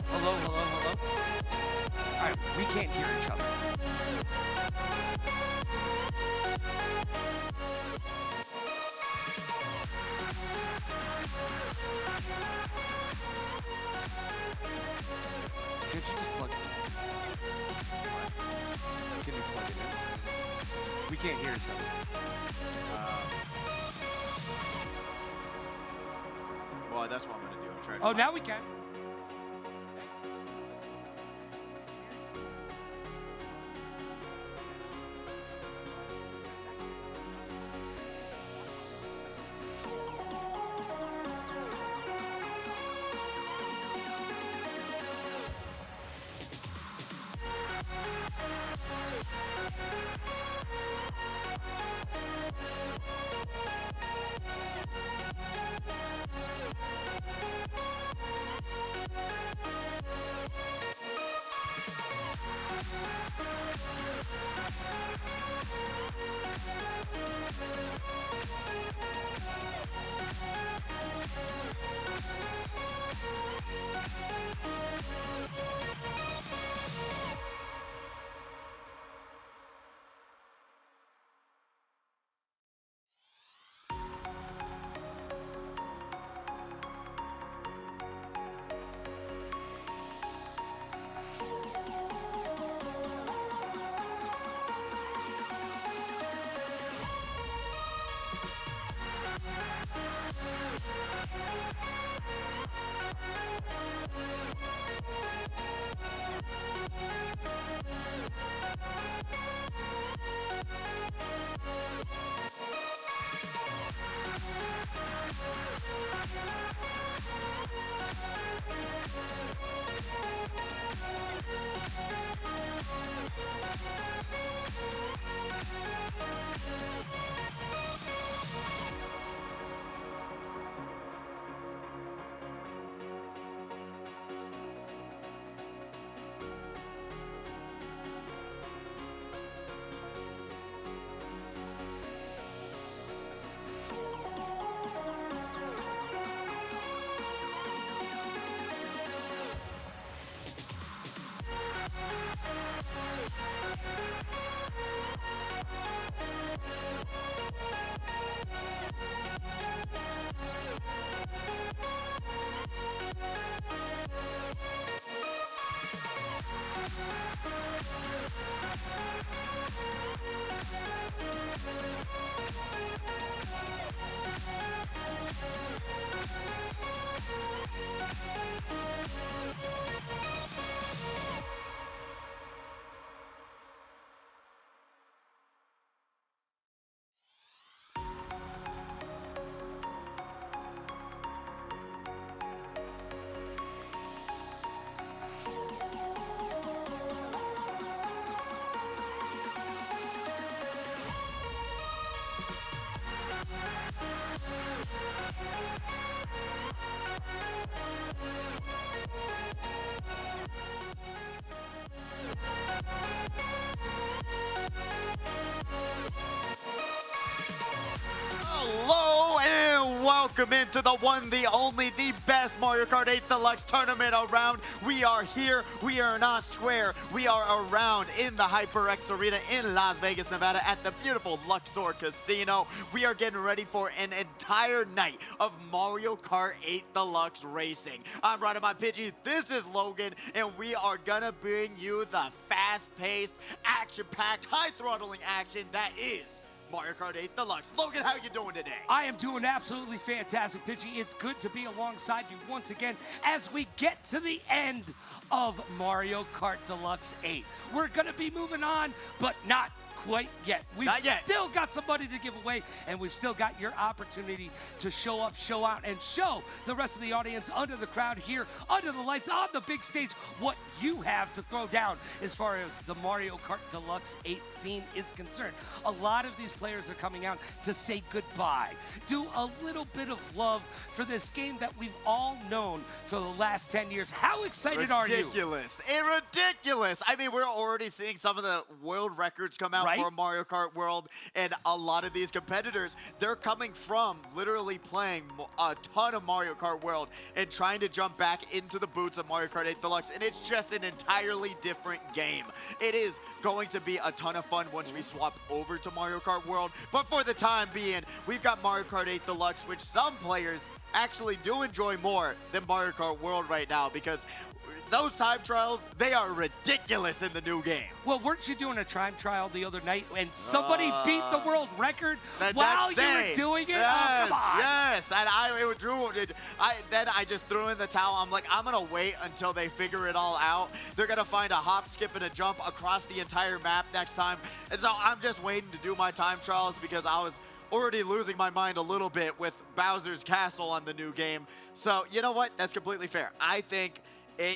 Hello, hello, hello. All right, we can't hear each other. Can't you just plug it in? Can you plug it in? We can't hear each other. Well, that's what I'm gonna do. I'm trying to. Oh, now we can. Hello and welcome into the one, the only, the best Mario Kart 8 Deluxe tournament around. We are here, we are not square, we are around in the HyperX Arena in Las Vegas, Nevada at the beautiful Luxor Casino. We are getting ready for an entire night of Mario Kart 8 Deluxe racing. I'm riding my Pidgey, this is Logan, and we are gonna bring you the fast-paced, action-packed, high-throttling action that is Mario Kart 8 Deluxe. Logan, how you doing today? I am doing absolutely fantastic, Pidgey. It's good to be alongside you once again as we get to the end of Mario Kart Deluxe 8. We're going to be moving on, but not quite yet. We've still got some money to give away, and we've still got your opportunity to show up, show out, and show the rest of the audience under the crowd here, under the lights, on the big stage, what you have to throw down as far as the Mario Kart Deluxe 8 scene is concerned. A lot of these players are coming out to say goodbye, do a little bit of love for this game that we've all known for the last 10 years. How excited are you? Ridiculous. Ridiculous. I mean, we're already seeing some of the world records come out. Right? for Mario Kart World. And a lot of these competitors, they're coming from literally playing a ton of Mario Kart World and trying to jump back into the boots of Mario Kart 8 Deluxe. And it's just an entirely different game. It is going to be a ton of fun once we swap over to Mario Kart World. But for the time being, we've got Mario Kart 8 Deluxe, which some players actually do enjoy more than Mario Kart World right now, because those time trials, they are ridiculous in the new game. Well, weren't you doing a time trial the other night and somebody beat the world record while you were doing it? Yes, oh, come on. Yes, and then I just threw in the towel. I'm like, I'm gonna wait until they figure it all out. They're gonna find a hop, skip, and a jump across the entire map next time. And so I'm just waiting to do my time trials because I was already losing my mind a little bit with Bowser's Castle on the new game. So you know what? That's completely fair. I think,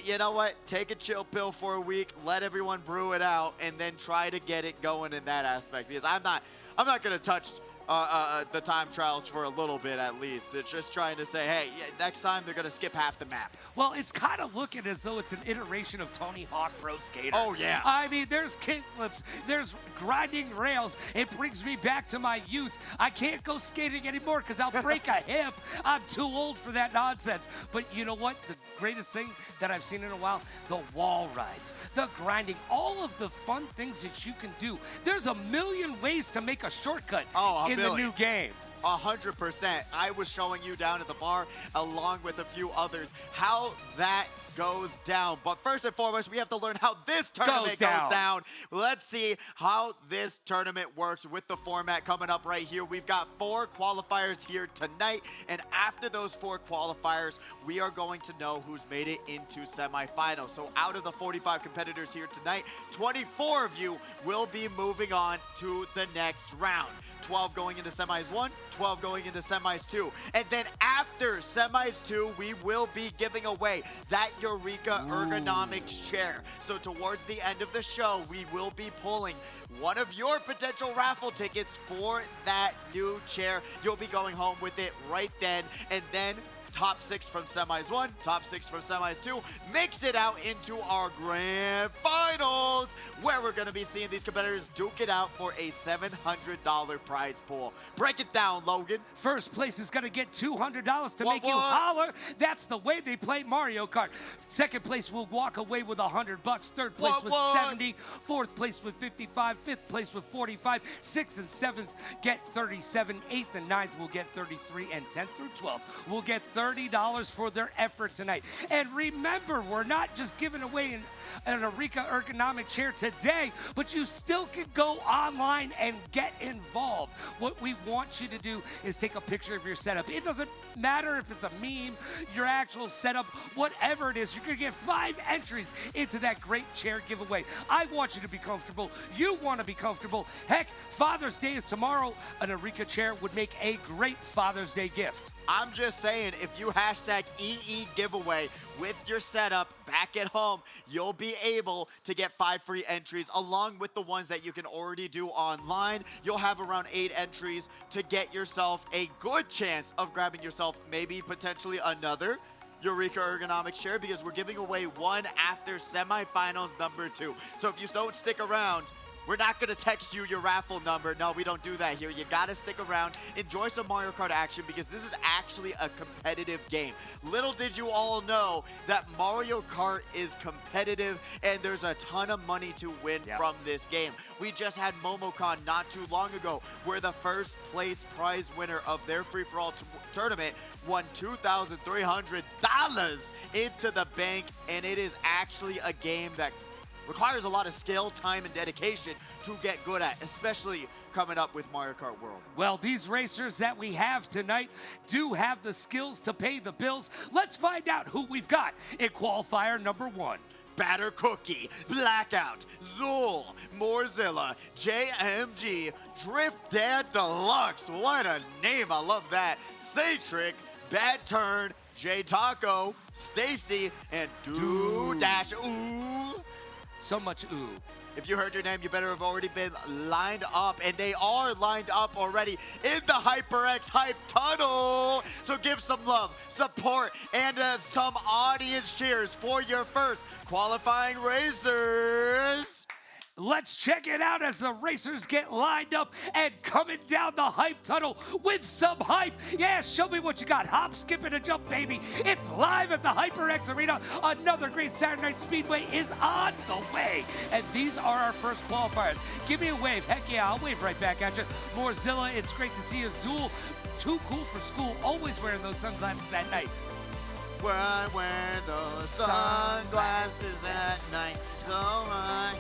you know what? Take a chill pill for a week, let everyone brew it out, and then try to get it going in that aspect. Because I'm not going to touch the time trials for a little bit at least. It's just trying to say, hey, next time they're going to skip half the map. Well, it's kind of looking as though it's an iteration of Tony Hawk Pro Skater. Oh, yeah. I mean, there's kickflips, there's grinding rails. It brings me back to my youth. I can't go skating anymore because I'll break a hip. I'm too old for that nonsense. But you know what? The greatest thing that I've seen in a while, the wall rides, the grinding, all of the fun things that you can do. There's a million ways to make a shortcut in the new game. 100%. I was showing you down at the bar, along with a few others, how that goes down. But first and foremost, we have to learn how this tournament goes down. Let's see how this tournament works with the format coming up right here. We've got 4 qualifiers here tonight, and after those 4 qualifiers, we are going to know who's made it into semifinals. So out of the 45 competitors here tonight, 24 of you will be moving on to the next round. 12 going into semis 1, 12 going into semis 2. And then after semis 2, we will be giving away that Eureka Ergonomics chair. So towards the end of the show, we will be pulling one of your potential raffle tickets for that new chair. You'll be going home with it right then. And then top 6 from semis 1, top 6 from semis 2, makes it out into our grand finals, where we're going to be seeing these competitors duke it out for a $700 prize pool. Break it down, Logan. First place is going to get $200 to make you holler. That's the way they play Mario Kart. Second place will walk away with $100. Third place with 70. Fourth place with 55. Fifth place with 45. Sixth and seventh get 37. Eighth and ninth will get 33. And 10th through 12th will get $30 for their effort tonight. And remember, we're not just giving away an Eureka Ergonomic chair today, but you still can go online and get involved. What we want you to do is take a picture of your setup. It doesn't matter if it's a meme, your actual setup, whatever it is. You're going to get 5 entries into that great chair giveaway. I want you to be comfortable. You want to be comfortable. Heck, Father's Day is tomorrow. An Eureka chair would make a great Father's Day gift. I'm just saying, if you hashtag EE giveaway with your setup back at home, you'll be able to get 5 free entries along with the ones that you can already do online. You'll have around 8 entries to get yourself a good chance of grabbing yourself maybe potentially another Eureka Ergonomics chair, because we're giving away one after semifinals number 2. So if you don't stick around, we're not going to text you your raffle number. No, we don't do that here. You got to stick around. Enjoy some Mario Kart action, because this is actually a competitive game. Little did you all know that Mario Kart is competitive, and there's a ton of money to win from this game. We just had MomoCon not too long ago, where the first place prize winner of their free-for-all tournament won $2,300 into the bank, and it is actually a game that requires a lot of skill, time, and dedication to get good at, especially coming up with Mario Kart World. Well, these racers that we have tonight do have the skills to pay the bills. Let's find out who we've got in qualifier number 1. Batter Cookie, Blackout, Zool, Morzilla, JMG, Drift Dad Deluxe. What a name, I love that. Satric, Bad Turn, J Taco, Stacy, and Do Dash Ooh. So much ooh. If you heard your name, you better have already been lined up, and they are lined up already in the HyperX Hype Tunnel. So give some love, support, and some audience cheers for your first qualifying racers. Let's check it out as the racers get lined up and coming down the hype tunnel with some hype. Yeah, show me what you got. Hop, skip, and a jump, baby. It's live at the HyperX Arena. Another great Saturday Night Speedway is on the way. And these are our first qualifiers. Give me a wave. Heck yeah, I'll wave right back at you. Morzilla, it's great to see you. Zool, too cool for school. Always wearing those sunglasses at night. Well, I wear those sunglasses at night so I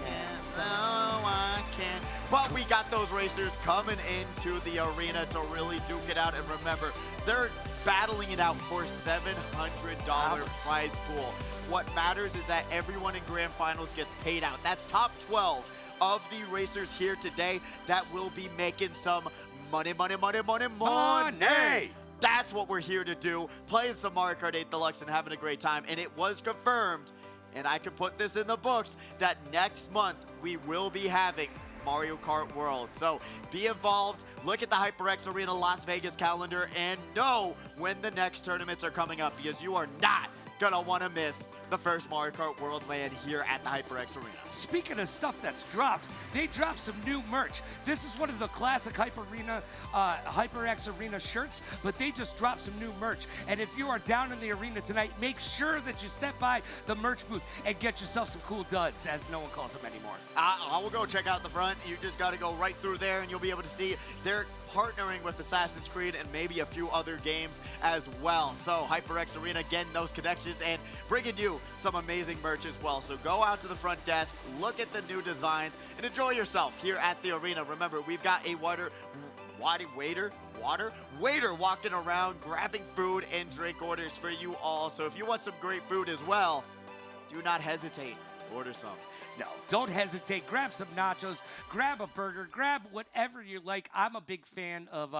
can. But we got those racers coming into the arena to really duke it out. And remember, they're battling it out for $700 prize pool. What matters is that everyone in grand finals gets paid out. That's top 12 of the racers here today that will be making some money. That's what we're here to do, playing some Mario Kart 8 Deluxe and having a great time. And it was confirmed, and I can put this in the books, that next month we will be having Mario Kart World. So be involved, look at the HyperX Arena Las Vegas calendar, and know when the next tournaments are coming up, because you are not gonna wanna miss the first Mario Kart World land here at the HyperX Arena. Speaking of stuff that's dropped, they dropped some new merch. This is one of the classic HyperX Arena shirts, but they just dropped some new merch. And if you are down in the arena tonight, make sure that you step by the merch booth and get yourself some cool duds, as no one calls them anymore. I will go check out the front. You just gotta go right through there and you'll be able to see they're partnering with Assassin's Creed and maybe a few other games as well. So HyperX Arena getting those connections and bringing you some amazing merch as well. So go out to the front desk, look at the new designs, and enjoy yourself here at the arena. Remember, we've got a waiter walking around grabbing food and drink orders for you all. So if you want some great food as well, do not hesitate. Order some. No, don't hesitate. Grab some nachos, grab a burger, grab whatever you like. I'm a big fan of,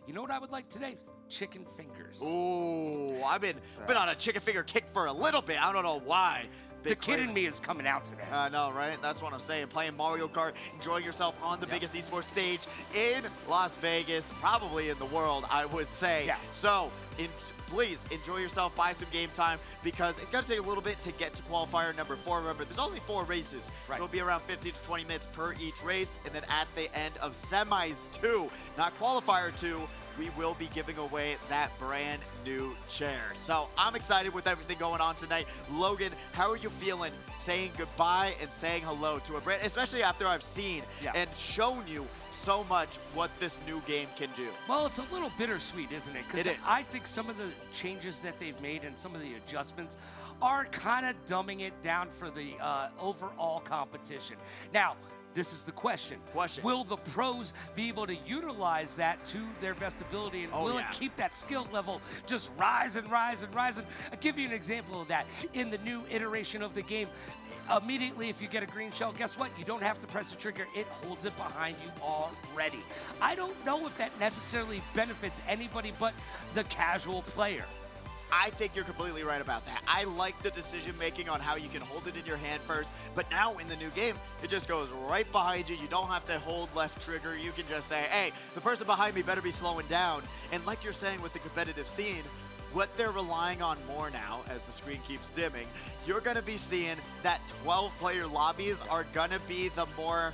you know what I would like today? Chicken fingers. Ooh, I've been on a chicken finger kick for a little bit. I don't know why. The kid in me is coming out today. I know, right? That's what I'm saying. Playing Mario Kart, enjoying yourself on the biggest esports stage in Las Vegas, probably in the world, I would say. Yeah. So, please enjoy yourself, buy some game time, because it's going to take a little bit to get to qualifier number 4. Remember, there's only 4 races, so it'll be around 15 to 20 minutes per each race, and then at the end of semis 2, not qualifier 2, we will be giving away that brand new chair. So I'm excited with everything going on tonight. Logan, how are you feeling saying goodbye and saying hello to a brand, especially after I've seen and shown you so much what this new game can do? Well, it's a little bittersweet, isn't it? It is. I think some of the changes that they've made and some of the adjustments are kind of dumbing it down for the overall competition. Now, this is the question. Will the pros be able to utilize that to their best ability, and will it keep that skill level just rise and rise and rise? And I'll give you an example of that. In the new iteration of the game, immediately if you get a green shell, guess what? You don't have to press the trigger. It holds it behind you already. I don't know if that necessarily benefits anybody but the casual player. I think you're completely right about that. I like the decision making on how you can hold it in your hand first, but now in the new game, it just goes right behind you. You don't have to hold left trigger. You can just say, hey, the person behind me better be slowing down. And like you're saying with the competitive scene, what they're relying on more now, as the screen keeps dimming, you're gonna be seeing that 12-player lobbies are gonna be the more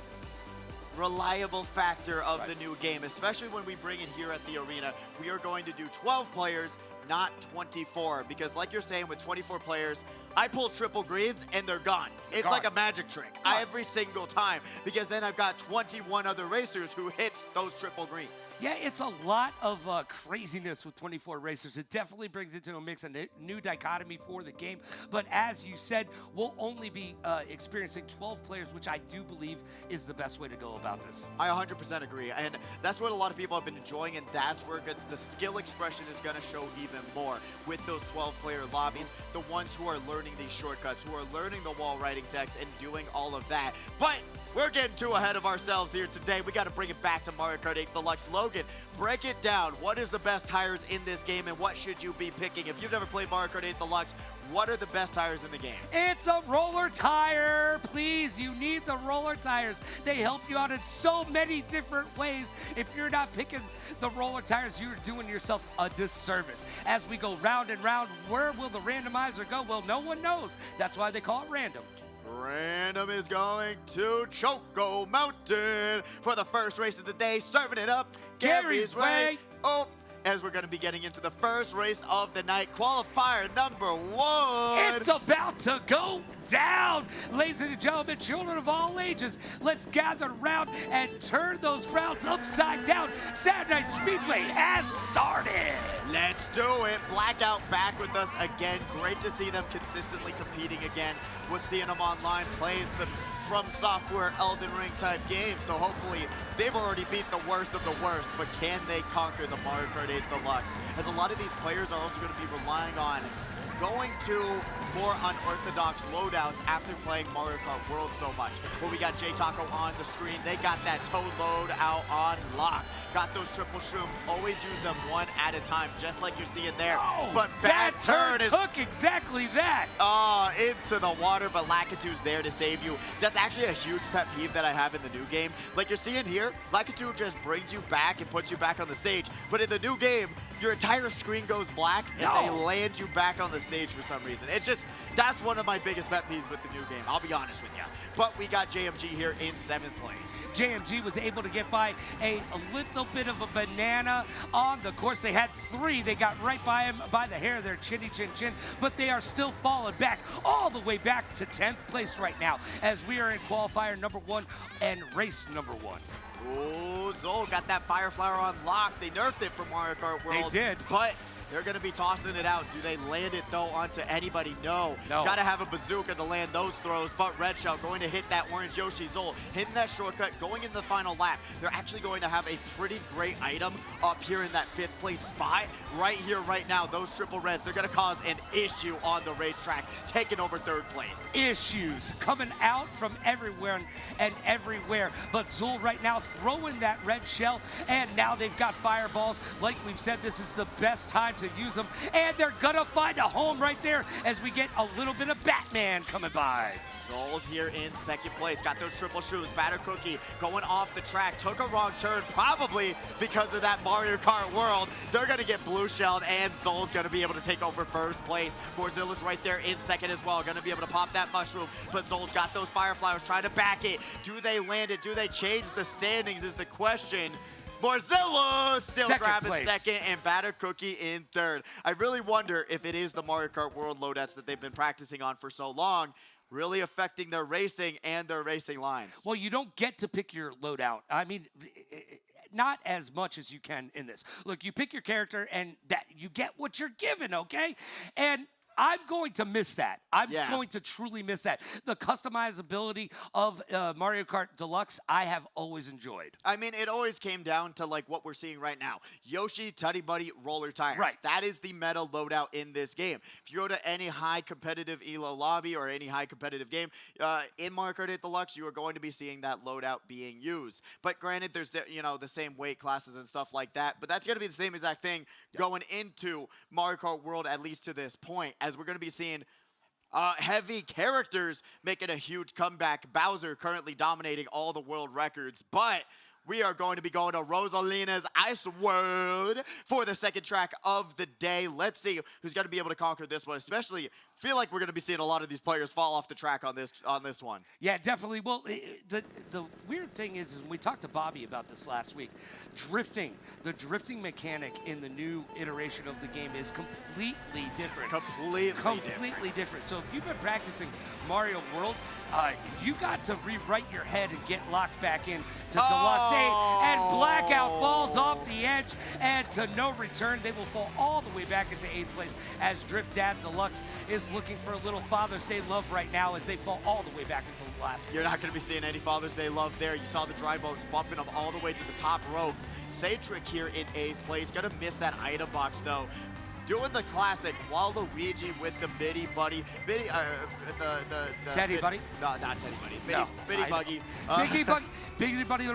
reliable factor of the new game, especially when we bring it here at the arena. We are going to do 12 players, not 24, because like you're saying, with 24 players, I pull triple greens and they're gone. It's like a magic trick every single time, because then I've got 21 other racers who hits those triple greens. Yeah, it's a lot of craziness with 24 racers. It definitely brings into a mix a new dichotomy for the game. But as you said, we'll only be experiencing 12 players, which I do believe is the best way to go about this. I 100% agree, and that's what a lot of people have been enjoying, and that's where the skill expression is going to show even more with those 12-player lobbies, the ones who are learning these shortcuts, who are learning the wall riding techs and doing all of that. But we're getting too ahead of ourselves here today. We got to bring it back to Mario Kart 8 Deluxe. Logan, break it down. What is the best tires in this game, and what should you be picking? If you've never played Mario Kart 8 Deluxe, what are the best tires in the game? It's a roller tire. Please, you need the roller tires. They help you out in so many different ways. If you're not picking the roller tires, you're doing yourself a disservice. As we go round and round, where will the randomizer go? Well, no one knows. That's why they call it random. Random is going to Choco Mountain for the first race of the day, serving it up Gary's way. Oh, as we're going to be getting into the first race of the night, qualifier number 1. It's about to go down. Ladies and gentlemen, children of all ages, let's gather around and turn those frowns upside down. Saturday Night Speedway has started. Let's do it. Blackout back with us again. Great to see them consistently competing again. We're seeing them online playing some From Software Elden Ring type games, so hopefully they've already beat the worst of the worst, but can they conquer the Mario Kart 8 Deluxe? As a lot of these players are also going to be relying on going to more unorthodox loadouts after playing Mario Kart World so much. Well, we got J-Taco on the screen. They got that Toad loadout on lock. Got those triple shrooms. Always use them one at a time, just like you're seeing there. Oh, but bad turn took exactly that. Into the water, but Lakitu's there to save you. That's actually a huge pet peeve that I have in the new game. Like you're seeing here, Lakitu just brings you back and puts you back on the stage. But in the new game, your entire screen goes black and they land you back on the stage for some reason. It's just, that's one of my biggest pet peeves with the new game, I'll be honest with you. But we got JMG here in 7th place. JMG was able to get by a little bit of a banana on the course. They had 3. They got right by him by the hair there, chinny chin chin, but they are still falling back all the way back to 10th place right now as we are in qualifier number 1 and race number 1. Oh, Zol got that Fire Flower on lock. They nerfed it for Mario Kart World. They did. But they're going to be tossing it out. Do they land it, though, onto anybody? No. Got to have a bazooka to land those throws. But Red Shell going to hit that orange Yoshi. Zol hitting that shortcut, going in the final lap. They're actually going to have a pretty great item up here in that 5th place spot. Right here, right now, those triple reds, they're going to cause an issue on the racetrack, taking over 3rd place. Issues coming out from everywhere and everywhere. But Zul right now throwing that red shell, and now they've got fireballs. Like we've said, this is the best time to use them, and they're gonna find a home right there as we get a little bit of Batman coming by. Zol's here in 2nd place. Got those triple shoes. Batter Cookie going off the track. Took a wrong turn, probably because of that Mario Kart World. They're going to get blue shelled, and Zol's going to be able to take over 1st place. Gorzilla's right there in 2nd as well. Going to be able to pop that mushroom, but Zol's got those fire flowers trying to back it. Do they land it? Do they change the standings is the question. Morzilla still grabbing 2nd, and Batter Cookie in 3rd. I really wonder if it is the Mario Kart World loadouts that they've been practicing on for so long really affecting their racing and their racing lines. Well, you don't get to pick your loadout. I mean, not as much as you can in this. Look, you pick your character and that you get what you're given, okay? And I'm going to miss that. I'm going to truly miss that. The customizability of Mario Kart Deluxe, I have always enjoyed. I mean, it always came down to like what we're seeing right now. Yoshi, Tutty Buddy, Roller Tires. Right. That is the meta loadout in this game. If you go to any high competitive ELO lobby or any high competitive game, in Mario Kart 8 Deluxe, you are going to be seeing that loadout being used. But granted, there's the same weight classes and stuff like that, but that's going to be the same exact thing going into Mario Kart World, at least to this point, as we're going to be seeing heavy characters making a huge comeback. Bowser currently dominating all the world records, but we are going to be going to Rosalina's Ice World for the 2nd track of the day. Let's see who's going to be able to conquer this one, especially feel like we're going to be seeing a lot of these players fall off the track on this one. Yeah, definitely. Well, the weird thing is we talked to Bobby about this last week. The drifting mechanic in the new iteration of the game is completely different. Completely different. So if you've been practicing Mario World, you got to rewrite your head and get locked back in to Deluxe 8, and Blackout falls off the edge, and to no return. They will fall all the way back into 8th place as Drift Dad Deluxe is looking for a little Father's Day love right now as they fall all the way back into the last place. You're not going to be seeing any Father's Day love there. You saw the dry boats bumping them all the way to the top ropes. Satric here in 8th place. Going to miss that item box, though. Doing the classic Waluigi with the Biddy Buddy. Teddy Buddy? No, not Teddy Buddy. Biddy Buggy. Biggie Buddy.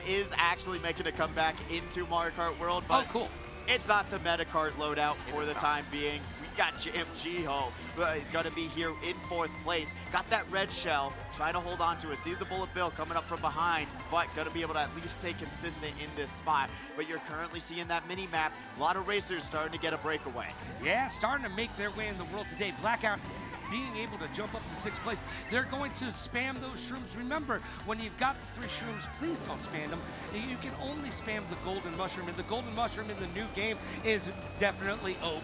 Is actually making a comeback into Mario Kart World. But cool. It's not the meta kart loadout for the time being. We got JMG going to be here in 4th place. Got that red shell, trying to hold on to it. Sees the bullet bill coming up from behind, but going to be able to at least stay consistent in this spot. But you're currently seeing that mini map. A lot of racers starting to get a breakaway. Yeah, starting to make their way in the world today. Blackout being able to jump up to 6th place. They're going to spam those shrooms. Remember, when you've got the 3 shrooms, please don't spam them. You can only spam the golden mushroom, and the golden mushroom in the new game is definitely OP.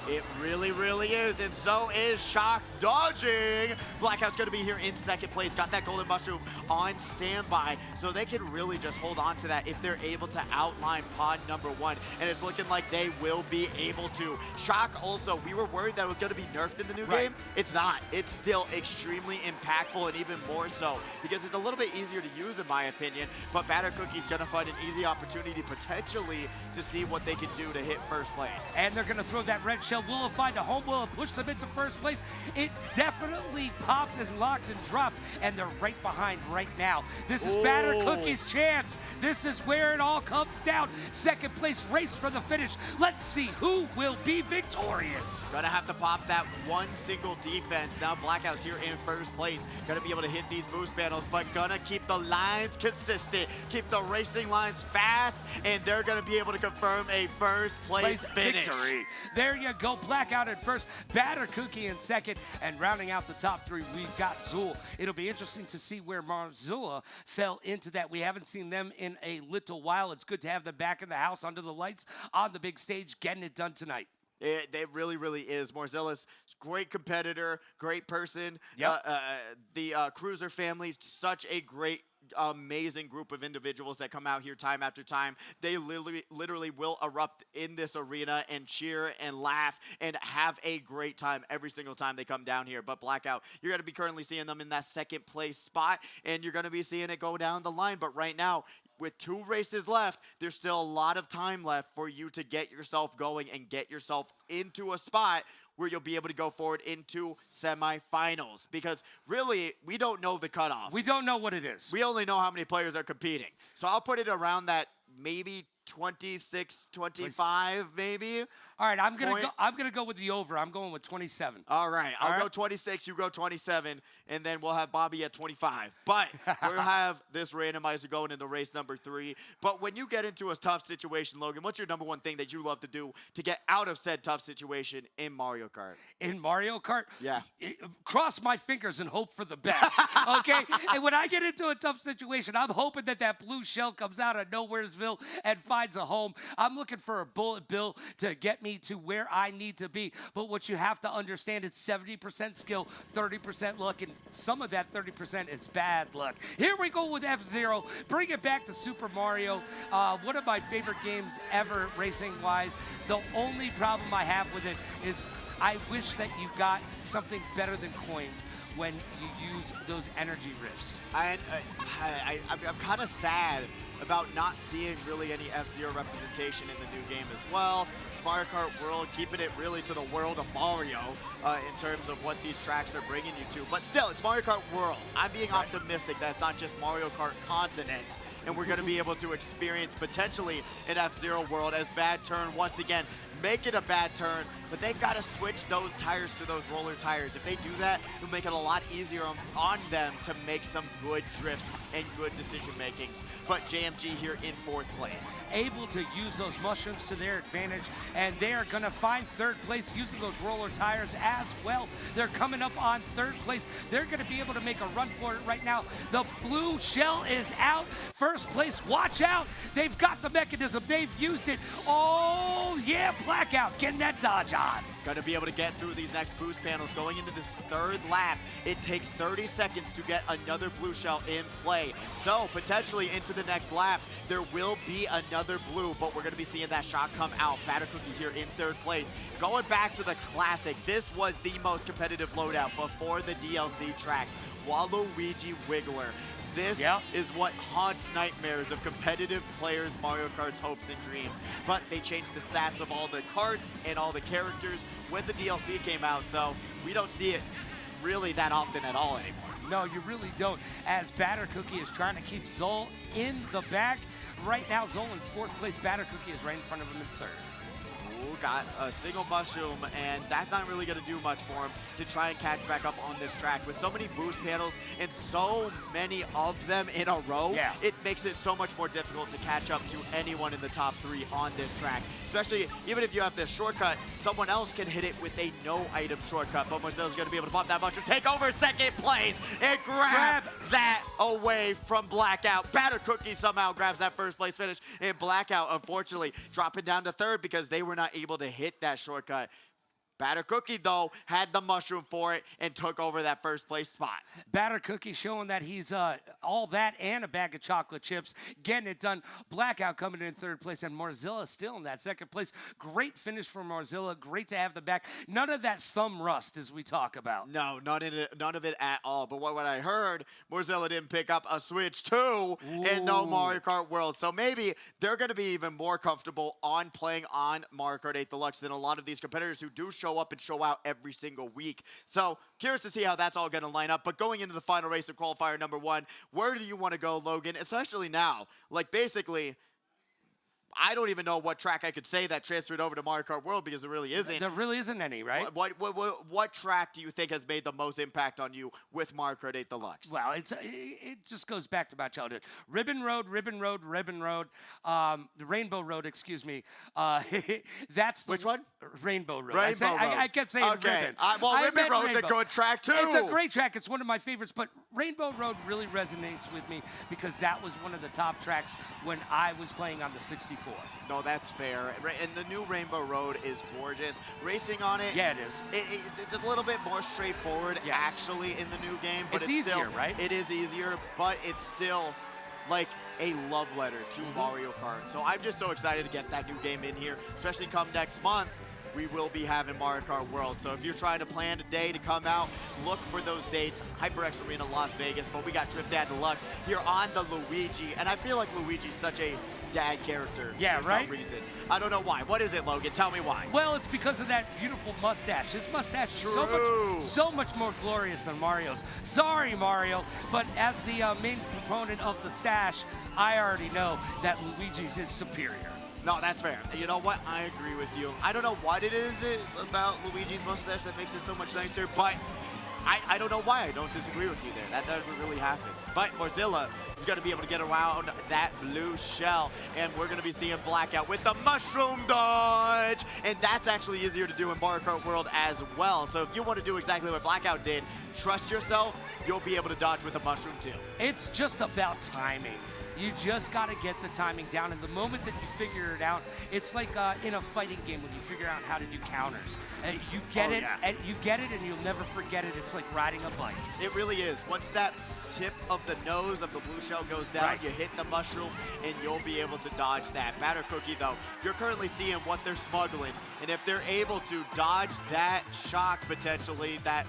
It really, really is, and so is Shock dodging. Blackout's gonna be here in 2nd place. Got that golden mushroom on standby, so they can really just hold on to that if they're able to outline pod number 1, and it's looking like they will be able to. Shock also, we were worried that it was gonna be nerfed in the new game. It's not. It's still extremely impactful, and even more so, because it's a little bit easier to use in my opinion, but Batter Cookie's gonna find an easy opportunity potentially to see what they can do to hit 1st place. And they're gonna throw that red shell. Will it find a home? Will it push them into 1st place? It definitely popped and locked and dropped, and they're right behind right now. This is Batter Cookie's chance. This is where it all comes down. 2nd place race for the finish. Let's see who will be victorious. Gonna have to pop that one single defense. Now Blackout's here in 1st place. Gonna be able to hit these boost panels, but gonna keep the lines consistent, keep the racing lines fast, and they're gonna be able to confirm a 1st place finish. Victory. There you go. Blackout at 1st, Batter Cookie in 2nd, and rounding out the top 3, we've got Zool. It'll be interesting to see where Marzilla fell into that. We haven't seen them in a little while. It's good to have them back in the house under the lights on the big stage, getting it done tonight. It really, really is. Morzilla's great competitor, great person. Yep. The Cruiser family, such a great, amazing group of individuals that come out here time after time. They literally will erupt in this arena and cheer and laugh and have a great time every single time they come down here. But Blackout, you're going to be currently seeing them in that 2nd place spot, and you're going to be seeing it go down the line. But right now, with 2 races left, there's still a lot of time left for you to get yourself going and get yourself into a spot where you'll be able to go forward into semifinals. Because really, we don't know the cutoff. We don't know what it is. We only know how many players are competing. So I'll put it around that maybe 26, 25, maybe. All right, I'm gonna go with the over. I'm going with 27. All right, I'll go 26, you go 27, and then we'll have Bobby at 25. But we'll have this randomizer going into race number 3. But when you get into a tough situation, Logan, what's your number 1 thing that you love to do to get out of said tough situation in Mario Kart? In Mario Kart? Yeah. Cross my fingers and hope for the best, okay? And when I get into a tough situation, I'm hoping that blue shell comes out of Nowheresville and finds a home. I'm looking for a bullet bill to get me to where I need to be. But what you have to understand is 70% skill, 30% luck, and some of that 30% is bad luck. Here we go with F-Zero. Bring it back to Super Mario. One of my favorite games ever, racing-wise. The only problem I have with it is I wish that you got something better than coins when you use those energy rifts. I'm kind of sad about not seeing really any F-Zero representation in the new game as well. Mario Kart World, keeping it really to the world of Mario in terms of what these tracks are bringing you to. But still, it's Mario Kart World. I'm being optimistic that it's not just Mario Kart Continent, and we're going to be able to experience potentially an F-Zero World as Bad Turn once again make it a bad turn, but they've got to switch those tires to those roller tires. If they do that, it'll make it a lot easier on them to make some good drifts and good decision makings. But JMG here in 4th place. Able to use those mushrooms to their advantage, and they are going to find 3rd place using those roller tires as well. They're coming up on 3rd place. They're going to be able to make a run for it right now. The blue shell is out. 1st place, watch out. They've got the mechanism. They've used it. Oh, yeah, Blackout getting that dodge on. Going to be able to get through these next boost panels. Going into this 3rd lap, it takes 30 seconds to get another blue shell in play. So potentially into the next lap, there will be another blue, but we're going to be seeing that shot come out. Batter Cookie here in 3rd place. Going back to the classic, this was the most competitive loadout before the DLC tracks. Waluigi Wiggler. This is what haunts nightmares of competitive players' Mario Kart's hopes and dreams. But they changed the stats of all the carts and all the characters when the DLC came out, so we don't see it really that often at all anymore. No, you really don't, as Batter Cookie is trying to keep Zol in the back. Right now, Zol in 4th place. Batter Cookie is right in front of him in 3rd. Ooh, got a single mushroom, and that's not really going to do much for him to try and catch back up on this track. With so many boost panels and so many of them in a row, it makes it so much more difficult to catch up to anyone in the top 3 on this track. Especially, even if you have this shortcut, someone else can hit it with a no-item shortcut, but Mozilla's going to be able to pop that mushroom, take over second place, and grab that away from Blackout. Batter Cookie somehow grabs that first place finish, and Blackout, unfortunately, dropping down to 3rd because they were not able to hit that shortcut. Batter Cookie, though, had the mushroom for it and took over that first place spot. Batter Cookie showing that he's all that and a bag of chocolate chips, getting it done. Blackout coming in 3rd place, and Morzilla still in that 2nd place. Great finish for Morzilla. Great to have the back. None of that thumb rust as we talk about. No, none of it at all. But what I heard, Morzilla didn't pick up a Switch 2 in no Mario Kart World. So maybe they're going to be even more comfortable on playing on Mario Kart 8 Deluxe than a lot of these competitors who do show up and show out every single week. So curious to see how that's all going to line up. But going into the final race of qualifier number 1, where do you want to go, Logan? Especially now, like basically, I don't even know what track I could say that transferred over to Mario Kart World because there really isn't. There really isn't any, right? What track do you think has made the most impact on you with Mario Kart 8 Deluxe? Well, it just goes back to my childhood. Ribbon Road, the Rainbow Road, excuse me. That's which one? Rainbow Road. Rainbow Road. I kept saying Ribbon. Well, Ribbon Road's a good track too. It's a great track. It's one of my favorites, but Rainbow Road really resonates with me because that was one of the top tracks when I was playing on the 64. No, that's fair. And the new Rainbow Road is gorgeous. Racing on it, yeah, it is. It's a little bit more straightforward, actually, in the new game. But it's easier, still, right? It is easier, but it's still like a love letter to Mario Kart. So I'm just so excited to get that new game in here, especially come next month. We will be having Mario Kart World. So if you're trying to plan a day to come out, look for those dates. HyperX Arena, Las Vegas, but we got Drift Dad Deluxe here on the Luigi. And I feel like Luigi's such a dad character for some reason. I don't know why. What is it, Logan? Tell me why. Well, it's because of that beautiful mustache. His mustache is so much more glorious than Mario's. Sorry, Mario, but as the main proponent of the stash, I already know that Luigi's is superior. No, that's fair. You know what? I agree with you. I don't know what it is about Luigi's mustache that makes it so much nicer, but I don't know why I don't disagree with you there. That never really happens. But Morzilla is going to be able to get around that blue shell, and we're going to be seeing Blackout with the mushroom dodge, and that's actually easier to do in Mario Kart World as well. So if you want to do exactly what Blackout did, trust yourself, you'll be able to dodge with a mushroom too. It's just about timing. You just got to get the timing down, and the moment that you figure it out, it's like in a fighting game when you figure out how to do counters. You get it, and you get it, and you'll never forget it. It's like riding a bike. It really is. Once that tip of the nose of the blue shell goes down, you hit the mushroom, and you'll be able to dodge that. Batter Cookie, though, you're currently seeing what they're smuggling, and if they're able to dodge that shock potentially, that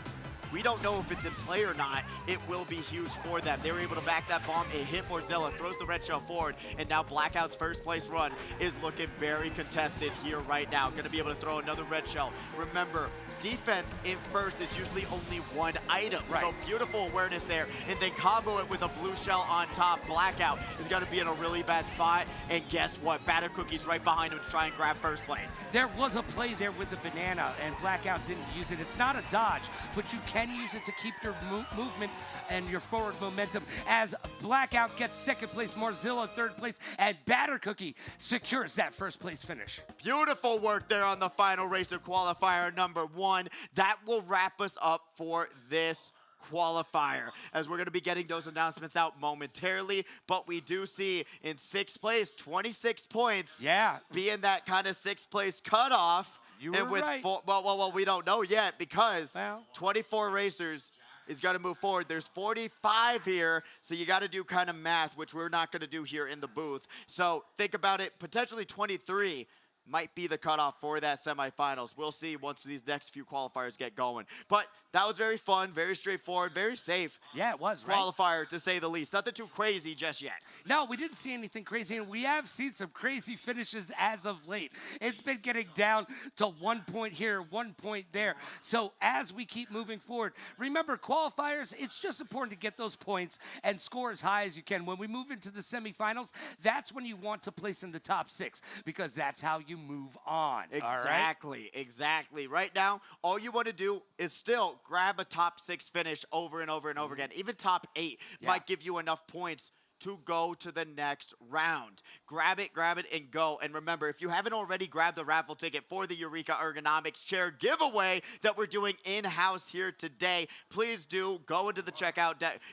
we don't know if it's in play or not, it will be huge for them. They were able to back that bomb. It hit Morzilla, throws the red shell forward, and now Blackout's first place run is looking very contested here right now. Going to be able to throw another red shell. Remember, defense in first is usually only one item. So beautiful awareness there. And then combo it with a blue shell on top. Blackout is going to be in a really bad spot. And guess what? Batter Cookie's right behind him to try and grab first place. There was a play there with the banana, and Blackout didn't use it. It's not a dodge, but you can use it to keep your movement and your forward momentum as Blackout gets second place, Morzilla third place, and Batter Cookie secures that first place finish. Beautiful work there on the final race of qualifier number 1. That will wrap us up for this qualifier, as we're going to be getting those announcements out momentarily. But we do see in 6th place, 26 points. Yeah. Being that kind of 6th place cutoff. You were right. Well, we don't know yet because 24 racers is going to move forward. There's 45 here, so you got to do kind of math, which we're not going to do here in the booth. So think about it. Potentially 23 might be the cutoff for that semifinals. We'll see once these next few qualifiers get going. But that was very fun, very straightforward, very safe. Yeah, it was, qualifier, to say the least. Nothing too crazy just yet. No, we didn't see anything crazy, and we have seen some crazy finishes as of late. It's been getting down to 1 point here, 1 point there. So as we keep moving forward, remember, qualifiers, it's just important to get those points and score as high as you can. When we move into the semifinals, that's when you want to place in the top 6, because that's how you you move on. Exactly, exactly. Right now, all you want to do is still grab a top 6 finish over and over and over again. Even top 8 might give you enough points to go to the next round. Grab it, and go. And remember, if you haven't already grabbed the raffle ticket for the Eureka Ergonomics chair giveaway that we're doing in-house here today, please do go into the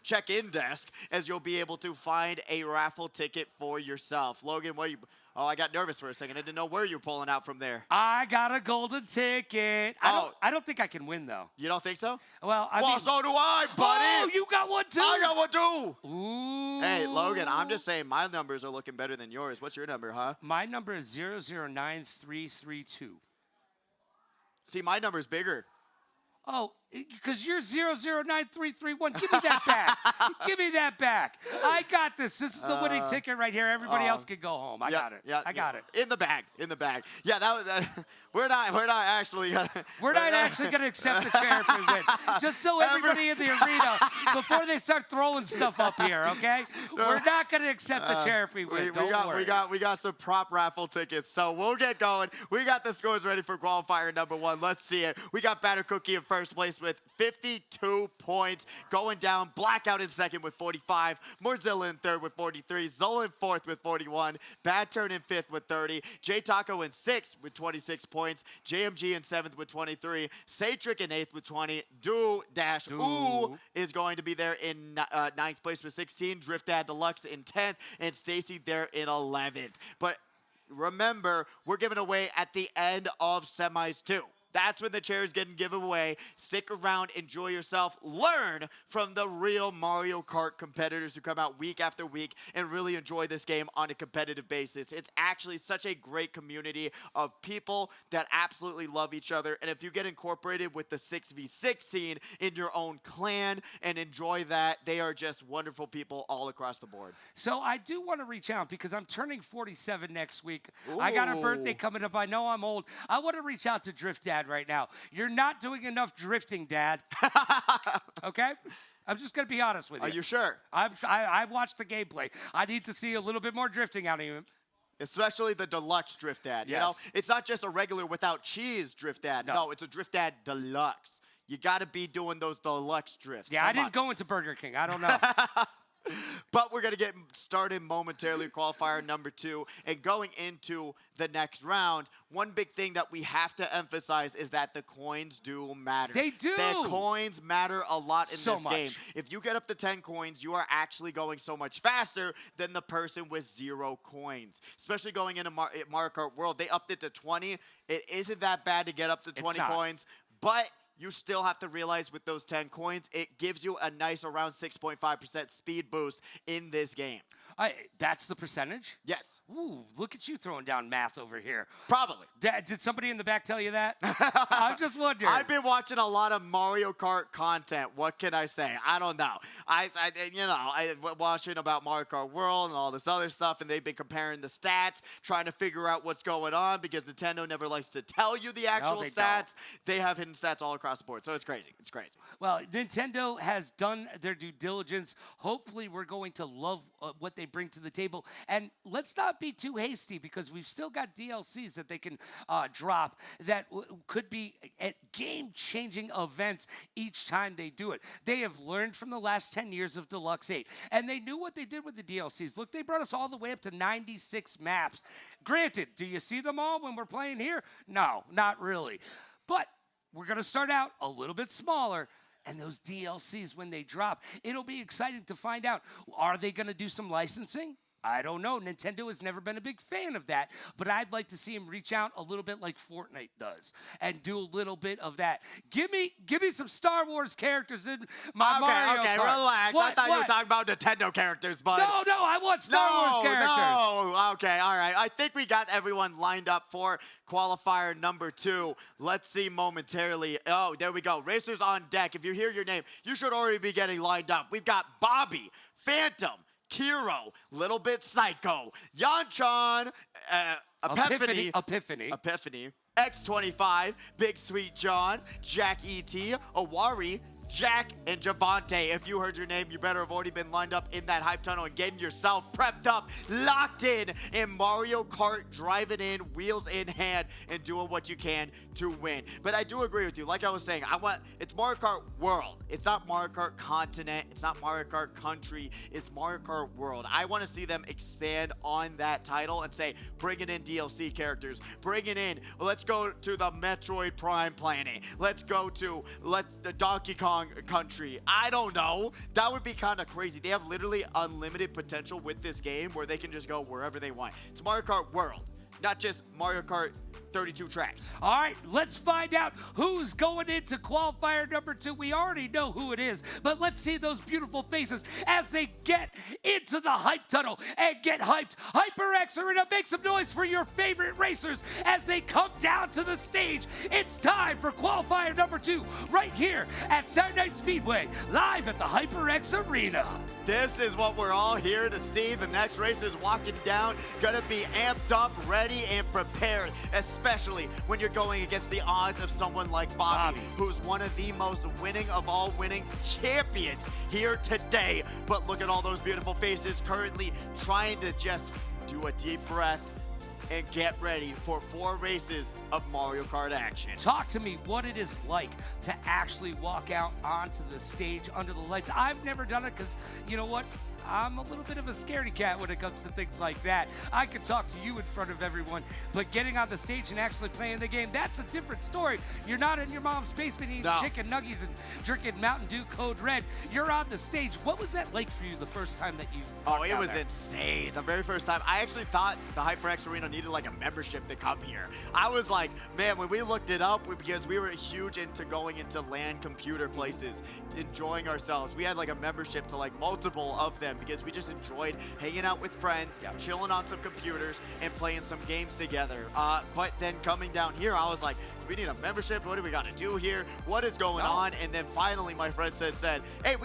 check-in desk, as you'll be able to find a raffle ticket for yourself. Logan, what are you... Oh, I got nervous for a second. I didn't know where you're pulling out from there. I got a golden ticket. I don't think I can win, though. You don't think so? Well, I mean, so do I, buddy. Oh, you got one, too? I got one, too. Ooh. Hey, Logan, I'm just saying my numbers are looking better than yours. What's your number, huh? My number is 009332. See, my number's bigger. Oh, because you're 009331. Give me that back. Give me that back. I got this. This is the winning ticket right here. Everybody else can go home. I got it. Yeah, I got it. In the bag. Yeah, we're not actually. We're not actually going to accept the chair if we win. Just so everybody in the arena, before they start throwing stuff up here, okay? We're not going to accept the chair if we win. Don't worry. We got some prop raffle tickets, so we'll get going. We got the scores ready for qualifier number 1. Let's see it. We got Batter Cookie in first place with 52 points. Going down, Blackout in second with 45. Morzilla in third with 43. Zola in fourth with 41. Bad Turn in fifth with 30. J Taco in sixth with 26 points. JMG in seventh with 23. Satric in eighth with 20. Do-Ooh is going to be there in ninth place with 16. Drift Dad Deluxe in 10th. And Stacy there in 11th. But remember, we're giving away at the end of semis too. That's when the chair is getting given away. Stick around, enjoy yourself, learn from the real Mario Kart competitors who come out week after week and really enjoy this game on a competitive basis. It's actually such a great community of people that absolutely love each other. And if you get incorporated with the 6v6 scene in your own clan and enjoy that, they are just wonderful people all across the board. So I do want to reach out because I'm turning 47 next week. I got a birthday coming up. I know I'm old. I want to reach out to Drift Dad right now. You're not doing enough drifting, Dad. Okay? I'm just going to be honest with you. Are you sure? I watched the gameplay. I need to see a little bit more drifting out of you. Especially the deluxe Drift Dad. Yes. You know, it's not just a regular without cheese Drift Dad. No, it's a Drift Dad Deluxe. You got to be doing those deluxe drifts. Yeah, I didn't go into Burger King. I don't know. But we're going to get started momentarily, qualifier number 2. And going into the next round, one big thing that we have to emphasize is that the coins do matter. They do. The coins matter a lot in So this much. game. If you get up to 10 coins, you are actually going so much faster than the person with 0 coins. Especially going into Mario Kart World, they upped it to 20. It isn't that bad to get up to 20 coins, but you still have to realize with those 10 coins, it gives you a nice around 6.5% speed boost in this game. That's the percentage? Yes. Ooh, look at you throwing down math over here. Probably. Did somebody in the back tell you that? I'm just wondering. I've been watching a lot of Mario Kart content. What can I say? I don't know. I watching about Mario Kart World and all this other stuff, and they've been comparing the stats, trying to figure out what's going on because Nintendo never likes to tell you the actual stats. They have hidden stats all across the board, so it's crazy. It's crazy. Well, Nintendo has done their due diligence. Hopefully, we're going to love what they bring to the table. And let's not be too hasty because we've still got DLCs that they can drop that could be at game-changing events each time they do it. They have learned from the last 10 years of Deluxe 8, and they knew what they did with the DLCs. Look, they brought us all the way up to 96 maps. Granted, do you see them all when we're playing here? No, not really. But we're going to start out a little bit smaller. And those DLCs, when they drop, it'll be exciting to find out. Are they going to do some licensing? I don't know. Nintendo has never been a big fan of that, but I'd like to see him reach out a little bit like Fortnite does and do a little bit of that. Give me some Star Wars characters in my Mario Kart. Okay, relax. I thought you were talking about Nintendo characters, bud. No, I want Star Wars characters. No, okay, all right. I think we got everyone lined up for qualifier number 2. Let's see momentarily. Oh, there we go. Racers on deck. If you hear your name, you should already be getting lined up. We've got Bobby, Phantom, Kiro, Little Bit Psycho, Yanchan, Epiphany, X25, Big Sweet John, Jack E.T., Awari, Jack and Javante, if you heard your name, you better have already been lined up in that hype tunnel and getting yourself prepped up, locked in Mario Kart, driving in, wheels in hand, and doing what you can to win. But I do agree with you. Like I was saying, it's Mario Kart World. It's not Mario Kart Continent. It's not Mario Kart Country. It's Mario Kart World. I want to see them expand on that title and say, bringing in DLC characters, bringing in, let's go to the Metroid Prime planet. Let's go to the Donkey Kong country. I don't know. That would be kind of crazy. They have literally unlimited potential with this game where they can just go wherever they want. It's Mario Kart World, not just Mario Kart 32 tracks. All right, let's find out who's going into qualifier number 2. We already know who it is, but let's see those beautiful faces as they get into the hype tunnel and get hyped. HyperX Arena, make some noise for your favorite racers as they come down to the stage. It's time for qualifier number 2 right here at Saturday Night Speedway, live at the HyperX Arena. This is what we're all here to see. The next racer's walking down, gonna be amped up, ready, and prepared, especially when you're going against the odds of someone like Bobby, who's one of the most winning of all winning champions here today. But look at all those beautiful faces currently trying to just do a deep breath and get ready for 4 races of Mario Kart action. Talk to me what it is like to actually walk out onto the stage under the lights. I've never done it because, you know what? I'm a little bit of a scaredy cat when it comes to things like that. I could talk to you in front of everyone, but getting on the stage and actually playing the game, that's a different story. You're not in your mom's basement eating chicken nuggets and drinking Mountain Dew Code Red. You're on the stage. What was that like for you the first time that you walked it was there? insane. The very first time. I actually thought the HyperX Arena needed like a membership to come here. I was like, man, when we looked it up, because we were huge into going into LAN computer places, enjoying ourselves. We had like a membership to like multiple of them because we just enjoyed hanging out with friends, chilling on some computers, and playing some games together. But then coming down here, I was like, we need a membership. What do we got to do here? What is going on? And then finally, my friend said, hey,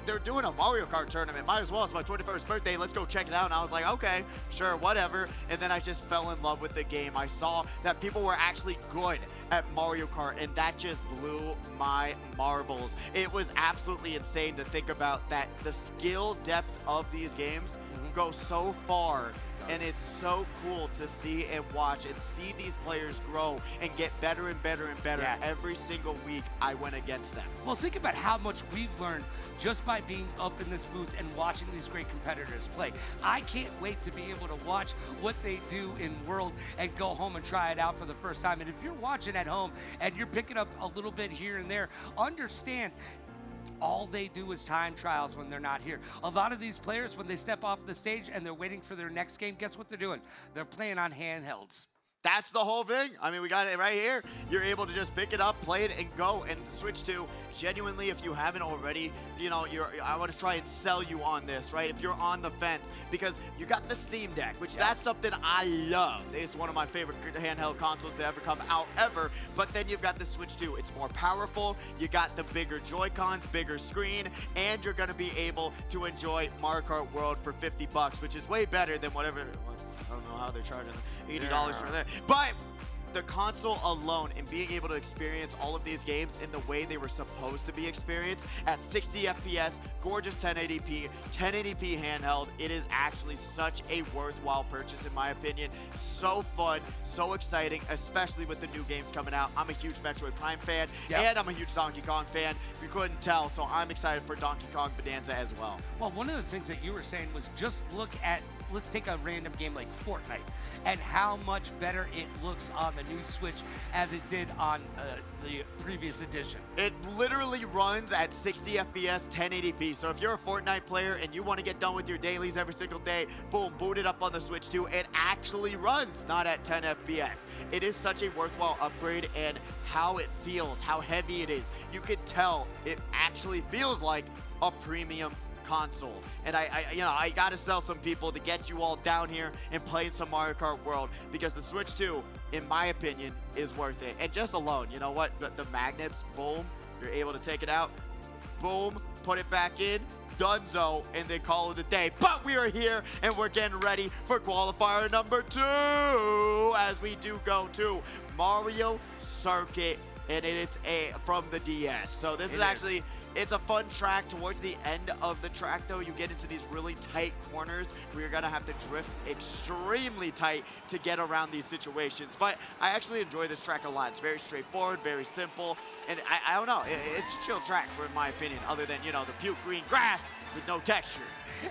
they're doing a Mario Kart tournament. Might as well. It's my 21st birthday. Let's go check it out. And I was like, okay, sure, whatever. And then I just fell in love with the game. I saw that people were actually good at Mario Kart, and that just blew my marbles. It was absolutely insane to think about that the skill depth of these games go so far. And it's so cool to see and watch and see these players grow and get better and better and better every single week I went against them. Well, think about how much we've learned just by being up in this booth and watching these great competitors play. I can't wait to be able to watch what they do in World and go home and try it out for the first time. And if you're watching at home and you're picking up a little bit here and there, understand all they do is time trials when they're not here. A lot of these players, when they step off the stage and they're waiting for their next game, guess what they're doing? They're playing on handhelds. That's the whole thing. I mean, we got it right here. You're able to just pick it up, play it, and go and switch to. Genuinely, if you haven't already, I want to try and sell you on this, right? If you're on the fence, because you got the Steam Deck, which that's something I love. It's one of my favorite handheld consoles to ever come out ever. But then you've got the Switch 2. It's more powerful. You got the bigger Joy-Cons, bigger screen, and you're going to be able to enjoy Mario Kart World for $50, which is way better than whatever. I don't know how they're charging $80 for that, but the console alone and being able to experience all of these games in the way they were supposed to be experienced at 60 FPS, gorgeous 1080p handheld, it is actually such a worthwhile purchase in my opinion. So fun, so exciting, especially with the new games coming out. I'm a huge Metroid Prime fan, and I'm a huge Donkey Kong fan, if you couldn't tell, so I'm excited for Donkey Kong Bonanza as well. Well, one of the things that you were saying was just look at, let's take a random game like Fortnite and how much better it looks on the new Switch as it did on the previous edition. It literally runs at 60 FPS, 1080p. So if you're a Fortnite player and you want to get done with your dailies every single day, boom, boot it up on the Switch 2. It actually runs not at 10 FPS. It is such a worthwhile upgrade, and how it feels, how heavy it is. You could tell it actually feels like a premium console. And I gotta sell some people to get you all down here and play some Mario Kart World, because the Switch 2, in my opinion, is worth it. And just alone, you know what? The magnets, boom, you're able to take it out, boom, put it back in, donezo, and they call it a day. But we are here and we're getting ready for qualifier number 2 as we do go to Mario Circuit, and it is from the DS. So this is actually It's a fun track. Towards the end of the track, though, you get into these really tight corners where you're going to have to drift extremely tight to get around these situations. But I actually enjoy this track a lot. It's very straightforward, very simple, and I don't know. It's a chill track, in my opinion, other than, you know, the puke green grass with no texture.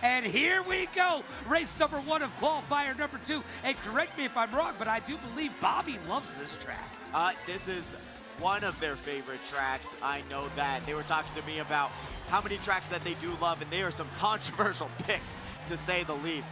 And here we go. Race number 1 of qualifier number 2. And correct me if I'm wrong, but I do believe Bobby loves this track. This is one of their favorite tracks. I know that. They were talking to me about how many tracks that they do love, and they are some controversial picks, to say the least.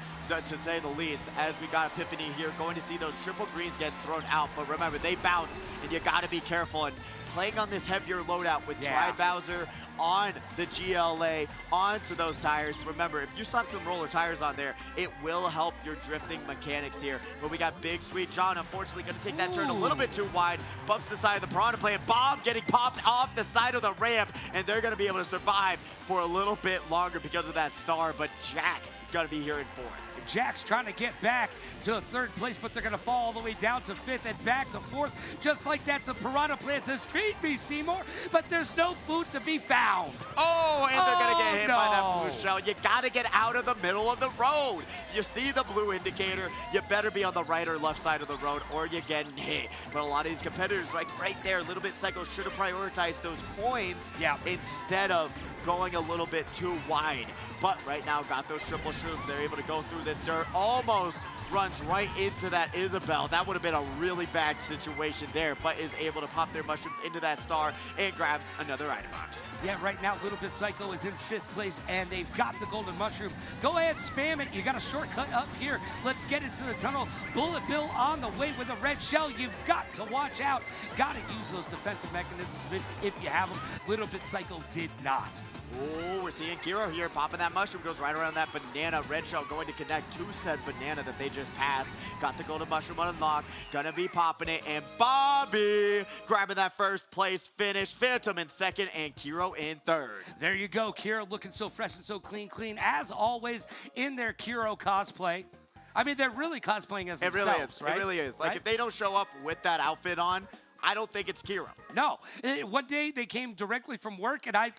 As we got Epiphany here, going to see those triple greens get thrown out. But remember, they bounce, and you got to be careful. And playing on this heavier loadout with Dry Bowser on the GLA, onto those tires. Remember, if you slap some roller tires on there, it will help your drifting mechanics here. But we got Big Sweet John, unfortunately, going to take that turn a little bit too wide, bumps the side of the Piranha Plant. Bob getting popped off the side of the ramp, and they're going to be able to survive for a little bit longer because of that star. But Jack is going to be here in 4th. Jack's trying to get back to 3rd place, but they're going to fall all the way down to 5th and back to 4th. Just like that, the Piranha Plant says, "Feed me, Seymour," but there's no food to be found. Oh, and they're going to get hit by that blue shell. You got to get out of the middle of the road. If you see the blue indicator, you better be on the right or left side of the road, or you're getting hit. But a lot of these competitors, like right there, Little Bit Psycho should have prioritized those coins instead of going a little bit too wide. But right now, got those triple shrooms. They're able to go through this dirt. Almost runs right into that Isabel. That would have been a really bad situation there, but is able to pop their mushrooms into that star and grabs another item box. Yeah, right now, Little Bit Psycho is in 5th place, and they've got the golden mushroom. Go ahead, spam it. You got a shortcut up here. Let's get into the tunnel. Bullet Bill on the way with a red shell. You've got to watch out. Got to use those defensive mechanisms if you have them. Little Bit Psycho did not. Oh, we're seeing Kiro here popping that mushroom, goes right around that banana. Red shell going to connect to said banana that they just passed. Got the golden mushroom on unlock, gonna be popping it, and Bobby grabbing that 1st place finish. Phantom in 2nd and Kiro in 3rd. There you go, Kiro looking so fresh and so clean, as always in their Kiro cosplay. I mean, they're really cosplaying as themselves, really is. right? It really is. Like, right? If they don't show up with that outfit on, I don't think it's Kiro. No. One day they came directly from work, and I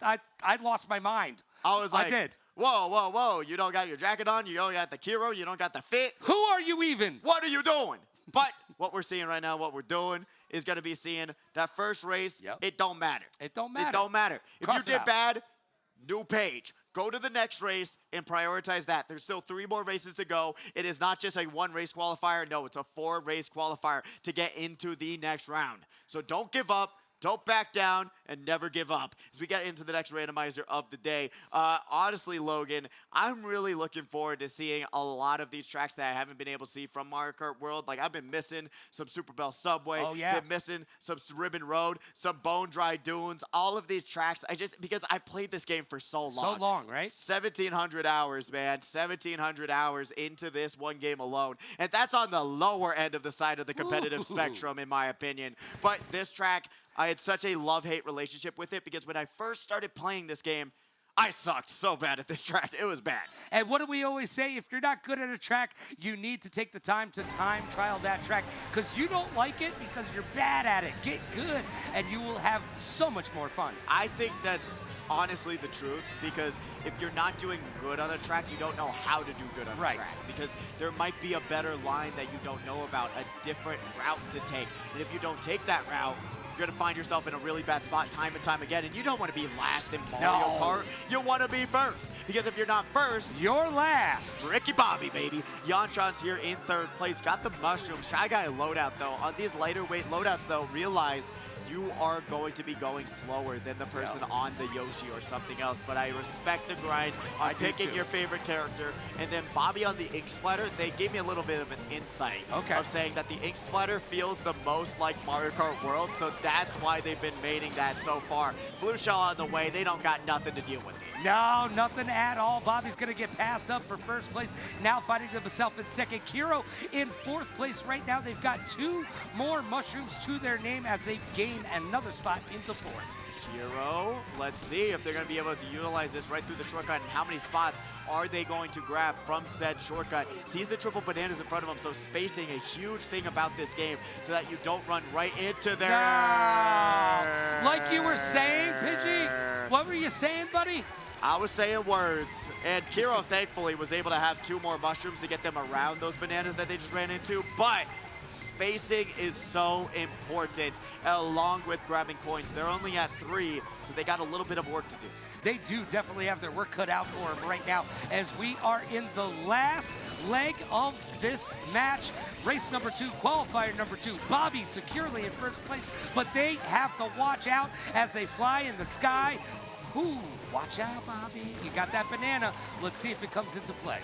lost my mind. I was like, I did. Whoa, whoa, whoa. You don't got your jacket on. You don't got the Kiro. You don't got the fit. Who are you even? What are you doing? But what we're seeing right now, what we're doing is going to be seeing that first race. It don't matter. It don't matter. It don't matter. If Cross you did bad, new page. Go to the next race and prioritize that. There's still 3 more races to go. It is not just a 1-race qualifier. No, it's a 4-race qualifier to get into the next round. So don't give up. Don't back down and never give up. As we get into the next randomizer of the day, honestly, Logan, I'm really looking forward to seeing a lot of these tracks that I haven't been able to see from Mario Kart World. Like, I've been missing some Super Bell Subway. Oh, yeah. Been missing some Ribbon Road, some Bone Dry Dunes. All of these tracks, because I've played this game for so long. So long, right? 1,700 hours, man. 1,700 hours into this one game alone. And that's on the lower end of the side of the competitive spectrum, in my opinion. But this track, I had such a love-hate relationship with it because when I first started playing this game, I sucked so bad at this track. It was bad. And what do we always say? If you're not good at a track, you need to take the time to trial that track because you don't like it because you're bad at it. Get good, and you will have so much more fun. I think that's honestly the truth because if you're not doing good on a track, you don't know how to do good on a track because there might be a better line that you don't know about, a different route to take. And if you don't take that route, you're going to find yourself in a really bad spot time and time again, and you don't want to be last in Mario Kart. You want to be first, because if you're not first, you're last. Ricky Bobby, baby. Yantron's here in 3rd place. Got the mushroom. Shy Guy loadout, though. On these lighter weight loadouts, though, realize you are going to be going slower than the person on the Yoshi or something else. But I respect the grind on picking your favorite character. And then Bobby on the ink splatter, they gave me a little bit of an insight of saying that the ink splatter feels the most like Mario Kart World. So that's why they've been mating that so far. Blue shell on the way. They don't got nothing to deal with it. No, nothing at all. Bobby's going to get passed up for 1st place. Now fighting himself in 2nd. Kiro in 4th place right now. They've got 2 more mushrooms to their name as they gain another spot into 4th. Kiro, let's see if they're going to be able to utilize this right through the shortcut and how many spots are they going to grab from said shortcut. Sees the triple bananas in front of him, so spacing a huge thing about this game so that you don't run right into their... Like you were saying, Pidgey, What were you saying, buddy? I was saying words, and Kiro thankfully was able to have 2 more mushrooms to get them around those bananas that they just ran into, but spacing is so important, along with grabbing coins. They're only at 3, so they got a little bit of work to do. They do definitely have their work cut out for them right now as we are in the last leg of this match. Race number 2, qualifier number 2. Bobby securely in first place, but they have to watch out as they fly in the sky. Ooh, watch out, Bobby. You got that banana. Let's see if it comes into play.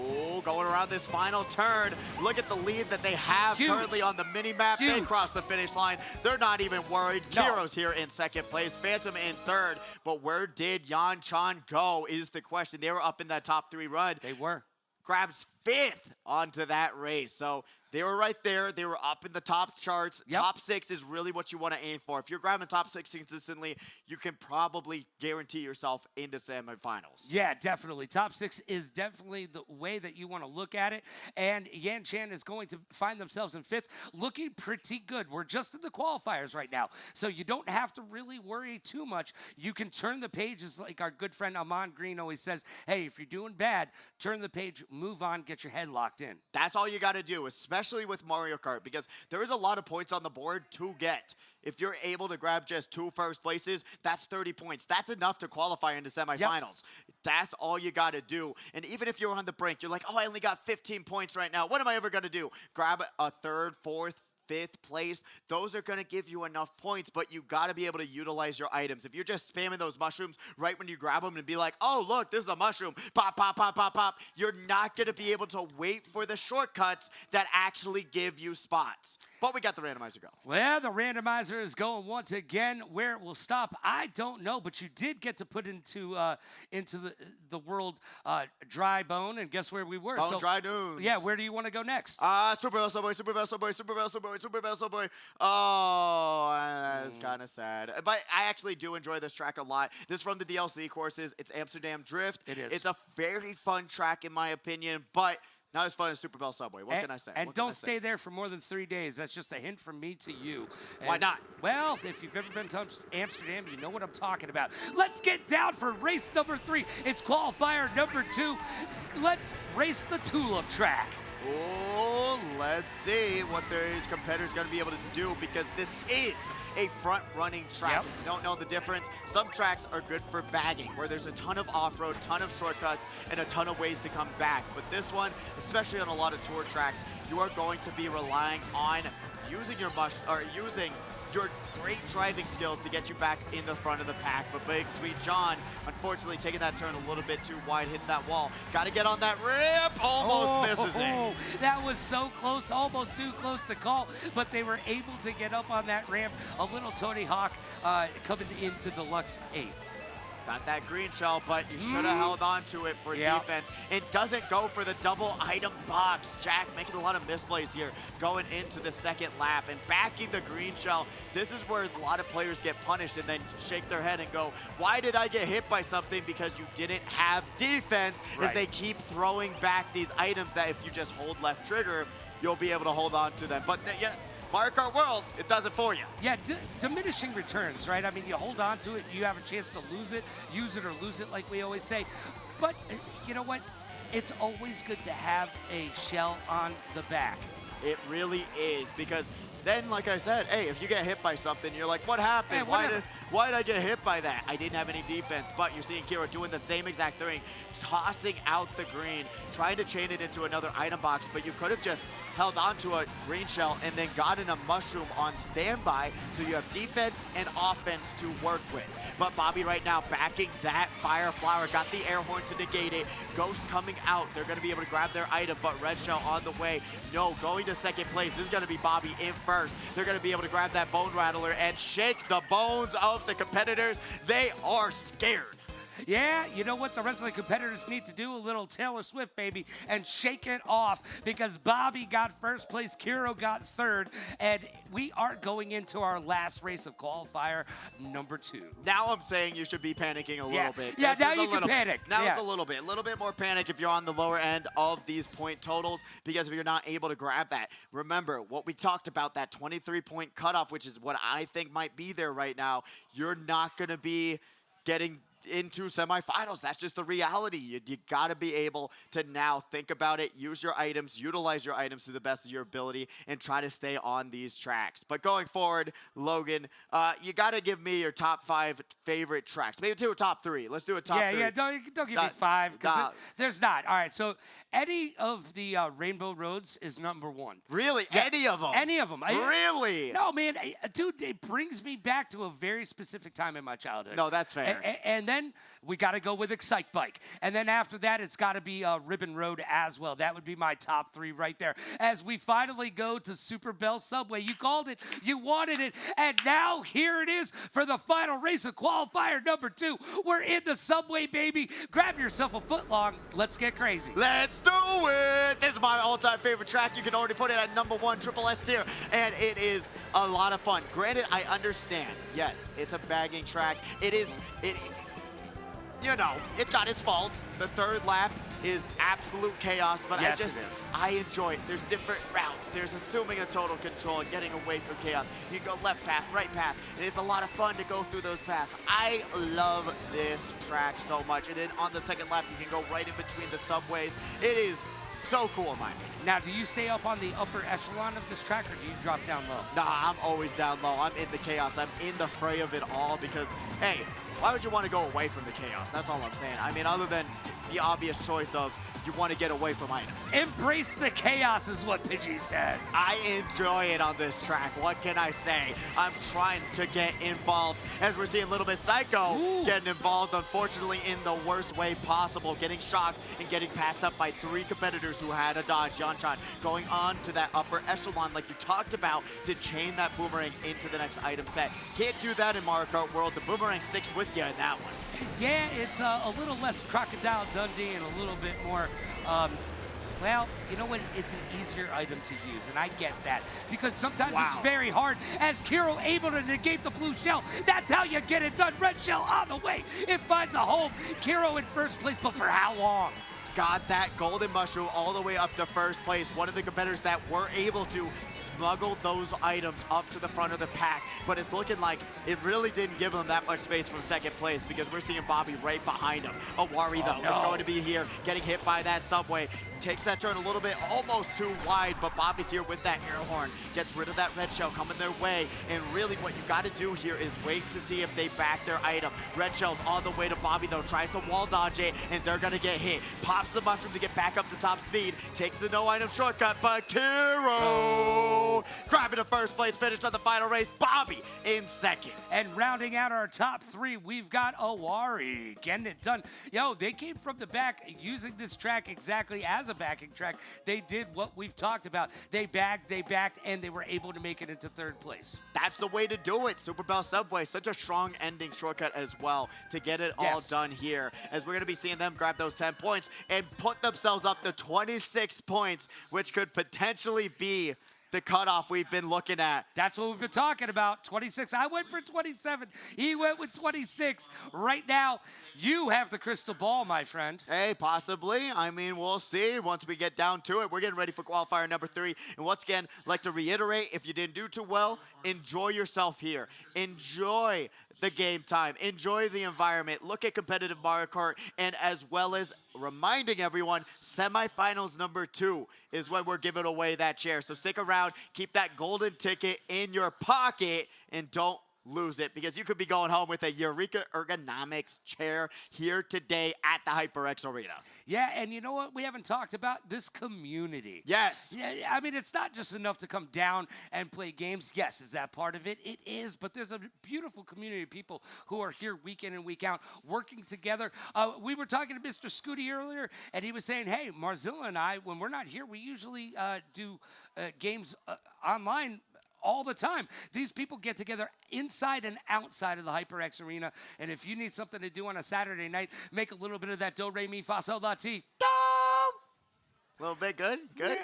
Ooh, going around this final turn. Look at the lead that they have currently on the mini-map. They cross the finish line. They're not even worried. Kiro's here in second place. Phantom in third. But where did Yan Chan go is the question. They were up in that top 3 run. They were. Grabs 5th onto that race. So they were right there. They were up in the top charts. Top 6 is really what you want to aim for. If you're grabbing top 6 consistently, you can probably guarantee yourself into semifinals. Yeah, definitely. Top 6 is definitely the way that you want to look at it. And Yan Chan is going to find themselves in 5th, looking pretty good. We're just in the qualifiers right now, so you don't have to really worry too much. You can turn the pages like our good friend Amon Green always says. Hey, if you're doing bad, turn the page, move on, get your head locked in. That's all you got to do, especially with Mario Kart, because there is a lot of points on the board to get. If you're able to grab just 2 first places, that's 30 points. That's enough to qualify into semifinals. That's all you got to do. And even if you're on the brink, you're like, oh, I only got 15 points right now. What am I ever going to do? Grab a 3rd, 4th, 5th place. Those are going to give you enough points, but you got to be able to utilize your items. If you're just spamming those mushrooms right when you grab them and be like, oh, look, this is a mushroom, pop, pop, pop, pop, pop, you're not going to be able to wait for the shortcuts that actually give you spots. But we got the randomizer go. Well, the randomizer is going once again. Where it will stop, I don't know, but you did get to put into the world dry bone, and guess where we were? Bone dry dunes. Yeah, where do you want to go next? Super Bell Subway, Super Bell Subway, Super Bell Subway, Super Bell Subway. Oh, that's kind of sad. But I actually do enjoy this track a lot. This is from the DLC courses. It's Amsterdam Drift. It is. It's a very fun track in my opinion, but not as fun as Super Bell Subway. What can I say? And don't stay there for more than 3 days. That's just a hint from me to you. And, why not? Well, if you've ever been to Amsterdam, you know what I'm talking about. Let's get down for race number 3. It's qualifier number 2. Let's race the Tulip track. Oh, let's see what these competitors are going to be able to do, because this is a front-running track. If you don't know the difference, some tracks are good for bagging, where there's a ton of off-road, ton of shortcuts, and a ton of ways to come back. But this one, especially on a lot of tour tracks, you are going to be relying on using your your great driving skills to get you back in the front of the pack. But Big Sweet John, unfortunately, taking that turn a little bit too wide, hitting that wall. Got to get on that ramp. Almost misses it. That was so close, almost too close to call, but they were able to get up on that ramp. A little Tony Hawk coming into Deluxe 8. Got that green shell, but you should have held on to it for defense. It doesn't go for the double item box. Jack making a lot of misplays here, going into the second lap and backing the green shell. This is where a lot of players get punished and then shake their head and go, why did I get hit by something? Because you didn't have defense, as they keep throwing back these items that if you just hold left trigger, you'll be able to hold on to them. But Mario Kart World, it does it for you. Yeah, diminishing returns, right? I mean, you hold on to it, you have a chance to lose it, use it or lose it, like we always say. But you know what? It's always good to have a shell on the back. It really is, because then, like I said, hey, if you get hit by something, you're like, what happened? Hey, why did I get hit by that? I didn't have any defense. But you're seeing Kira doing the same exact thing, tossing out the green, trying to chain it into another item box, but you could have just held onto a green shell and then gotten a mushroom on standby, so you have defense and offense to work with. But Bobby right now backing that fire flower, got the air horn to negate it. Ghost coming out, they're going to be able to grab their item, but Red Shell on the way. No, going to second place. This is going to be Bobby in first. They're going to be able to grab that bone rattler and shake the bones of the competitors. They are scared. Yeah, you know what the rest of the competitors need to do? A little Taylor Swift, baby, and shake it off, because Bobby got first place, Kiro got third, and we are going into our last race of qualifier number 2. Now I'm saying you should be panicking a little bit. Yeah, now you can panic. Now it's a little bit more panic if you're on the lower end of these point totals, because if you're not able to grab that. Remember what we talked about, that 23-point cutoff, which is what I think might be there right now. You're not going to be getting into semifinals. That's just the reality. You got to be able to now think about it, use your items, utilize your items to the best of your ability, and try to stay on these tracks. But going forward, Logan, you got to give me your top 5 favorite tracks. Maybe do a top 3. Let's do a top 3. Yeah, don't give me 5 because there's not. All right, so any of the Rainbow Roads is number 1. Really? Yeah, any of them? Any of them. Really? No, man, dude, it brings me back to a very specific time in my childhood. No, that's fair. And then we got to go with Excite Bike. And then after that, it's got to be Ribbon Road as well. That would be my top 3 right there. As we finally go to Super Bell Subway. You called it. You wanted it. And now here it is for the final race of qualifier number 2. We're in the Subway, baby. Grab yourself a footlong. Let's get crazy. Let's do it. This is my all-time favorite track. You can already put it at number 1 Triple S tier. And it is a lot of fun. Granted, I understand. Yes, it's a bagging track. You know, it's got its faults. The 3rd lap is absolute chaos, but yes, I enjoy it. There's different routes. There's assuming a total control and getting away from chaos. You can go left path, right path, and it's a lot of fun to go through those paths. I love this track so much. And then on the 2nd lap, you can go right in between the subways. It is so cool in my opinion. Now, do you stay up on the upper echelon of this track, or do you drop down low? Nah, I'm always down low. I'm in the chaos. I'm in the fray of it all because, hey, why would you want to go away from the chaos? That's all I'm saying. I mean, other than the obvious choice of you want to get away from items. Embrace the chaos is what Pidgey says. I enjoy it on this track. What can I say? I'm trying to get involved. As we're seeing Little Bit Psycho getting involved, unfortunately, in the worst way possible. Getting shocked and getting passed up by 3 competitors who had a dodge. Yanchan going on to that upper echelon like you talked about to chain that boomerang into the next item set. Can't do that in Mario Kart World. The boomerang sticks with you in that one. Yeah, it's a little less Crocodile Dundee and a little bit more, well, you know what? It's an easier item to use, and I get that. Because sometimes it's very hard. As Kiro able to negate the blue shell, that's how you get it done. Red shell on the way. It finds a home. Kiro in first place, but for how long? Got that golden mushroom all the way up to first place. One of the competitors that were able to smuggle those items up to the front of the pack, but it's looking like it really didn't give them that much space from 2nd place because we're seeing Bobby right behind him. Awari, though, is going to be here, getting hit by that subway. Takes that turn a little bit, almost too wide, but Bobby's here with that air horn. Gets rid of that red shell coming their way. And really what you got to do here is wait to see if they back their item. Red shell's on the way to Bobby, though. Tries to wall dodge it, and they're going to get hit. Pops the mushroom to get back up to top speed. Takes the no item shortcut, but Kiro grabbing the first place, finished on the final race. Bobby in 2nd. And rounding out our top 3, we've got Awari getting it done. Yo, they came from the back using this track exactly as a backing track. They did what we've talked about. They backed, and they were able to make it into 3rd place. That's the way to do it. Super Bell Subway, such a strong ending shortcut as well to get it all done here. As we're going to be seeing them grab those 10 points and put themselves up to 26 points, which could potentially be the cutoff we've been looking at. That's what we've been talking about, 26. I went for 27. He went with 26. Right now, you have the crystal ball, my friend. Hey, possibly. I mean, we'll see once we get down to it. We're getting ready for qualifier number 3. And once again, like to reiterate, if you didn't do too well, enjoy yourself here. Enjoy the game time. Enjoy the environment. Look at competitive Mario Kart, and as well as reminding everyone, semifinals number 2 is when we're giving away that chair. So stick around, keep that golden ticket in your pocket, and don't lose it, because you could be going home with a Eureka Ergonomics chair here today at the HyperX Arena. Yeah, and you know what we haven't talked about? This community. Yes. Yeah, I mean, it's not just enough to come down and play games. Yes, is that part of it? It is, but there's a beautiful community of people who are here week in and week out working together. We were talking to Mr. Scooty earlier, and he was saying, hey, Marzilla and I, when we're not here, we usually do games online all the time. These people get together inside and outside of the HyperX Arena, and if you need something to do on a Saturday night, make a little bit of that do, re, mi, fa, sol, la, ti. little bit good? Good?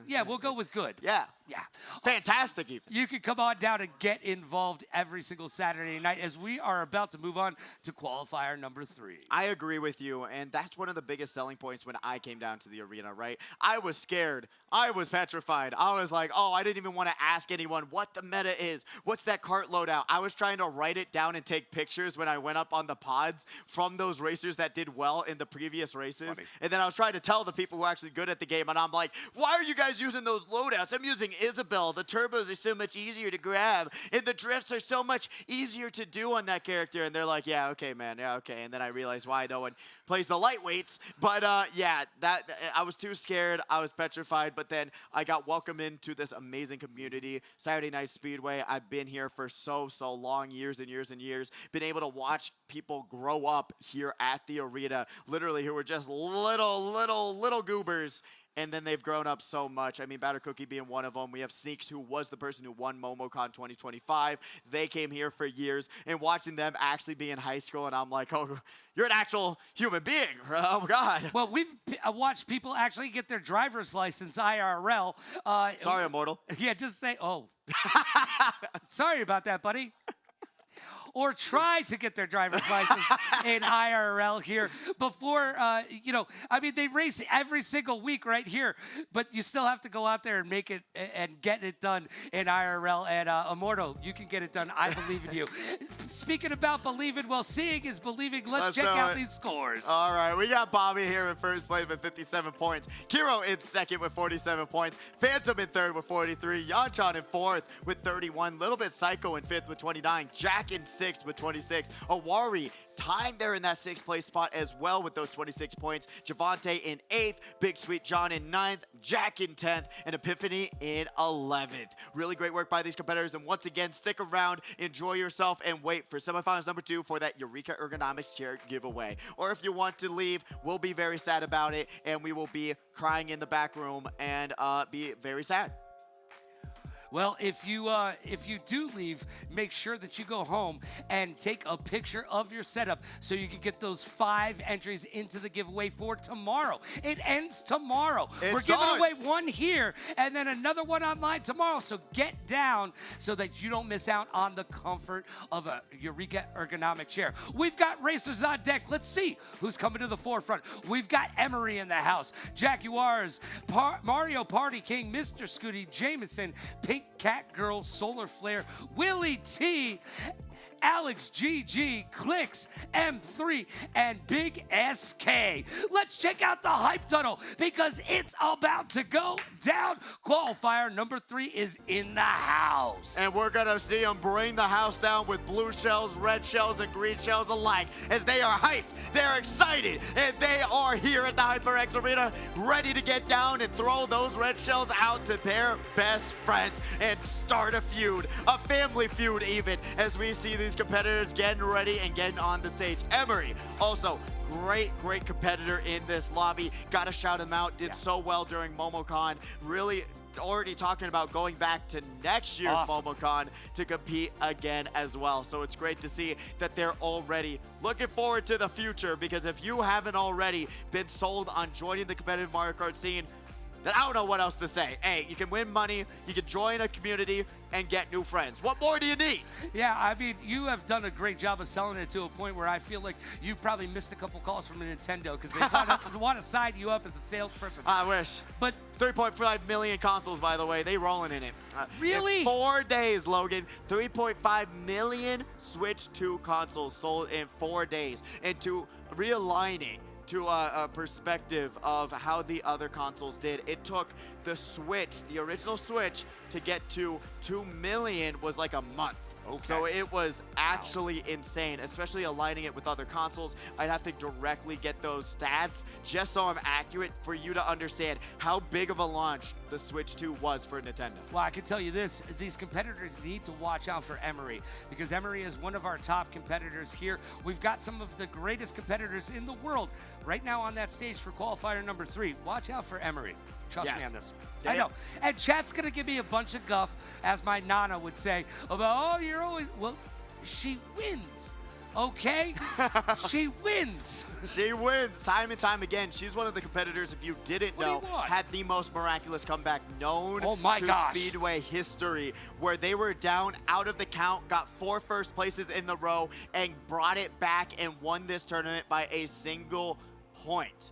Yeah, we'll go with good. Yeah. Yeah. Fantastic even. You can come on down and get involved every single Saturday night as we are about to move on to qualifier number 3. I agree with you, and that's one of the biggest selling points when I came down to the arena, right? I was scared. I was petrified. I was like, oh, I didn't even want to ask anyone what the meta is. What's that cart loadout? I was trying to write it down and take pictures when I went up on the pods from those racers that did well in the previous races. Funny. And then I was trying to tell the people who are actually good at the game, and I'm like, why are you guys using those loadouts? I'm using Isabel. The turbos are so much easier to grab, and the drifts are so much easier to do on that character. And they're like, yeah, okay, man, yeah, okay. And then I realized why no one plays the lightweights. But yeah, I was too scared. I was petrified. But then I got welcomed into this amazing community. Saturday Night Speedway. I've been here for so long, years and years and years. Been able to watch people grow up here at the arena, literally, who were just little goobers. And then they've grown up so much. I mean, Batter Cookie being one of them. We have Sneaks, who was the person who won MomoCon 2025. They came here for years. And watching them actually be in high school, and I'm like, oh, you're an actual human being. Oh, God. Well, we've watched people actually get their driver's license IRL. Sorry, Immortal. Yeah, just say, oh. Sorry about that, buddy. Or try to get their driver's license in IRL here before, you know, I mean, they race every single week right here, but you still have to go out there and make it and get it done in IRL. And Immortal, you can get it done. I believe in you. Speaking about believing, well, seeing is believing. Let's check out these scores. All right, we got Bobby here in first place with 57 points. Kiro in second with 47 points. Phantom in third with 43. Yanchan in fourth with 31. Little Bit Psycho in fifth with 29. Jack in sixth with 26. Awari tied there in that sixth place spot as well with those 26 points. Javante in 8th, Big Sweet John in 9th, Jack in 10th, and Epiphany in 11th. Really great work by these competitors, and once again, stick around, enjoy yourself, and wait for semifinals number 2 for that Eureka Ergonomics chair giveaway. Or if you want to leave, we'll be very sad about it, and we will be crying in the back room and be very sad. Well, if you do leave, make sure that you go home and take a picture of your setup so you can get those 5 entries into the giveaway for tomorrow. It ends tomorrow. We're giving away one here and then another one online tomorrow. So get down so that you don't miss out on the comfort of a Eureka Ergonomic chair. We've got racers on deck. Let's see who's coming to the forefront. We've got Emery in the house, Jaguars, Mario Party King, Mr. Scooty, Jameson, Pink Cat Girl, Solar Flare, Willie T, Alex GG, Clicks, M3, and Big SK. Let's check out the hype tunnel because it's about to go down. Qualifier number 3 is in the house. And we're going to see them bring the house down with blue shells, red shells, and green shells alike as they are hyped, they're excited, and they are here at the HyperX Arena ready to get down and throw those red shells out to their best friends and start a feud, a family feud even, as we see these competitors getting ready and getting on the stage. Emery, also great competitor in this lobby. Gotta shout him out. Did so well during MomoCon. Really already talking about going back to next year's MomoCon to compete again as well. So it's great to see that they're already looking forward to the future, because if you haven't already been sold on joining the competitive Mario Kart scene, then I don't know what else to say. Hey, you can win money, you can join a community, and get new friends. What more do you need? Yeah, I mean, you have done a great job of selling it to a point where I feel like you've probably missed a couple calls from Nintendo because they want to sign you up as a salesperson. I wish. But 3.5 million consoles, by the way. They rolling in it. Really? In 4 days, Logan. 3.5 million Switch 2 consoles sold in 4 days. And to realign it to a perspective of how the other consoles did, it took the Switch, the original Switch, to get to 2 million was like a month. Okay. So it was actually insane, especially aligning it with other consoles. I'd have to directly get those stats just so I'm accurate for you to understand how big of a launch the Switch 2 was for Nintendo. Well, I can tell you this, these competitors need to watch out for Emery because Emery is one of our top competitors here. We've got some of the greatest competitors in the world right now on that stage for qualifier number 3. Watch out for Emery. Trust me on this. I know. And chat's going to give me a bunch of guff, as my Nana would say, about, oh, you're always, well, she wins okay? She wins. She wins time and time again. She's one of the competitors, if you didn't What do you know, want? had the most miraculous comeback known Oh my to gosh. Speedway history, where they were down out of the count, got 4 first places in the row, and brought it back and won this tournament by a single point.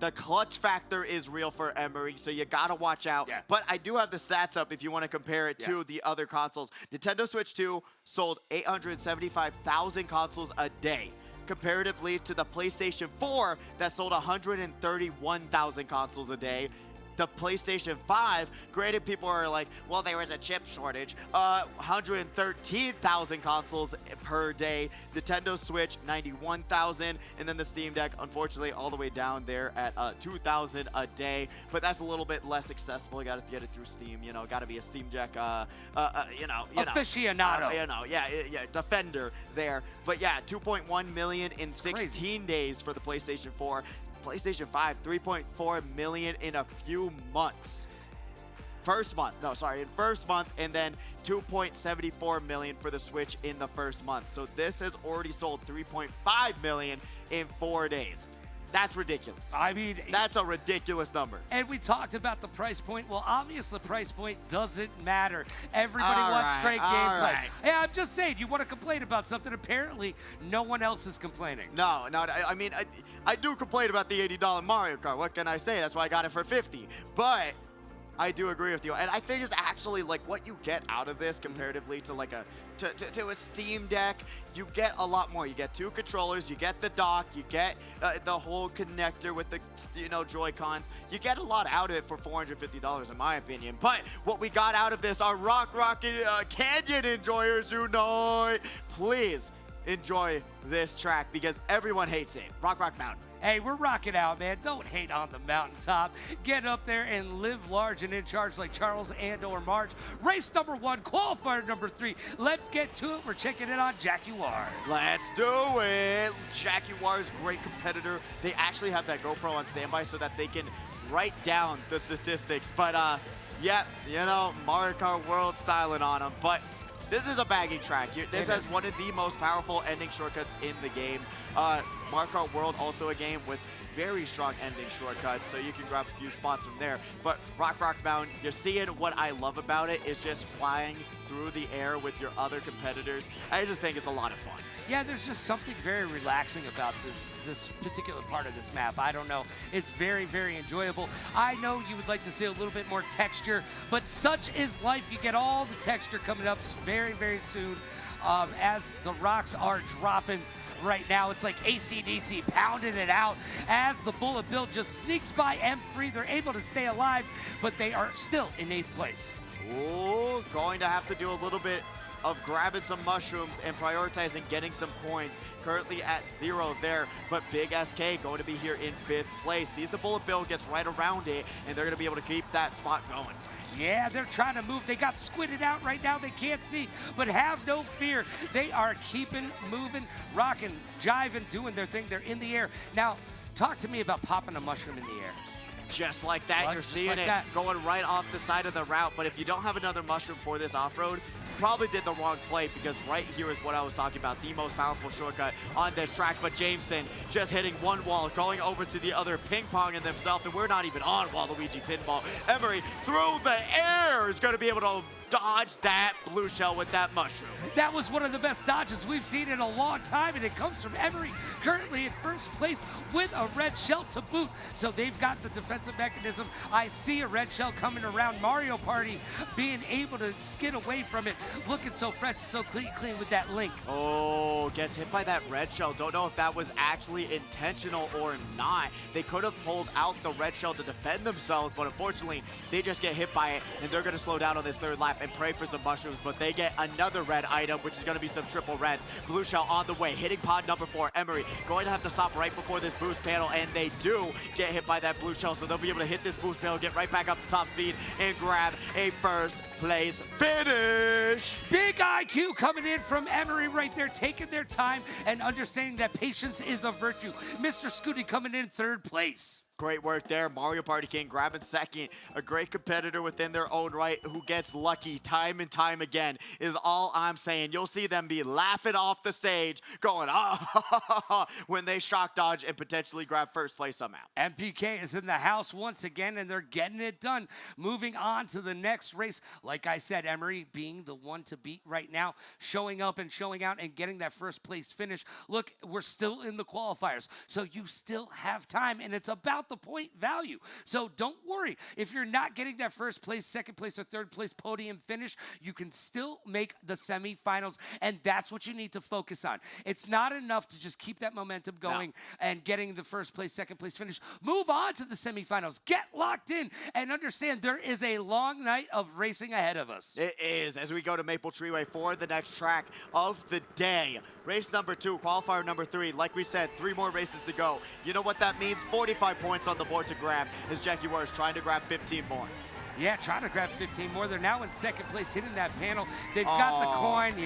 The clutch factor is real for Emery, so you gotta watch out. Yeah. But I do have the stats up if you want to compare it to the other consoles. Nintendo Switch 2 sold 875,000 consoles a day, comparatively to the PlayStation 4 that sold 131,000 consoles a day. The PlayStation 5, granted people are like, well, there was a chip shortage, 113,000 consoles per day. Nintendo Switch, 91,000, and then the Steam Deck, unfortunately, all the way down there at 2,000 a day. But that's a little bit less accessible. You got to get it through Steam, you know, got to be a Steam Deck, Aficionado. defender there. But yeah, 2.1 million in 16 days for the PlayStation 4. PlayStation 5, 3.4 million in a few months. First month, and then 2.74 million for the Switch in the first month. So this has already sold 3.5 million in 4 days. That's ridiculous. I mean, that's a ridiculous number. And we talked about the price point. Well, obviously, the price point doesn't matter. Everybody wants great gameplay. Hey, I'm just saying, you want to complain about something, apparently no one else is complaining. No, I mean, I do complain about the $80 Mario Kart. What can I say? That's why I got it for 50. But I do agree with you, and I think it's actually like what you get out of this comparatively to like a Steam Deck. You get a lot more. You get 2 controllers, you get the dock, you get the whole connector with the Joy-Cons. You get a lot out of it for $450 in my opinion. But what we got out of this are Rock Canyon enjoyers unite. Please enjoy this track because everyone hates it. Rock Mountain. Hey, we're rocking out, man. Don't hate on the mountaintop. Get up there and live large and in charge like Charles and/or Marge. Race number 1, qualifier number 3. Let's get to it. We're checking it on Jaguar. Let's do it. Jaguar's great competitor. They actually have that GoPro on standby so that they can write down the statistics. But yeah, you know, Mario Kart World styling on them. But this is a bagging track. This has one of the most powerful ending shortcuts in the game. Mario Kart World, also a game with very strong ending shortcuts, so you can grab a few spots from there. But Rock Mountain, you're seeing what I love about it is just flying through the air with your other competitors. I just think it's a lot of fun. Yeah, there's just something very relaxing about this particular part of this map. I don't know. It's very, very enjoyable. I know you would like to see a little bit more texture, but such is life. You get all the texture coming up very, very soon as the rocks are dropping. Right now, it's like AC/DC pounding it out as the bullet bill just sneaks by M3. They're able to stay alive, but they are still in 8th place. Ooh, going to have to do a little bit of grabbing some mushrooms and prioritizing getting some points. Currently at 0 there, but Big SK going to be here in 5th place. Sees the bullet bill, gets right around it, and they're going to be able to keep that spot going. Yeah, they're trying to move. They got squidded out right now. They can't see, but have no fear. They are keeping moving, rocking, jiving, doing their thing. They're in the air. Now, talk to me about popping a mushroom in the air. Just like that, you're seeing it going right off the side of the route. But if you don't have another mushroom for this off-road, you probably did the wrong play, because right here is what I was talking about, the most powerful shortcut on this track. But Jameson just hitting one wall, going over to the other, ping-ponging themselves, and we're not even on Waluigi Pinball. Emery through the air is going to be able to dodge that blue shell with that mushroom. That was one of the best dodges we've seen in a long time, and it comes from Emery, currently in first place with a red shell to boot. So they've got the defensive mechanism. I see a red shell coming around. Mario Party being able to skid away from it, looking so fresh and so clean with that link. Oh, gets hit by that red shell. Don't know if that was actually intentional or not. They could have pulled out the red shell to defend themselves, but unfortunately, they just get hit by it, and they're going to slow down on this 3rd lap and pray for some mushrooms, but they get another red item, which is going to be some triple reds. Blue shell on the way, hitting pod number 4. Emery going to have to stop right before this boost panel, and they do get hit by that blue shell, so they'll be able to hit this boost panel, get right back up to top speed, and grab a first place finish. Big IQ coming in from Emery right there, taking their time and understanding that patience is a virtue. Mr. Scooty coming in 3rd place. Great work there. Mario Party King grabbing second. A great competitor within their own right who gets lucky time and time again is all I'm saying. You'll see them be laughing off the stage, going, ah, when they shock dodge and potentially grab first place somehow. MPK is in the house once again, and they're getting it done. Moving on to the next race. Like I said, Emery being the one to beat right now, showing up and showing out and getting that first place finish. Look, we're still in the qualifiers, so you still have time, and it's about the point value. So don't worry. If you're not getting that first place, second place, or third place podium finish, you can still make the semifinals, and that's what you need to focus on. It's not enough to just keep that momentum going and getting the first place, second place finish. Move on to the semifinals. Get locked in and understand there is a long night of racing ahead of us. It is, as we go to Maple Treeway for the next track of the day. Race number 2, qualifier number 3. Like we said, 3 more races to go. You know what that means? 45 points on the board to grab as Jaguars trying to grab 15 more. Yeah, trying to grab 15 more. They're now in second place, hitting that panel. They've got the coin,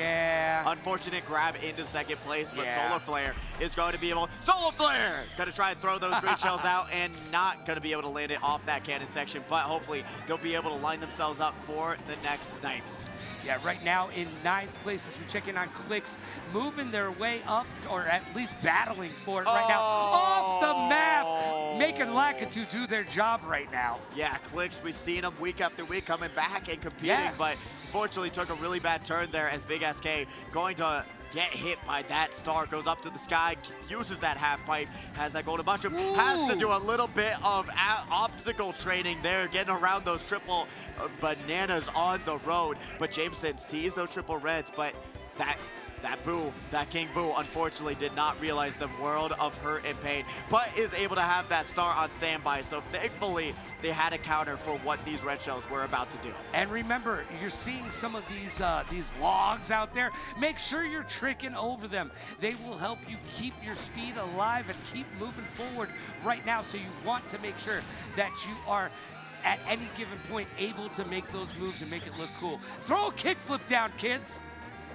Unfortunate grab into second place, but Solar Flare is going to be able... Solar Flare! Going to try and throw those green shells out and not going to be able to land it off that cannon section, but hopefully they'll be able to line themselves up for the next snipes. Yeah, right now in 9th place as we check in on Clicks, moving their way up, or at least battling for it right now. Off the map, making Lakitu do their job right now. Yeah, Clicks, we've seen them week after week coming back and competing, but unfortunately took a really bad turn there as Big SK going to get hit by that star, goes up to the sky, uses that half pipe, has that golden mushroom, has to do a little bit of obstacle training there, getting around those triple bananas on the road. But Jameson sees those triple reds, but that King Boo, unfortunately did not realize the world of hurt and pain, but is able to have that star on standby. So thankfully, they had a counter for what these red shells were about to do. And remember, you're seeing some of these logs out there. Make sure you're tricking over them. They will help you keep your speed alive and keep moving forward right now. So you want to make sure that you are at any given point able to make those moves and make it look cool. Throw a kickflip down, kids.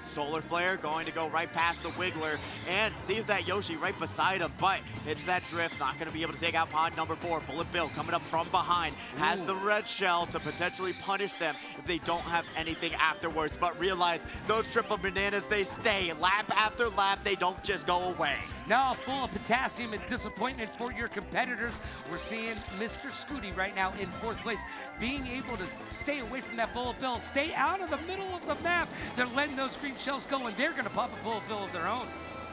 Solar Flare going to go right past the Wiggler and sees that Yoshi right beside him, but hits that drift, not going to be able to take out pod number 4. Bullet Bill coming up from behind, has the red shell to potentially punish them if they don't have anything afterwards, but realize those triple bananas, they stay. Lap after lap, they don't just go away. Now full of potassium and disappointment for your competitors. We're seeing Mr. Scooty right now in 4th place, being able to stay away from that Bullet Bill, stay out of the middle of the map. They're letting those green shells go, and they're going to pop a Bullet Bill of their own.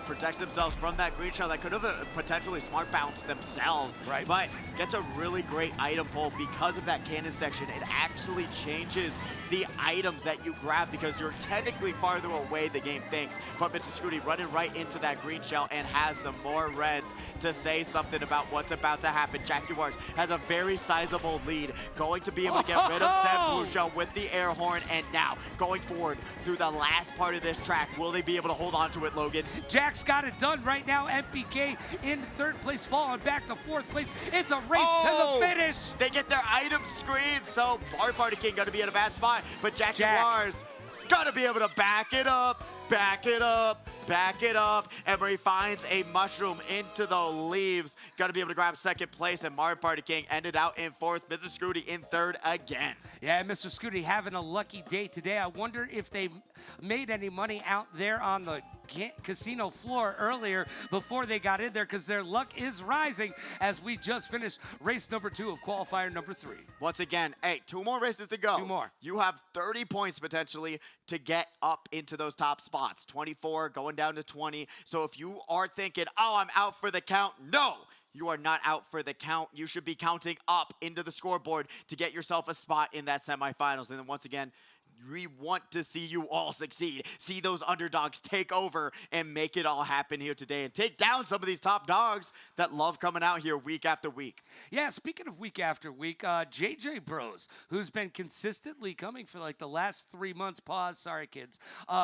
Protects themselves from that green shell that could have potentially smart bounced themselves, but gets a really great item pull because of that cannon section. It actually changes the items that you grab because you're technically farther away, the game thinks, but Mr. Scooty running right into that green shell and has some more reds to say something about what's about to happen. Jaguars has a very sizable lead, going to be able to get rid of said blue shell with the air horn, and now going forward through the last part of this track, will they be able to hold on to it, Logan? Jack's got it done right now. MPK in 3rd place, falling back to 4th place. It's a race to the finish. They get their item screened, so Mario Party King going to be in a bad spot, but Jaguars gonna be able to back it up, back it up, back it up. Emery finds a mushroom into the leaves. Gonna be able to grab 2nd place, and Mario Party King ended out in 4th. Mr. Scooty in 3rd again. Yeah, Mr. Scooty having a lucky day today. I wonder if they made any money out there on the casino floor earlier before they got in there, because their luck is rising as we just finished race number 2 of qualifier number 3. Once again, hey, 2 more races to go. 2 more. You have 30 points potentially to get up into those top spots. 24 going down to 20. So if you are thinking, oh, I'm out for the count, no. You are not out for the count. You should be counting up into the scoreboard to get yourself a spot in that semifinals. And then once again, we want to see you all succeed. See those underdogs take over and make it all happen here today and take down some of these top dogs that love coming out here week after week. Yeah, speaking of week after week, JJ Bros, who's been consistently coming for like the last 3 months, sorry kids,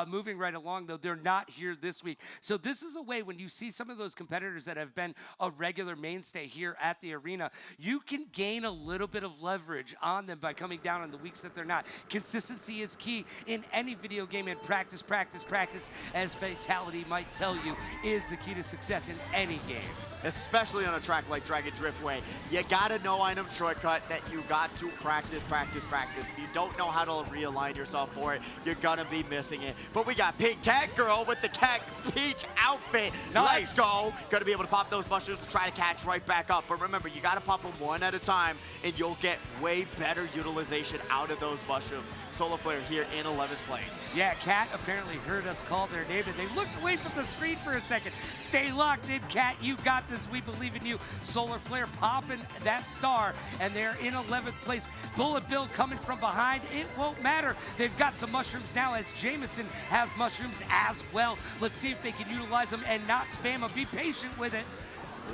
moving right along, though they're not here this week. So this is a way when you see some of those competitors that have been a regular mainstay here at the arena, you can gain a little bit of leverage on them by coming down on the weeks that they're not. Consistency is key in any video game, and practice, practice, practice, as Fatality might tell you, is the key to success in any game. Especially on a track like Dragon Driftway. You gotta know item shortcut that you got to practice, practice, practice. If you don't know how to realign yourself for it, you're gonna be missing it. But we got Pink Cat Girl with the Cat Peach outfit. Nice. Let's go. Gonna be able to pop those mushrooms and try to catch right back up. But remember, you gotta pop them one at a time, and you'll get way better utilization out of those mushrooms. Solar Flare here in 11th place. Yeah, Cat apparently heard us call their name, and they looked away from the screen for a second. Stay locked in, Cat. You got this. We believe in you. Solar Flare popping that star, and they're in 11th place. Bullet Bill coming from behind. It won't matter. They've got some mushrooms now, as Jameson has mushrooms as well. Let's see if they can utilize them and not spam them. Be patient with it.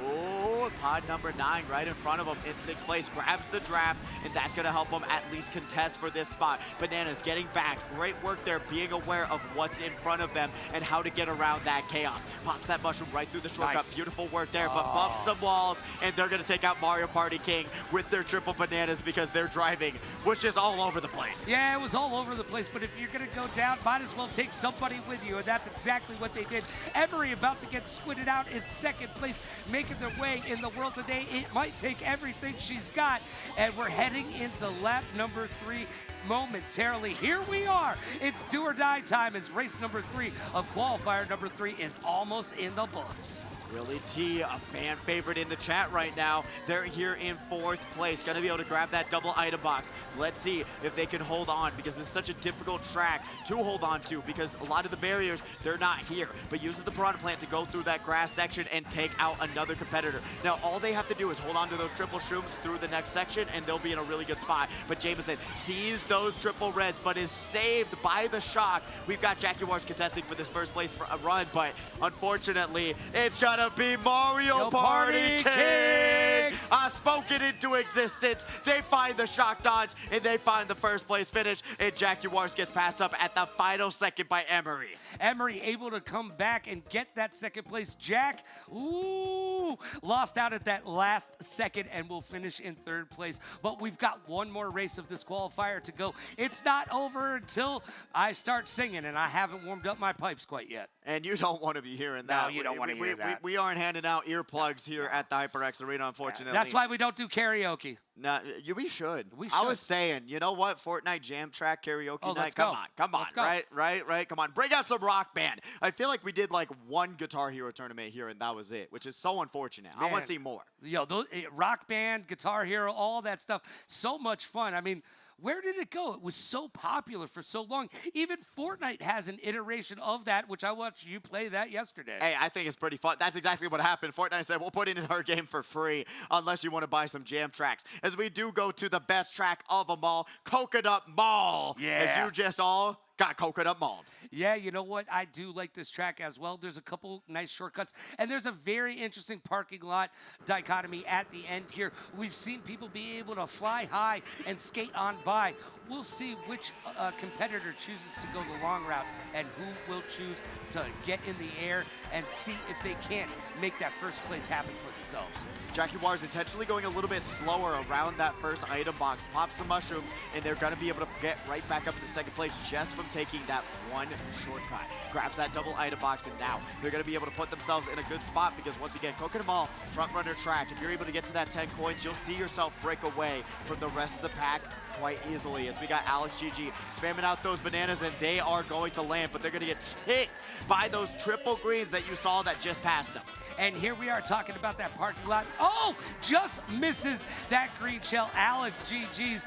Oh, pod number 9 right in front of him in 6th place, grabs the draft, and that's going to help him at least contest for this spot. Bananas getting back. Great work there, being aware of what's in front of them and how to get around that chaos. Pops that mushroom right through the shortcut. Nice. Beautiful work there, but bumps some walls, and they're going to take out Mario Party King with their triple bananas because their driving was just all over the place. Yeah, it was all over the place, but if you're going to go down, might as well take somebody with you, and that's exactly what they did. Emery about to get squinted out in 2nd place, making their way in the world today. It might take everything she's got, and we're heading into lap number 3 momentarily. Here we are. It's do or die time as race number 3 of qualifier number 3 is almost in the books. Willie T, a fan favorite in the chat right now. They're here in 4th place. Gonna be able to grab that double item box. Let's see if they can hold on, because it's such a difficult track to hold on to, because a lot of the barriers, they're not here. But uses the Piranha Plant to go through that grass section and take out another competitor. Now, all they have to do is hold on to those triple shrooms through the next section, and they'll be in a really good spot. But Jameson sees those triple reds, but is saved by the shock. We've got Jaguars contesting for this 1st place run, but unfortunately, it's gonna be Mario Party King! I spoke it into existence. They find the shock dodge, and they find the 1st place finish, and Jaguars gets passed up at the final second by Emery. Emery able to come back and get that 2nd place. Jack, ooh, lost out at that last second and will finish in 3rd place. But we've got one more race of this qualifier to go. It's not over until I start singing, and I haven't warmed up my pipes quite yet. And you don't want to be hearing that. No, you don't want to hear that. We aren't handing out earplugs here at the HyperX Arena, unfortunately. That's why we don't do karaoke. No, we should. We should. I was saying, you know what? Fortnite Jam Track karaoke night. Let's Come go. on, come on. Let's go. Right. Come on, bring out some Rock Band. I feel like we did like one Guitar Hero tournament here, and that was it, which is so unfortunate. Man. I want to see more. Yo, those, Rock Band, Guitar Hero, all that stuff, so much fun. I mean, where did it go? It was so popular for so long. Even Fortnite has an iteration of that, which I watched you play that yesterday. Hey, I think it's pretty fun. That's exactly what happened. Fortnite said, we'll put it in our game for free unless you want to buy some jam tracks. As we do go to the best track of them all, Coconut Mall. Yeah. As you just all got Coconut Malled. Yeah, you know what? I do like this track as well. There's a couple nice shortcuts, and there's a very interesting parking lot dichotomy at the end here. We've seen people be able to fly high and skate on by. We'll see which competitor chooses to go the long route and who will choose to get in the air and see if they can't make that 1st place happen for themselves. Jaguars intentionally going a little bit slower around that 1st item box, pops the mushroom, and they're going to be able to get right back up in 2nd place just from taking that one shortcut. Grabs that double item box, and now they're going to be able to put themselves in a good spot, because once again, Coconut Mall, front runner track. If you're able to get to that 10 coins, you'll see yourself break away from the rest of the pack quite easily, as we got Alex GG spamming out those bananas, and they are going to land, but they're going to get hit by those triple greens that you saw that just passed them. And here we are talking about that parking lot. Oh, just misses that green shell. Alex, GG's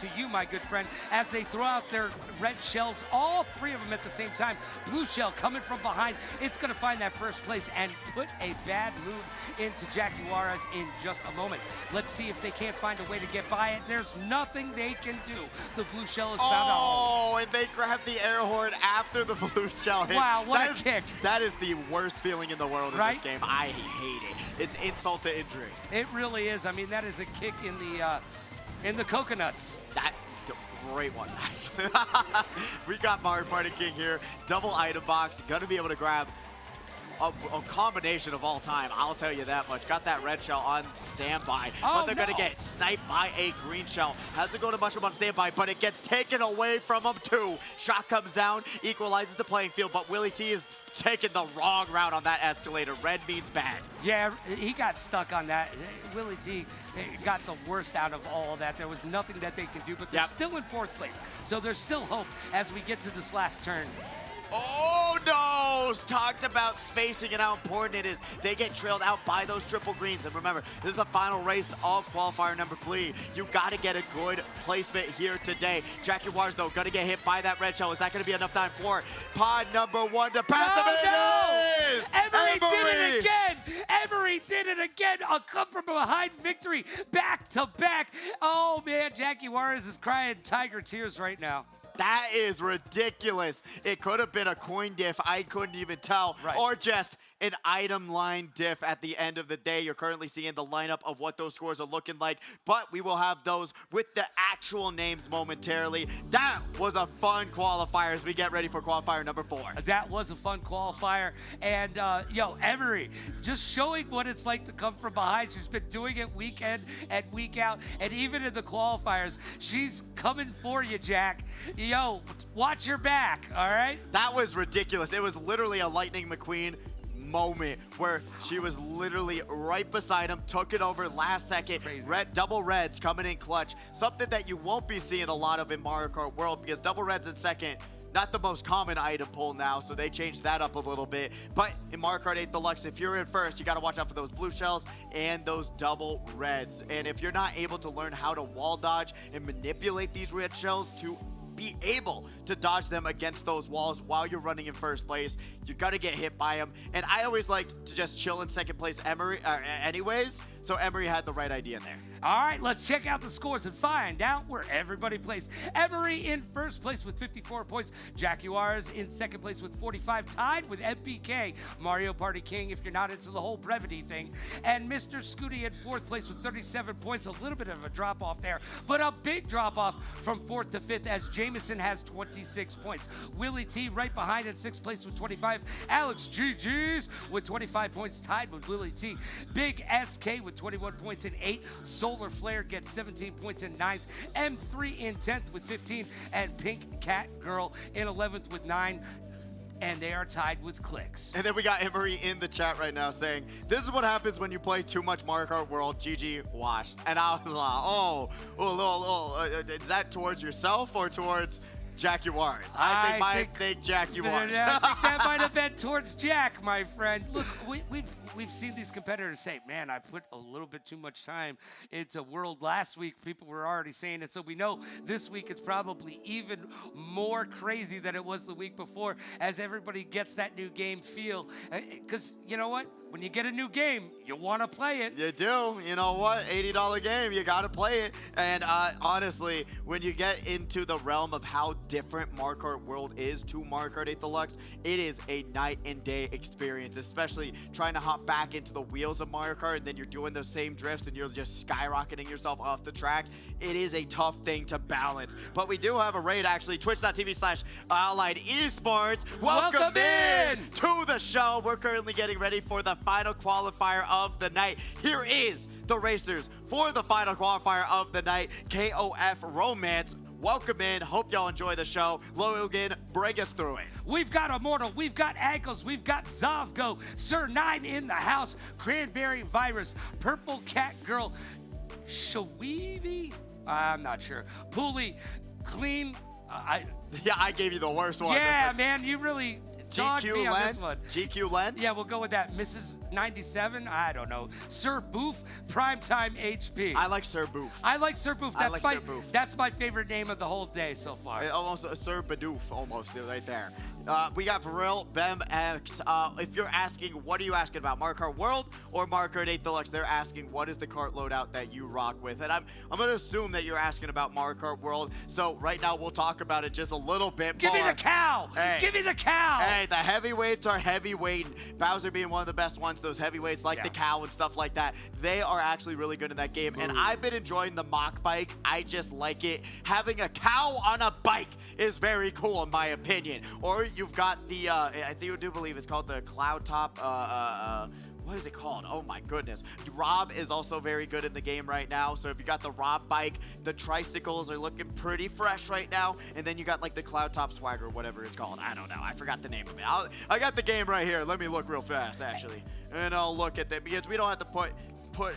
to you, my good friend, as they throw out their red shells, all 3 of them at the same time. Blue shell coming from behind. It's going to find that 1st place and put a bad move into Jaguars in just a moment. Let's see if they can't find a way to get by it. There's nothing they can do. The blue shell is found out. Oh, and they grabbed the air horn after the blue shell hit. Wow, what a kick. That is the worst feeling in the world in Right? this game. I hate it. It's insult to injury. It really is. I mean, that is a kick in the coconuts. That great one. We got Mario Party King here. Double item box. Gonna be able to grab a combination of all time, I'll tell you that much. Got that red shell on standby, but they're going to get sniped by a green shell. Has to go to Mushroom on standby, but it gets taken away from him too. Shot comes down, equalizes the playing field, but Willie T is taking the wrong route on that escalator. Red means bad. Yeah, he got stuck on that. Willie T got the worst out of all of that. There was nothing that they can do, but they're still in 4th place. So there's still hope as we get to this last turn. Oh no! Talked about spacing and how important it is. They get trailed out by those triple greens. And remember, this is the final race of qualifier number 3. You got to get a good placement here today. Jaguars, though, going to get hit by that red shell. Is that going to be enough time for pod number 1 to pass him? No! Emery did it again! Emery did it again! A come from behind victory, back to back. Oh man, Jaguars is crying tiger tears right now. That is ridiculous. It could have been a coin diff. I couldn't even tell. Right. Or just an item line diff at the end of the day. You're currently seeing the lineup of what those scores are looking like, but we will have those with the actual names momentarily. That was a fun qualifier as we get ready for qualifier number 4. That was a fun qualifier. And, Emery, just showing what it's like to come from behind. She's been doing it week in and week out. And even in the qualifiers, she's coming for you, Jack. Yo, watch your back, all right? That was ridiculous. It was literally a Lightning McQueen moment where she was literally right beside him, took it over last second. Double reds coming in clutch. Something that you won't be seeing a lot of in Mario Kart World, because double reds in second, not the most common item pull now, so they changed that up a little bit. But in Mario Kart 8 Deluxe, if you're in first, you got to watch out for those blue shells and those double reds. And if you're not able to learn how to wall dodge and manipulate these red shells to be able to dodge them against those walls while you're running in first place, you're gonna get hit by them. And I always liked to just chill in second place anyways, so Emery had the right idea there. All right, let's check out the scores and find out where everybody placed. Emery in first place with 54 points. Jaguars in second place with 45, tied with MPK, Mario Party King, if you're not into the whole brevity thing. And Mr. Scooty in fourth place with 37 points. A little bit of a drop off there, but a big drop off from 4th to 5th as Jameson has 26 points. Willie T right behind in 6th place with 25. Alex GG's with 25 points, tied with Willie T. Big SK with 21 points in 8th. Solar Flare gets 17 points in 9th. M3 in 10th with 15. And Pink Cat Girl in 11th with 9. And they are tied with clicks. And then we got Emery in the chat right now saying, this is what happens when you play too much Mario Kart World. GG washed. And I was like, is that towards yourself or towards Jaguars? I think Jaguars. I think that might have been towards Jack, my friend. Look, we've seen these competitors say, man, I put a little bit too much time into World last week. People were already saying it, so we know this week is probably even more crazy than it was the week before as everybody gets that new game feel. Because you know what? When you get a new game, you want to play it. You do. You know what? $80 game, you got to play it. And honestly, when you get into the realm of how different Mario Kart World is to Mario Kart 8 Deluxe, it is a night and day experience, especially trying to hop back into the wheels of Mario Kart and then you're doing those same drifts and you're just skyrocketing yourself off the track. It is a tough thing to balance. But we do have a raid, actually, twitch.tv/Allied Esports. Welcome in to the show. We're currently getting ready for the final qualifier of the night. Here is the racers for the final qualifier of the night, KOF Romance. Welcome in. Hope y'all enjoy the show. Logan, bring us through it. We've got Immortal, we've got Ankles, we've got Zovgo, Sir 9 in the house, Cranberry Virus, Purple Cat Girl, Shaweevy? I'm not sure. Pulley, Clean. Yeah, I gave you the worst one. Yeah, man, you really dogged me on this one. GQ Len? Yeah, we'll go with that. Mrs. 97? I don't know. Sir Boof, Primetime HP. I like Sir Boof. I like Sir Boof. That's my favorite name of the whole day so far. Almost Sir Badoof, almost right there. We got Varel, Bem X. If you're asking, what are you asking about, Mario Kart World or Mario Kart 8 Deluxe? They're asking, what is the kart loadout that you rock with? And I'm going to assume that you're asking about Mario Kart World. So right now we'll talk about it just a little bit more. Give me the cow. Hey. Give me the cow. Hey, the heavyweights are heavyweighting. Bowser being one of the best ones. Those heavyweights like the cow and stuff like that. They are actually really good in that game. Ooh. And I've been enjoying the mock bike. I just like it. Having a cow on a bike is very cool in my opinion. Or you've got the, I do believe it's called the Cloud Top, what is it called? Oh my goodness. Rob is also very good in the game right now. So if you got the Rob bike, the tricycles are looking pretty fresh right now. And then you got like the Cloud Top Swagger, whatever it's called. I don't know. I forgot the name of it. I got the game right here. Let me look real fast, actually. And I'll look at that because we don't have to put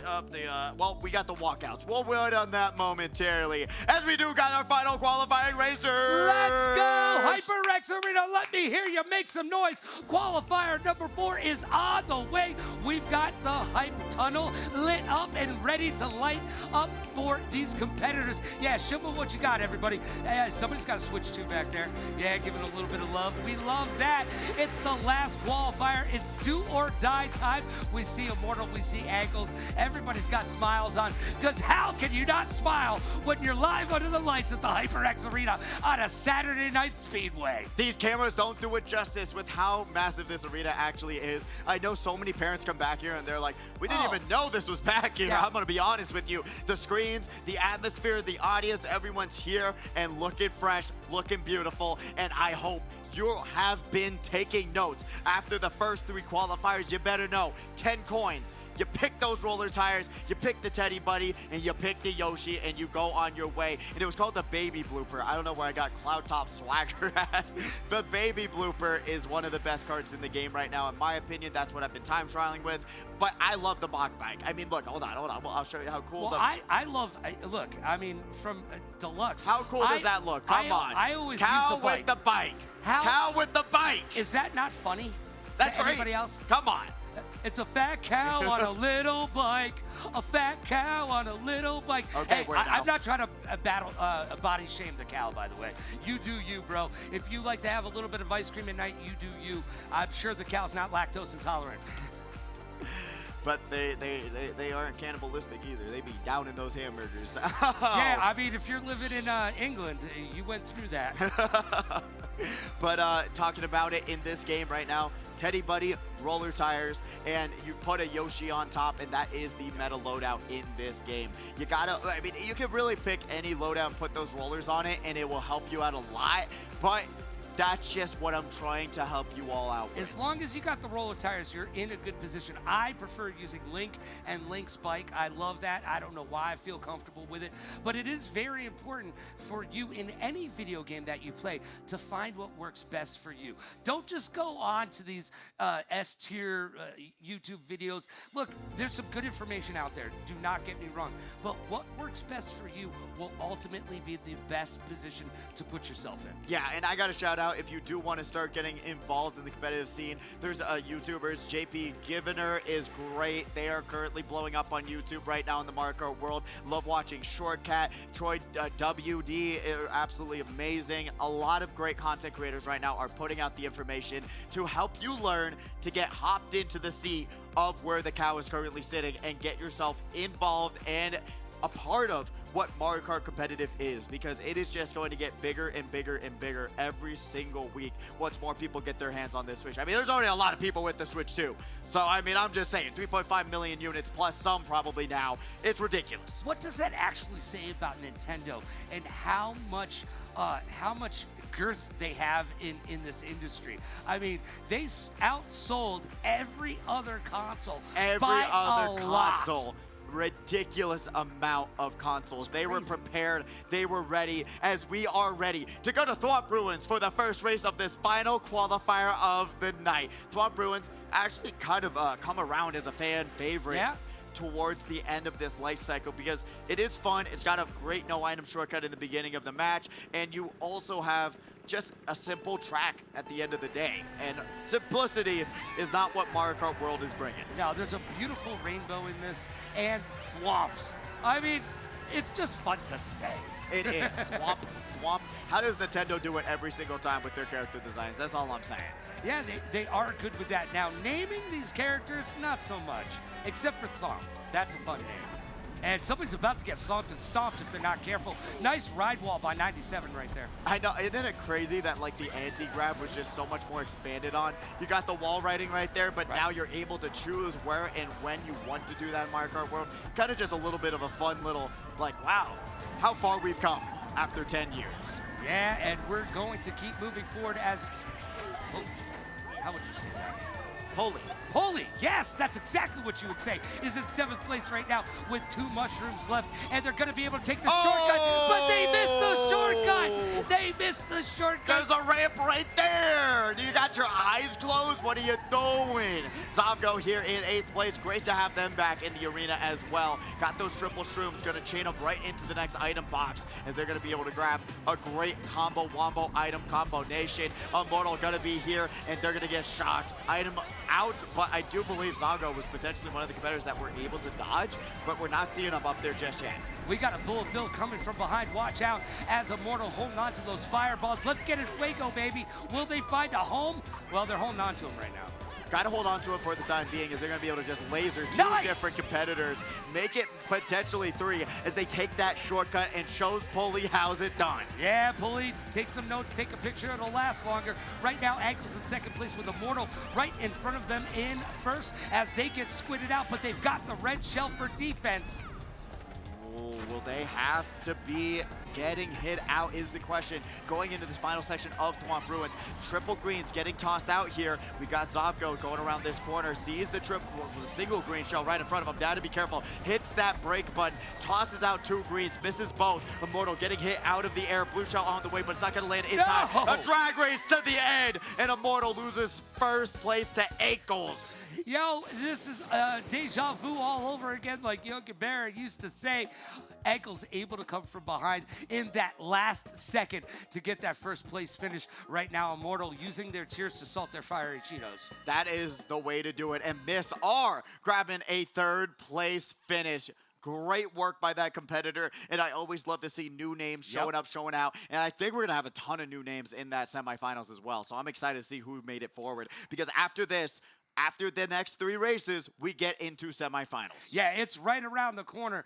up the, well, we got the walkouts. We'll wait on that momentarily. As we do got our final qualifying racer. Let's go, HyperX Arena. Let me hear you make some noise. Qualifier number 4 is on the way. We've got the hype tunnel lit up and ready to light up for these competitors. Yeah, show me what you got, everybody. Somebody's got a switch 2 back there. Yeah, give it a little bit of love. We love that. It's the last qualifier. It's do or die time. We see Immortal, we see Ankles. Everybody's got smiles on, because how can you not smile when you're live under the lights at the HyperX Arena on a Saturday night Speedway? These cameras don't do it justice with how massive this arena actually is. I know so many parents come back here and they're like, we didn't even know this was back here. Yeah. I'm gonna be honest with you. The screens, the atmosphere, the audience, everyone's here and looking fresh, looking beautiful, and I hope you have been taking notes. After the first 3 qualifiers, you better know, 10 coins. You pick those roller tires, you pick the Teddy Buddy, and you pick the Yoshi, and you go on your way. And it was called the Baby Blooper. I don't know where I got Cloud Top Swagger at. The Baby Blooper is one of the best cards in the game right now. In my opinion, that's what I've been time trialing with. But I love the mock bike. I mean, look, hold on. I'll show you how cool look, I mean, from Deluxe. How cool does that look? Come on. I always Cow use the bike. with the bike. Cow with the bike. Is that not funny? That's to great. Anybody else? Come on. It's a fat cow on a little bike. A fat cow on a little bike. Okay, hey, I'm not trying to body shame the cow, by the way. You do you, bro. If you like to have a little bit of ice cream at night, you do you. I'm sure the cow's not lactose intolerant. But they aren't cannibalistic either. They be down in those hamburgers. Yeah, I mean, if you're living in England, you went through that. But talking about it in this game right now, Teddy Buddy, roller tires, and you put a Yoshi on top, and that is the meta loadout in this game. You gotta, I mean, you can really pick any loadout and put those rollers on it, and it will help you out a lot, but that's just what I'm trying to help you all out with. As long as you got the roller tires, you're in a good position. I prefer using Link and Link's bike. I love that. I don't know why I feel comfortable with it, but it is very important for you in any video game that you play to find what works best for you. Don't just go on to these S-tier YouTube videos. Look, there's some good information out there. Do not get me wrong, but what works best for you will ultimately be the best position to put yourself in. Yeah, and I got to shout out, if you do want to start getting involved in the competitive scene, there's YouTubers. JP Givener is great. They are currently blowing up on YouTube right now in the Mario Kart world. Love watching Shortcat, Troy WD, absolutely amazing. A lot of great content creators right now are putting out the information to help you learn to get hopped into the seat of where the cow is currently sitting and get yourself involved and a part of what Mario Kart competitive is, because it is just going to get bigger and bigger and bigger every single week once more people get their hands on this Switch. I mean, there's already a lot of people with the Switch too. So, I mean, I'm just saying, 3.5 million units plus some probably now. It's ridiculous. What does that actually say about Nintendo and how much girth they have in this industry? I mean, they outsold every other console by a lot. Ridiculous amount of consoles. They were prepared, they were ready, as we are ready to go to Thwomp Ruins for the first race of this final qualifier of the night. Thwomp Ruins actually kind of come around as a fan favorite. Yeah. Towards the end of this life cycle, because it is fun. It's got a great no item shortcut in the beginning of the match, and you also have just a simple track at the end of the day. And simplicity is not what Mario Kart World is bringing. Now, there's a beautiful rainbow in this, and thwomps. I mean, it's just fun to say. It is. Thwomp, thwomp. How does Nintendo do it every single time with their character designs? That's all I'm saying. Yeah, they are good with that. Now, naming these characters, not so much, except for Thomp. That's a fun name. And somebody's about to get thumped and stomped if they're not careful. Nice ride wall by 97 right there. I know, isn't it crazy that like the anti-grab was just so much more expanded on? You got the wall riding right there, but now you're able to choose where and when you want to do that in Mario Kart World. Kind of just a little bit of a fun little, like, wow, how far we've come after 10 years. Yeah, and we're going to keep moving forward as How would you say that? Holy. Yes, that's exactly what you would say. Is in 7th place right now with 2 mushrooms left, and they're going to be able to take the shortcut, but they missed the shortcut. They missed the shortcut. There's a ramp right there. You got your eyes closed. What are you doing? Zavgo here in 8th place. Great to have them back in the arena as well. Got those triple shrooms. Going to chain them right into the next item box, and they're going to be able to grab a great combo wombo item combination. Immortal going to be here, and they're going to get shocked. Item out, but I do believe Zavgo was potentially one of the competitors that were able to dodge, but we're not seeing them up there just yet. We got a bullet bill coming from behind. Watch out as Immortal holding on to those fireballs. Let's get it Fuego, baby. Will they find a home? Well, they're holding on to them right now. Got to hold on to it for the time being, as they're going to be able to just laser 2 different competitors, make it potentially 3 as they take that shortcut and shows Pulley how's it done. Yeah, Pulley, take some notes, take a picture, it'll last longer. Right now, Ankles in 2nd place with Immortal right in front of them in 1st as they get squidded out, but they've got the red shell for defense. Oh, will they have to be getting hit out is the question. Going into this final section of Thwomp Ruins, triple greens getting tossed out here. We got Zavgo going around this corner, sees the single green shell right in front of him. Down to be careful, hits that brake button, tosses out 2 greens, misses both. Immortal getting hit out of the air, blue shell on the way, but it's not gonna land in time. A drag race to the end, and Immortal loses 1st place to Ankles. Yo, this is deja vu all over again, like Yogi Berra used to say. Ankles able to come from behind in that last second to get that 1st place finish. Right now, Immortal using their tears to salt their fiery Cheetos. That is the way to do it. And Miss R grabbing a 3rd place finish. Great work by that competitor, and I always love to see new names showing up, showing out, and I think we're going to have a ton of new names in that semifinals as well, so I'm excited to see who made it forward, because after this, after the next 3 races, we get into semifinals. Yeah, it's right around the corner.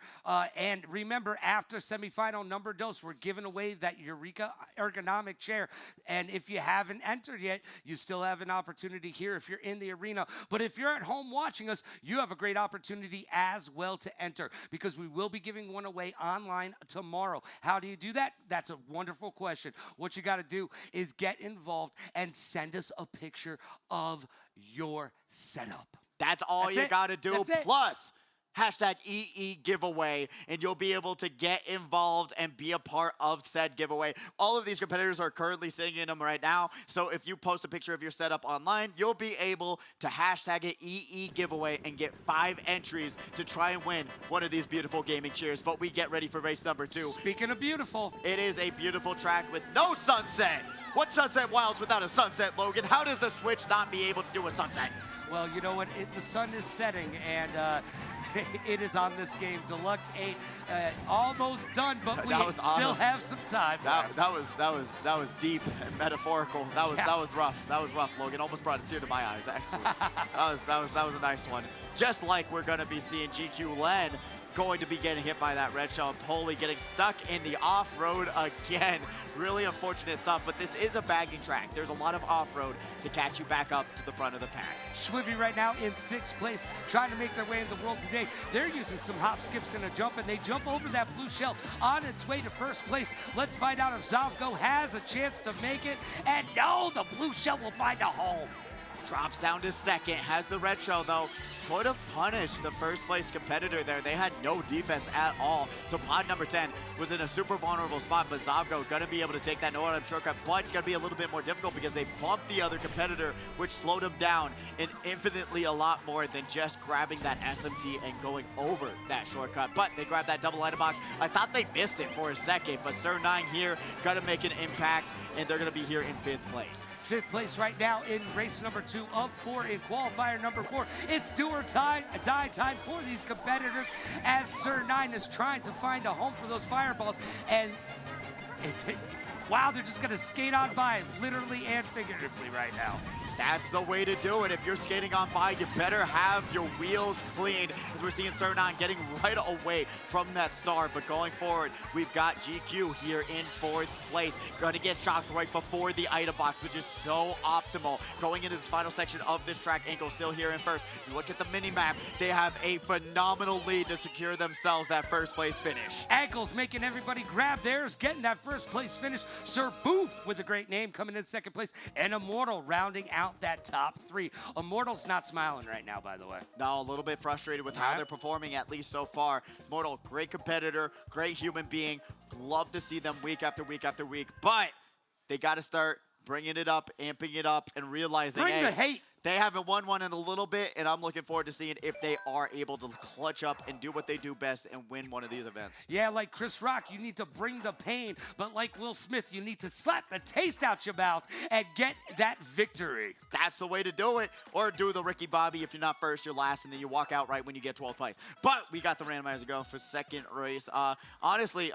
And remember, after semifinal number dos, we're giving away that Eureka ergonomic chair. And if you haven't entered yet, you still have an opportunity here if you're in the arena. But if you're at home watching us, you have a great opportunity as well to enter, because we will be giving one away online tomorrow. How do you do that? That's a wonderful question. What you got to do is get involved and send us a picture of your setup. That's all you got to do. Plus, hashtag EE giveaway, and you'll be able to get involved and be a part of said giveaway. All of these competitors are currently singing them right now, so if you post a picture of your setup online, you'll be able to hashtag it EE giveaway and get 5 entries to try and win one of these beautiful gaming chairs. But we get ready for race number 2. Speaking of beautiful, it is a beautiful track with no sunset. What's Sunset Wilds without a sunset, Logan? How does the Switch not be able to do a sunset? Well, you know what? The sun is setting, and it is on this game. Deluxe 8, almost done, but we still have some time. That was deep and metaphorical. That was rough. That was rough, Logan. Almost brought a tear to my eyes, actually. that was a nice one. Just like we're gonna be seeing GQ Len going to be getting hit by that red shell, and Pulley getting stuck in the off-road again. Really unfortunate stuff, but this is a bagging track. There's a lot of off-road to catch you back up to the front of the pack. Schwivy right now in 6th place, trying to make their way in the world today. They're using some hop, skips, and a jump, and they jump over that blue shell on its way to 1st place. Let's find out if Zavgo has a chance to make it, and no, the blue shell will find a hole. Drops down to 2nd, has the red shell though. Could have punished the 1st place competitor there. They had no defense at all. So pod number 10 was in a super vulnerable spot, but Zavgo gonna be able to take that no item shortcut, but it's gonna be a little bit more difficult because they bumped the other competitor, which slowed him down and infinitely a lot more than just grabbing that SMT and going over that shortcut. But they grabbed that double item box. I thought they missed it for a second, but Sir 9 here gonna make an impact, and they're gonna be here in 5th place. 5th place right now in race number 2 of 4 in qualifier number 4. It's do or die time for these competitors as Sir 9 is trying to find a home for those fireballs. And wow, they're just going to skate on by, literally and figuratively right now. That's the way to do it. If you're skating on by, you better have your wheels cleaned, as we're seeing Cernan getting right away from that start. But going forward, we've got GQ here in 4th place. Going to get shocked right before the item box, which is so optimal. Going into this final section of this track, Ankle still here in first. You look at the mini-map, they have a phenomenal lead to secure themselves that first place finish. Ankle's making everybody grab theirs, getting that first place finish. Sir Boof with a great name coming in 2nd place, and Immortal rounding out that top 3. Immortal's not smiling right now, by the way. No, a little bit frustrated with how they're performing, at least so far. Immortal, great competitor, great human being. Love to see them week after week after week, but they got to start bringing it up, amping it up, and realizing, Bring the hate. They haven't won one in a little bit, and I'm looking forward to seeing if they are able to clutch up and do what they do best and win one of these events. Yeah, like Chris Rock, you need to bring the pain, but like Will Smith, you need to slap the taste out your mouth and get that victory. That's the way to do it, or do the Ricky Bobby. If you're not first, you're last, and then you walk out right when you get 12th place. But we got the randomizer going for 2nd race. Honestly,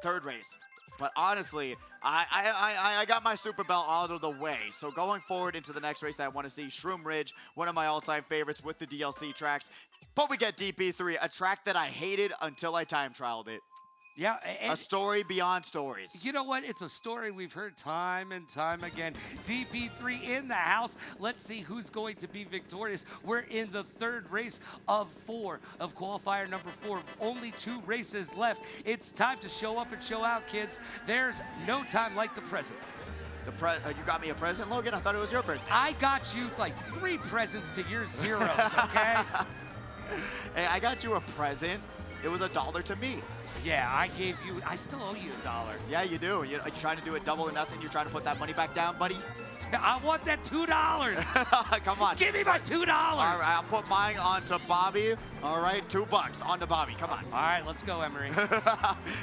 3rd race. But honestly, I got my super belt out of the way. So going forward into the next race that I want to see, Shroom Ridge, one of my all-time favorites with the DLC tracks. But we get DP3, a track that I hated until I time trialed it. Yeah. A story beyond stories. You know what? It's a story we've heard time and time again. DP3 in the house. Let's see who's going to be victorious. We're in the 3rd race of 4 of qualifier number 4. Only 2 races left. It's time to show up and show out, kids. There's no time like the present. You got me a present, Logan? I thought it was your birthday. I got you like 3 presents to your 0s, okay? Hey, I got you a present. It was $1 to me. Yeah, I gave you, I still owe you $1. Yeah, you do. You're trying to do it double or nothing. You're trying to put that money back down, buddy. I want that $2. Come on. Give me my $2. All right, I'll put mine onto Bobby. All right, $2 onto Bobby. Come on. All right, let's go, Emery.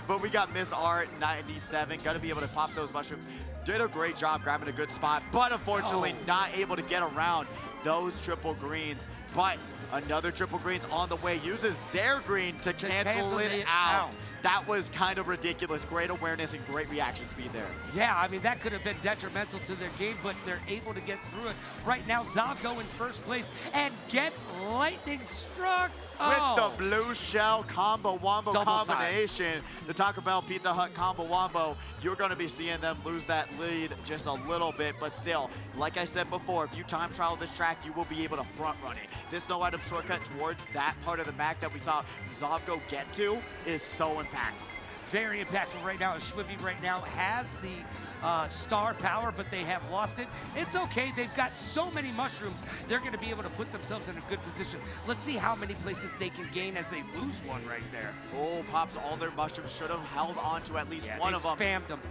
But we got Miss Art 97. Got to be able to pop those mushrooms. Did a great job grabbing a good spot, but unfortunately not able to get around those triple greens. But another triple greens on the way, uses their green to cancel it out. That was kind of ridiculous. Great awareness and great reaction speed there. Yeah, I mean, that could have been detrimental to their game, but they're able to get through it. Right now, Zavgo in 1st place and gets lightning struck. With the blue shell combo wombo Double combination, the Taco Bell Pizza Hut combo wombo, you're going to be seeing them lose that lead just a little bit, but still, like I said before, if you time trial this track, you will be able to front run it. This no item shortcut towards that part of the map that we saw Zavgo get to is so impactful. Very impactful right now. Schwibby right now has the star power, but they have lost it. It's okay. They've got so many mushrooms. They're going to be able to put themselves in a good position. Let's see how many places they can gain as they lose one right there. Oh, pops all their mushrooms. Should have held on to at least one of them. They spammed them.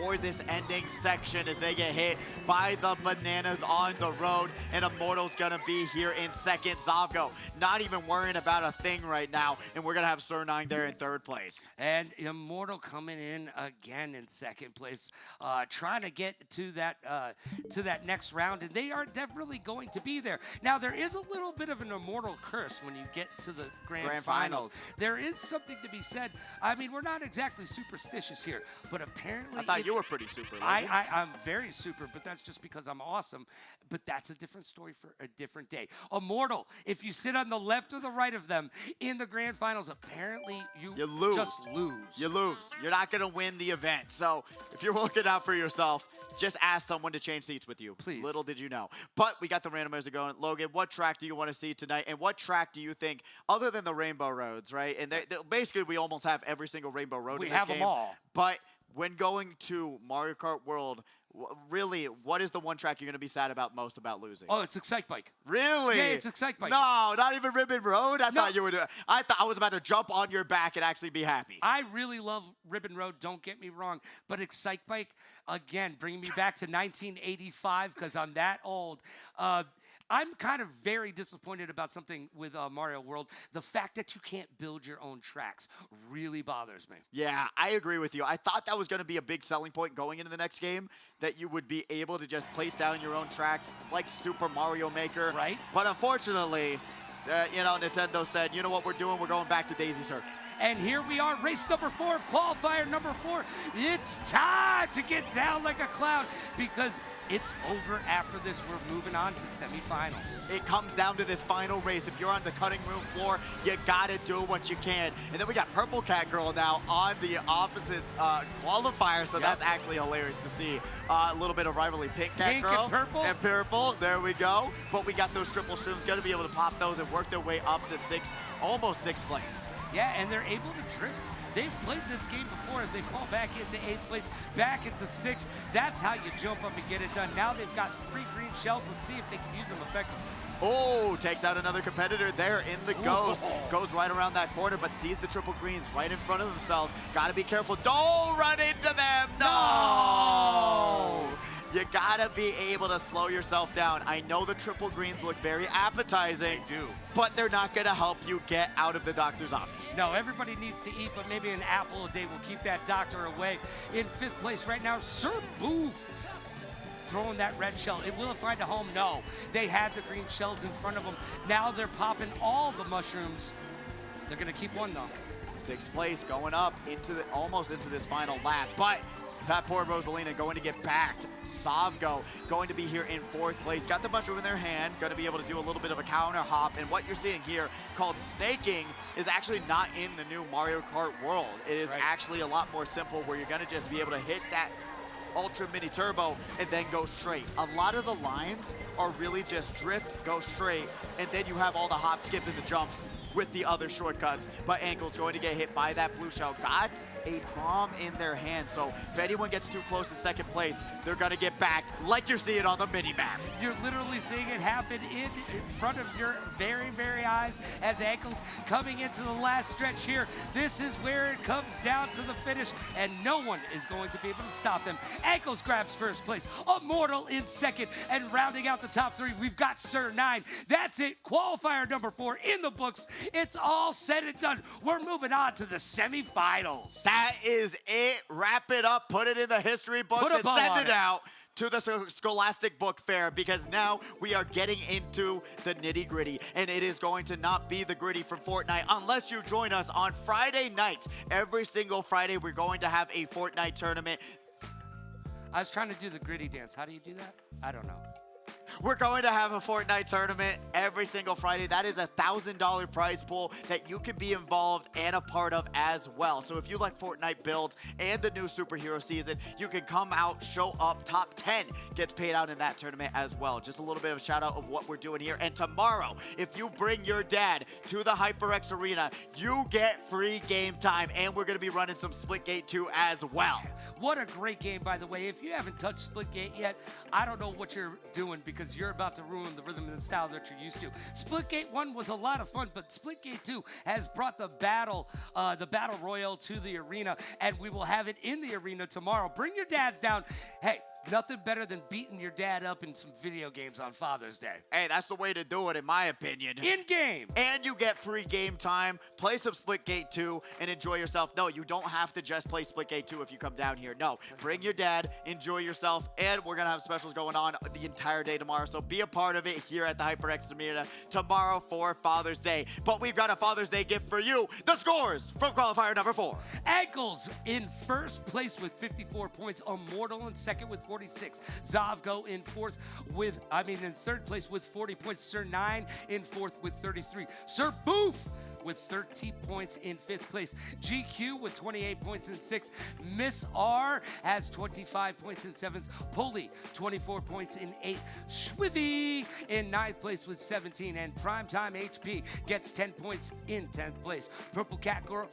For this ending section as they get hit by the bananas on the road, and Immortal's gonna be here in 2nd. Zavgo not even worrying about a thing right now, and we're gonna have Sir9 there in 3rd place. And Immortal coming in again in 2nd place, trying to get to that next round, and they are definitely going to be there. Now, there is a little bit of an Immortal curse when you get to the grand finals. There is something to be said. I mean, we're not exactly superstitious here, but apparently... I thought you were pretty super. I'm very super, but that's just because I'm awesome. But that's a different story for a different day. Immortal, if you sit on the left or the right of them in the grand finals, apparently you lose. Just lose. You lose. You're not going to win the event. So if you're looking out for yourself, just ask someone to change seats with you. Please. Little did you know. But we got the randomizer going. Logan, what track do you want to see tonight? And what track do you think, other than the Rainbow Roads, right? And basically, we almost have every single Rainbow Road in this game. We have them all. But when going to Mario Kart World, really, what is the one track you're going to be sad about most about losing? Oh, it's Excite Bike. Really? Yeah, it's Excite Bike. No, not even Ribbon Road? I thought you would. I thought I was about to jump on your back and actually be happy. I really love Ribbon Road, don't get me wrong. But Excite Bike, again, bringing me back to 1985 because I'm that old. I'm kind of very disappointed about something with Mario World. The fact that you can't build your own tracks really bothers me. Yeah, I agree with you. I thought that was going to be a big selling point going into the next game, that you would be able to just place down your own tracks like Super Mario Maker. Right. But unfortunately, Nintendo said, you know what we're doing? We're going back to Daisy Circuit. And here we are, race number 4 of qualifier number 4. It's time to get down like a cloud because It's over after this. We're moving on to semifinals. It comes down to this final race. If you're on the cutting room floor, you gotta do what you can. And then we got Purple Cat Girl now on the opposite qualifier, so that's actually hilarious to see. A little bit of rivalry. Pink Cat Girl and purple. And purple, there we go. But we got those triple shrooms, gonna be able to pop those and work their way up to almost sixth place. Yeah, and they're able to drift. They've played this game before as they fall back into 8th place, back into 6th. That's how you jump up and get it done. Now they've got 3 green shells. Let's see if they can use them effectively. Oh, takes out another competitor there in the Ghost. Goes right around that corner, but sees the triple greens right in front of themselves. Gotta be careful. Don't run into them. No! You gotta be able to slow yourself down. I know the triple greens look very appetizing. They do. But they're not gonna help you get out of the doctor's office. No, everybody needs to eat, but maybe an apple a day will keep that doctor away. In 5th place right now, Sir Boof throwing that red shell. It will find a home? No. They had the green shells in front of them. Now they're popping all the mushrooms. They're gonna keep one though. 6th place going up into almost into this final lap, but that poor Rosalina going to get backed. Savgo going to be here in 4th place. Got the mushroom in their hand, going to be able to do a little bit of a counter hop. And what you're seeing here called snaking is actually not in the new Mario Kart world. It is actually a lot more simple where you're going to just be able to hit that Ultra Mini Turbo and then go straight. A lot of the lines are really just drift, go straight, and then you have all the hop, skip, and the jumps with the other shortcuts. But Ankle's going to get hit by that blue shell. Got a bomb in their hand, so if anyone gets too close to 2nd place, they're gonna get backed like you're seeing on the mini-map. You're literally seeing it happen in front of your very, very eyes as Ankle's coming into the last stretch here. This is where it comes down to the finish, and no one is going to be able to stop them. Ankles grabs 1st place, Immortal in 2nd, and rounding out the top 3, we've got Sir 9. That's it, qualifier number 4 in the books. It's all said and done. We're moving on to the semifinals. That is it. Wrap it up, put it in the history books, and send it out to the Scholastic Book Fair, because now we are getting into the nitty gritty, and it is going to not be the gritty from Fortnite unless you join us on Friday nights. Every single Friday, we're going to have a Fortnite tournament. I was trying to do the gritty dance. How do you do that? I don't know. We're going to have a Fortnite tournament every single Friday. That is a $1,000 prize pool that you can be involved and a part of as well. So if you like Fortnite builds and the new superhero season, you can come out, show up. Top 10 gets paid out in that tournament as well. Just a little bit of a shout out of what we're doing here. And tomorrow, if you bring your dad to the HyperX Arena, you get free game time. And we're going to be running some Splitgate 2 as well. What a great game, by the way. If you haven't touched Splitgate yet, I don't know what you're doing, because you're about to ruin the rhythm and the style that you're used to. Splitgate 1 was a lot of fun, but Splitgate 2 has brought the battle royale to the arena, and we will have it in the arena tomorrow. Bring your dads down. Hey, nothing better than beating your dad up in some video games on Father's Day. Hey, that's the way to do it, in my opinion. In-game. And you get free game time. Play some Splitgate 2 and enjoy yourself. No, you don't have to just play Splitgate 2 if you come down here. No, bring your dad, enjoy yourself, and we're going to have specials going on the entire day tomorrow. So be a part of it here at the HyperX Arena tomorrow for Father's Day. But we've got a Father's Day gift for you. The scores from qualifier number 4. Ankles in 1st place with 54 points. Immortal in 2nd with 46. Zavgo in 3rd place with 40 points. Sir 9 in 4th with 33. Sir Boof with 13 points in 5th place. GQ with 28 points in 6th. Miss R has 25 points in 7th. Pulley, 24 points in 8th. Schwivy in 9th place with 17. And Primetime HP gets 10 points in 10th place. Purple Cat Girl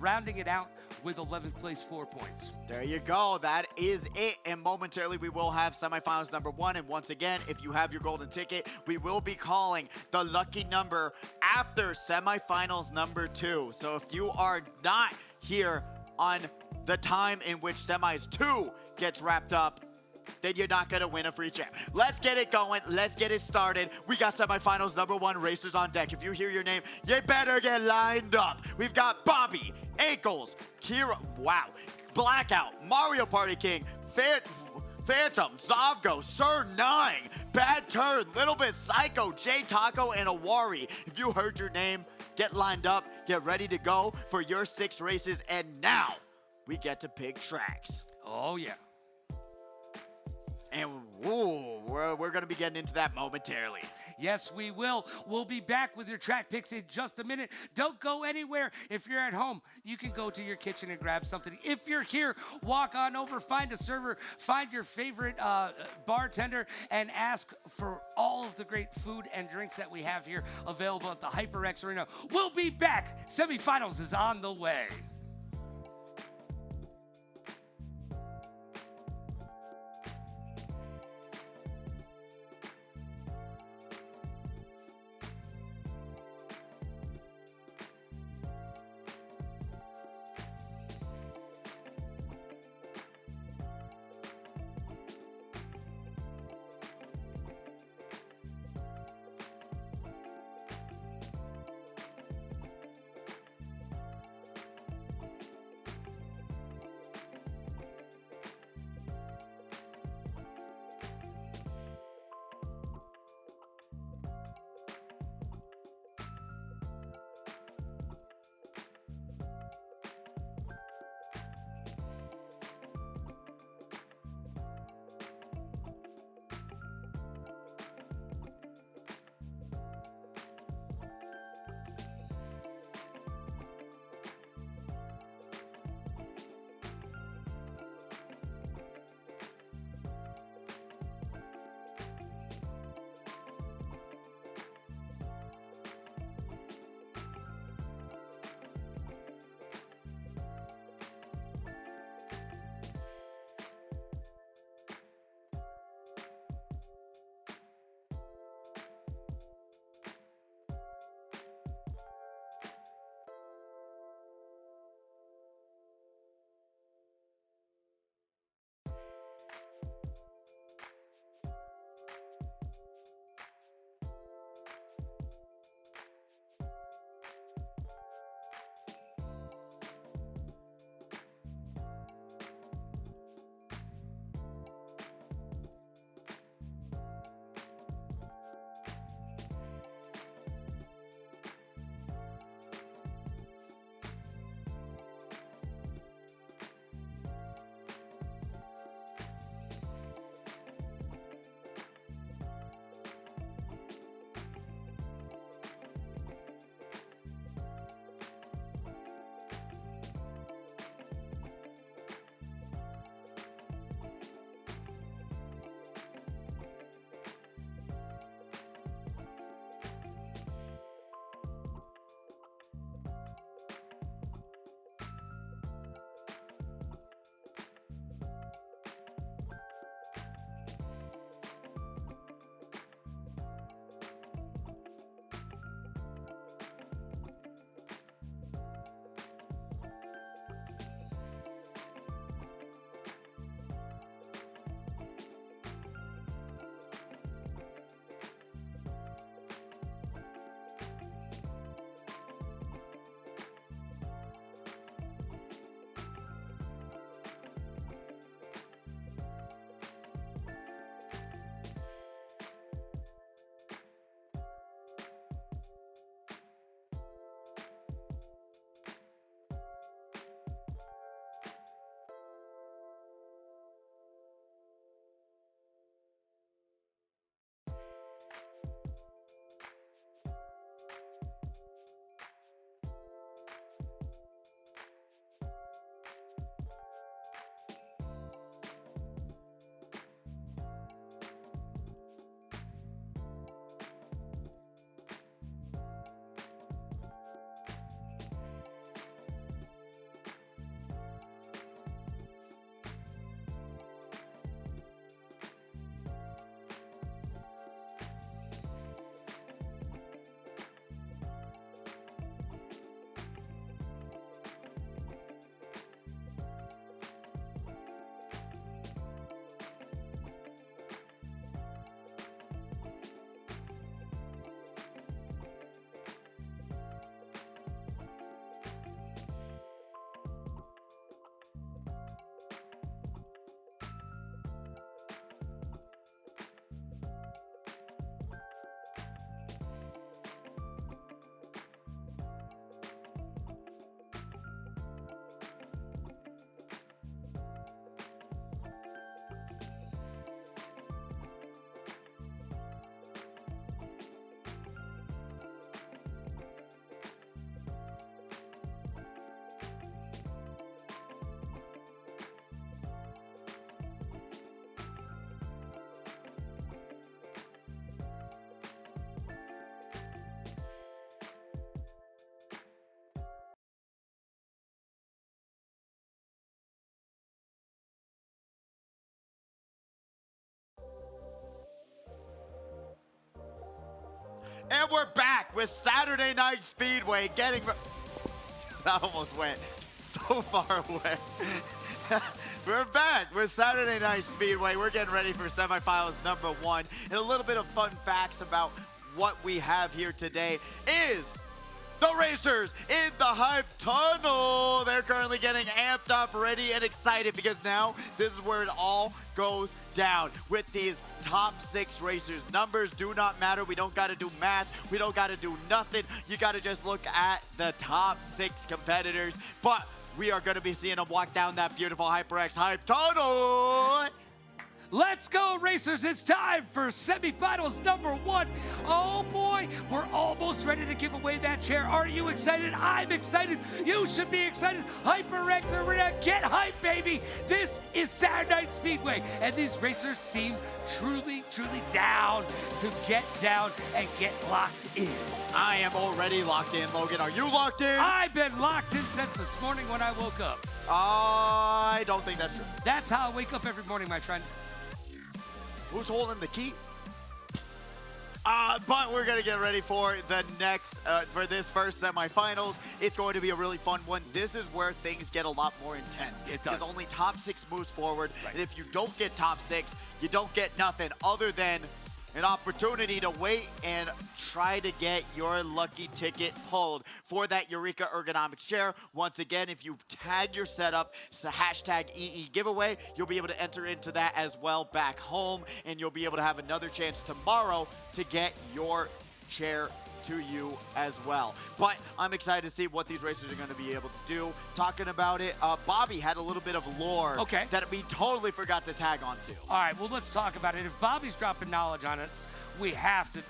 rounding it out with 11th place, 4 points. There you go. That is it. And momentarily, we will have semifinals number 1. And once again, if you have your golden ticket, we will be calling the lucky number after semifinals number 2. So if you are not here on the time in which semis 2 gets wrapped up, then you're not going to win a free chip. Let's get it going. Let's get it started. We got semifinals number 1 racers on deck. If you hear your name, you better get lined up. We've got Bobby, Ankles, Kira, wow, Blackout, Mario Party King, Phantom, Zavgo, Sir 9, Bad Turn, Little Bit Psycho, J Taco, and Awari. If you heard your name, get lined up, get ready to go for your 6 races. And now we get to pick tracks. Oh, yeah. And ooh, we're going to be getting into that momentarily. Yes, we will. We'll be back with your track picks in just a minute. Don't go anywhere. If you're at home, you can go to your kitchen and grab something. If you're here, walk on over, find a server, find your favorite bartender, and ask for all of the great food and drinks that we have here available at the HyperX Arena. We'll be back. Semifinals is on the way. And we're back with Saturday Night Speedway getting... That almost went so far away. We're back with Saturday Night Speedway. We're getting ready for semifinals number 1. And a little bit of fun facts about what we have here today is the racers in the hype tunnel. They're currently getting amped up, ready, and excited because now this is where it all goes down with these top 6 racers. Numbers do not matter. We don't got to do math. We don't got to do nothing. You got to just look at the top 6 competitors. But we are going to be seeing them walk down that beautiful HyperX hype tunnel. Let's go, racers. It's time for semifinals number 1. Oh, boy, we're almost ready to give away that chair. Are you excited? I'm excited. You should be excited. HyperX Arena, get hype, baby. This is Saturday Night Speedway, and these racers seem truly, truly down to get down and get locked in. I am already locked in, Logan. Are you locked in? I've been locked in since this morning when I woke up. I don't think that's true. That's how I wake up every morning, my friend. Who's holding the key? But we're going to get ready for the next, for this first semifinals. It's going to be a really fun one. This is where things get a lot more intense. It does. Because only top 6 moves forward. Right. And if you don't get top 6, you don't get nothing other than an opportunity to wait and try to get your lucky ticket pulled for that Eureka Ergonomics chair. Once again, if you tag your setup, it's a hashtag EE giveaway, you'll be able to enter into that as well back home, and you'll be able to have another chance tomorrow to get your chair to you as well. But I'm excited to see what these racers are going to be able to do. Talking about it, Bobby had a little bit of lore that we totally forgot to tag onto. All right, well, let's talk about it. If Bobby's dropping knowledge on it, we have to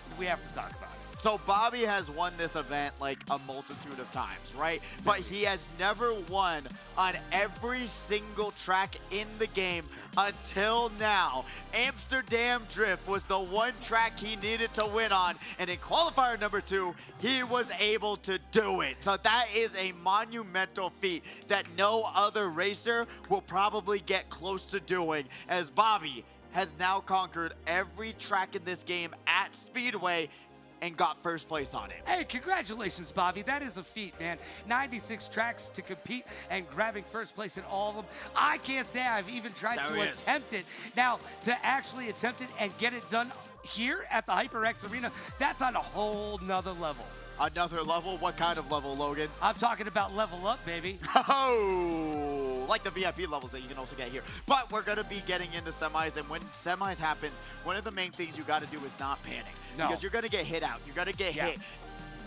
talk about it. So Bobby has won this event like a multitude of times, right? But he has never won on every single track in the game until now. Amsterdam Drift was the one track he needed to win on, and in qualifier number 2, he was able to do it. So that is a monumental feat that no other racer will probably get close to doing, as Bobby has now conquered every track in this game at Speedway and got first place on it. Hey, congratulations, Bobby. That is a feat, man. 96 tracks to compete and grabbing first place in all of them. I can't say I've even tried to attempt it. Now, to actually attempt it and get it done here at the HyperX Arena, that's on a whole nother level. Another level? What kind of level, Logan? I'm talking about level up, baby. Oh, like the VIP levels that you can also get here. But we're going to be getting into semis, and when semis happens, one of the main things you got to do is not panic. No. Because you're going to get hit out. You're going to get hit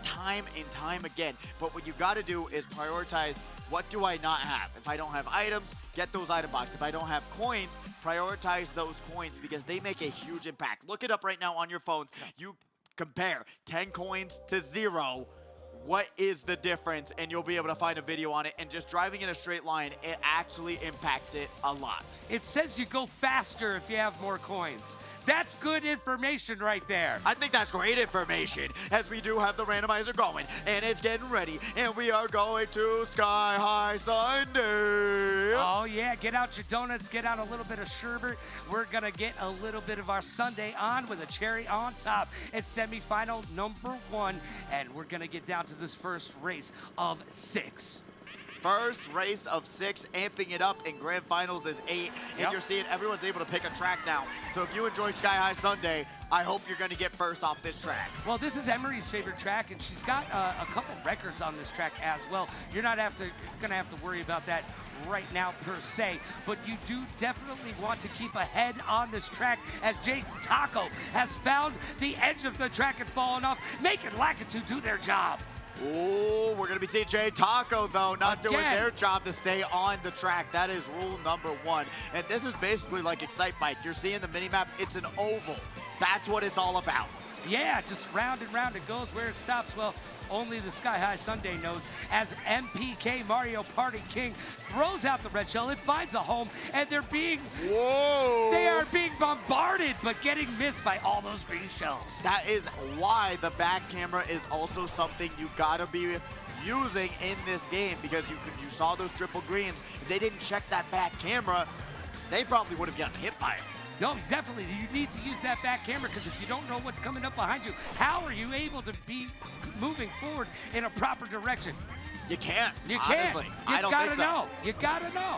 time and time again. But what you got to do is prioritize, what do I not have? If I don't have items, get those item boxes. If I don't have coins, prioritize those coins because they make a huge impact. Look it up right now on your phones. You compare 10 coins to 0. What is the difference? And you'll be able to find a video on it. And just driving in a straight line, it actually impacts it a lot. It says you go faster if you have more coins. That's good information right there. I think that's great information, as we do have the randomizer going, and it's getting ready, and we are going to Sky High Sunday. Oh, yeah. Get out your donuts. Get out a little bit of sherbet. We're going to get a little bit of our sundae on with a cherry on top. It's semifinal number 1, and we're going to get down to this first race of 6. First race of 6, amping it up, and grand finals is 8. And you're seeing everyone's able to pick a track now. So if you enjoy Sky High Sunday, I hope you're going to get first off this track. Well, this is Emery's favorite track, and she's got a couple records on this track as well. You're not going to have to worry about that right now per se, but you do definitely want to keep ahead on this track, as Jay Taco has found the edge of the track and fallen off, making Lakitu do their job. Oh, we're going to be seeing Jay Taco, though, not doing their job to stay on the track. That is rule number 1. And this is basically like Excite Bike. You're seeing the mini-map. It's an oval. That's what it's all about. Yeah, just round and round it goes. Where it stops, well, only the Sky High Sunday knows, as MPK Mario Party King throws out the red shell. It finds a home, and they're being... Whoa! They are being bombarded, but getting missed by all those green shells. That is why the back camera is also something you gotta be using in this game, because you saw those triple greens. If they didn't check that back camera, they probably would have gotten hit by it. No, definitely. You need to use that back camera because if you don't know what's coming up behind you, how are you able to be moving forward in a proper direction? You can't. You honestly. can't. I don't think so. Know. You gotta know.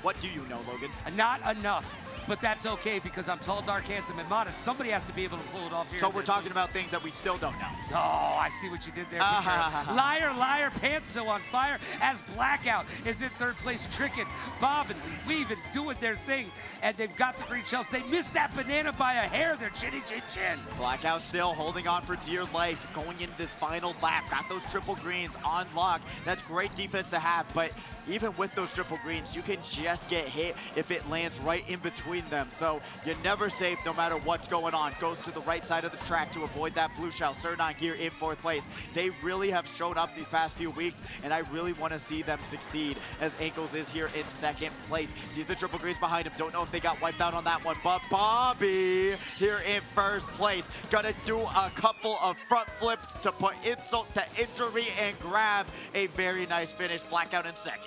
What do you know, Logan? Not enough. But that's okay because I'm tall, dark, handsome, and modest. Somebody has to be able to pull it off here. So we're talking about things that we still don't know. Oh, I see what you did there. Liar, liar, pants so on fire as Blackout is in third place, tricking, bobbing, weaving, doing their thing, and they've got the green shells. They missed that banana by a hair. They're chinny chin chin. Blackout still holding on for dear life, going into this final lap. Got those triple greens on lock. That's great defense to have, but even with those triple greens, you can just get hit if it lands right in between them. So you're never safe no matter what's going on. Goes to the right side of the track to avoid that blue shell. Serdon here in fourth place. They really have shown up these past few weeks, and I really want to see them succeed as Ankles is here in second place. Sees the triple greens behind him. Don't know if they got wiped out on that one, but Bobby here in first place. Gonna do a couple of front flips to put insult to injury and grab a very nice finish. Blackout in second.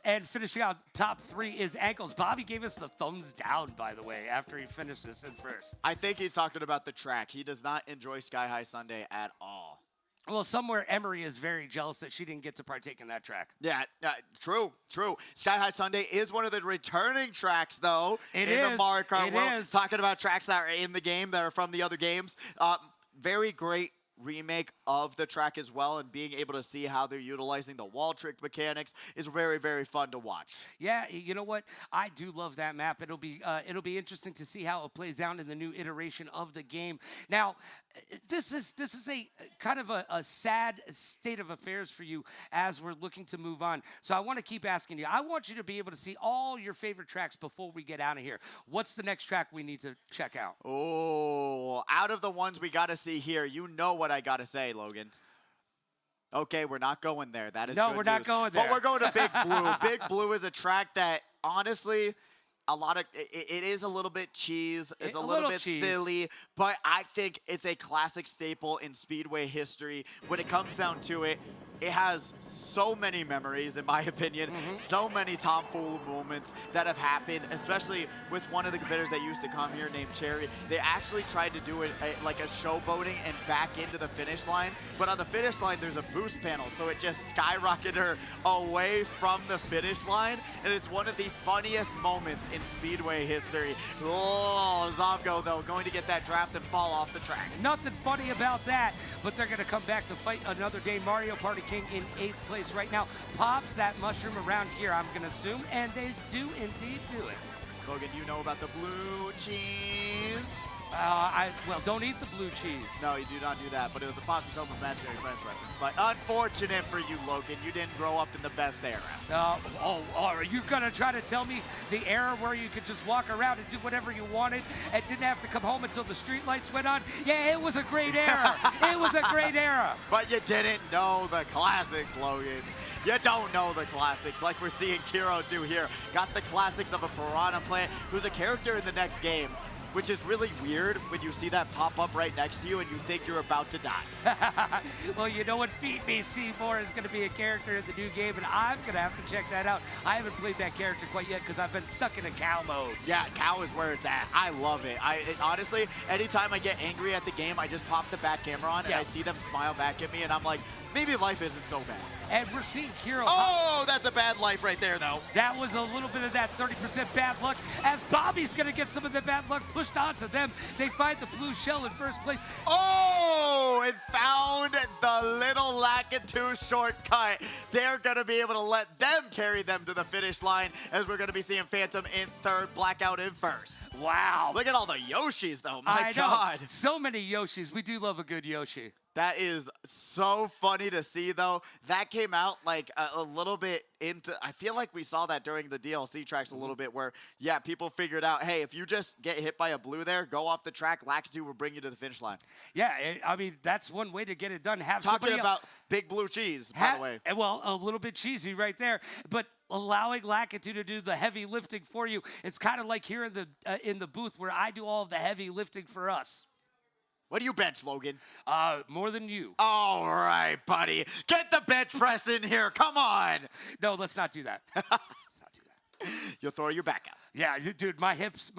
And finishing out top three is Ankles. Bobby gave us the thumbs down, by the way, after he finished this in first. I think he's talking about the track. He does not enjoy Sky High Sunday at all. Well, somewhere Emery is very jealous that she didn't get to partake in that track. Yeah, true. Sky High Sunday is one of the returning tracks, though. In the Mario Kart world. Talking about tracks that are in the game, that are from the other games. Very great remake of the track as well, and being able to see how they're utilizing the wall trick mechanics is very, very fun to watch. Yeah, you know what? I do love that map. It'll be interesting to see how it plays out in the new iteration of the game. Now, this is a kind of a sad state of affairs for you as we're looking to move on. So I want to keep asking you. I want you to be able to see all your favorite tracks before we get out of here. What's the next track we need to check out? Oh, out of the ones we got to see here, you know what I got to say, Logan. Okay, we're not going there. That is no, good we're not news. going there. But we're going to Big Blue. Big Blue is a track that, honestly, it is a little bit cheese. It's a little bit silly, but I think it's a classic staple in Speedway history. When it comes down to it, it has so many memories, in my opinion, so many tomfool moments that have happened, especially with one of the competitors that used to come here named Cherry. They actually tried to do it like a showboating and back into the finish line, but on the finish line, there's a boost panel, so it just skyrocketed her away from the finish line, and it's one of the funniest moments in Speedway history. Oh, Zomgo, though, going to get that draft and fall off the track. Nothing funny about that, but they're going to come back to fight another day. Mario Party King in 8th place right now. Pops that mushroom around here, I'm going to assume, and they do indeed do it. Logan, you know about the blue cheese? Well, don't eat the blue cheese. No, you do not do that, but it was a Foster's Home Imaginary Friends reference. But unfortunate for you, Logan, you didn't grow up in the best era. Are you going to try to tell me the era where you could just walk around and do whatever you wanted and didn't have to come home until the street lights went on? Yeah, it was a great era. It was a great era. But you didn't know the classics, Logan. You don't know the classics like we're seeing Kiro do here. Got the classics of a piranha plant who's a character in the next game, which is really weird when you see that pop up right next to you and you think you're about to die. Well, you know what? Feed Me Seymour is going to be a character in the new game, and I'm going to have to check that out. I haven't played that character quite yet because I've been stuck in a cow mode. Yeah, cow is where it's at. I love it. Honestly, anytime I get angry at the game, I just pop the back camera on and I see them smile back at me, and I'm like, maybe life isn't so bad. And we're seeing Kiro. Oh, that's a bad life right there, though. That was a little bit of that 30% bad luck as Bobby's going to get some of the bad luck pushed onto them. They find the blue shell in first place. Oh, and found the little Lakitu shortcut. They're going to be able to let them carry them to the finish line as we're going to be seeing Phantom in third, Blackout in first. Wow. Look at all the Yoshis, though. My God. So many Yoshis. We do love a good Yoshi. That is so funny to see, though. That came out like a little bit into, I feel like we saw that during the DLC tracks a little bit where, yeah, people figured out, hey, if you just get hit by a blue there, go off the track, Lakitu will bring you to the finish line. Yeah, I mean, that's one way to get it done. Talking about big blue cheese, by the way. Well, a little bit cheesy right there, but allowing Lakitu to do the heavy lifting for you. It's kind of like here in the booth where I do all of the heavy lifting for us. What do you bench, Logan? More than you. All right, buddy. Get the bench press in here. Come on. No, let's not do that. Let's not do that. You'll throw your back out. Yeah, dude, my hips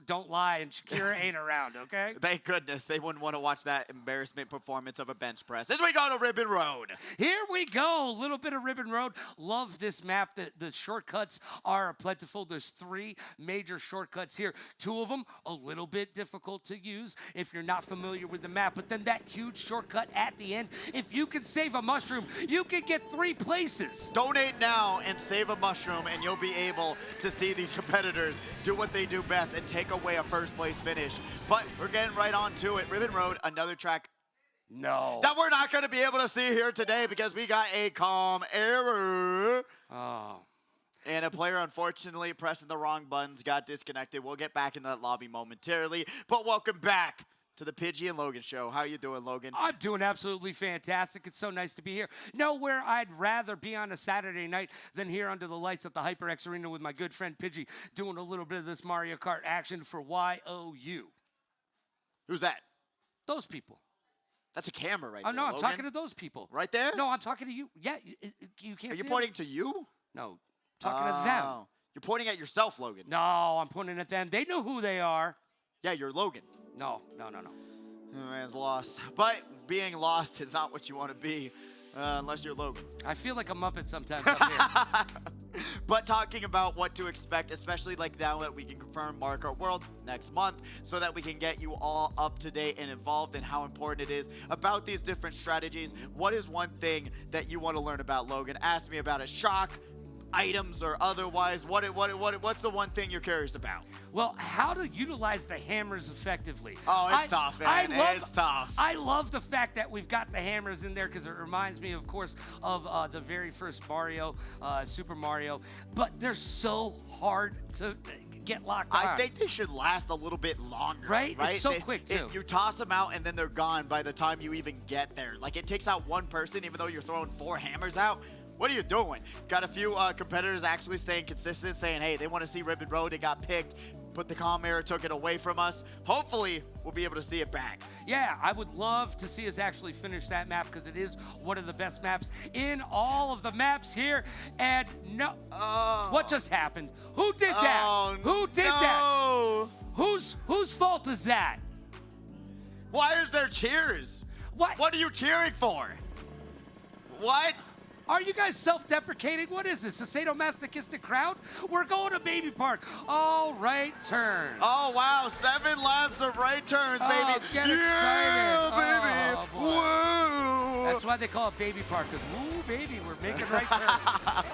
don't lie, and Shakira ain't around, okay? Thank goodness they wouldn't want to watch that embarrassment performance of a bench press. As we go to Ribbon Road. Here we go, a little bit of Ribbon Road. Love this map. The shortcuts are plentiful. There's 3 major shortcuts here. 2 of them a little bit difficult to use if you're not familiar with the map, but then that huge shortcut at the end, if you can save a mushroom, you can get 3 places. Donate now and save a mushroom, and you'll be able to see these competitors do what they do best and take away a first place finish. But we're getting right on to it. Ribbon Road, another track No. that we're not going to be able to see here today because we got a calm error. Oh. And a player, unfortunately, pressing the wrong buttons, got disconnected. We'll get back in that lobby momentarily. But welcome back to the Pidgey and Logan show. How you doing, Logan? I'm doing absolutely fantastic. It's so nice to be here. Nowhere I'd rather be on a Saturday night than here under the lights at the HyperX Arena with my good friend Pidgey doing a little bit of this Mario Kart action for YOU. Who's that? Those people. That's a camera right Oh, there, no, I'm Logan. talking to those people. Right there? No, I'm talking to you. Yeah, you can't Are you see pointing them? to you? No, talking to them. You're pointing at yourself, Logan. No, I'm pointing at them. They know who they are. Yeah, you're Logan. No. Oh, man's lost. But being lost is not what you want to be, unless you're Logan. I feel like a Muppet sometimes up here. But talking about what to expect, especially like now that we can confirm Mario Kart World next month, so that we can get you all up to date and involved in how important it is about these different strategies. What is one thing that you want to learn about, Logan? Ask me about a shock, items or otherwise. What's the one thing you're curious about? Well, how to utilize the hammers effectively. Oh, it's tough, man. It's tough. I love the fact that we've got the hammers in there because it reminds me, of course, of the very first Mario, Super Mario. But they're so hard to get locked on. I think they should last a little bit longer. Right? It's so quick, too. You toss them out and then they're gone by the time you even get there. Like, it takes out one person even though you're throwing 4 hammers out. What are you doing? Got a few competitors actually staying consistent, saying, hey, they want to see Ribbon Road. It got picked, but the calm error took it away from us. Hopefully, we'll be able to see it back. Yeah, I would love to see us actually finish that map because it is one of the best maps in all of the maps here. And no, what just happened? Who did that? Who did that? Whose fault is that? Why is there cheers? What? What are you cheering for? What? Are you guys self-deprecating? What is this, a sadomasochistic crowd? We're going to Baby Park. All right turns. Oh, wow. 7 laps of right turns, baby. Get excited. Yeah, baby. Boy. Woo. That's why they call it Baby Park, because, woo, baby, we're making right turns.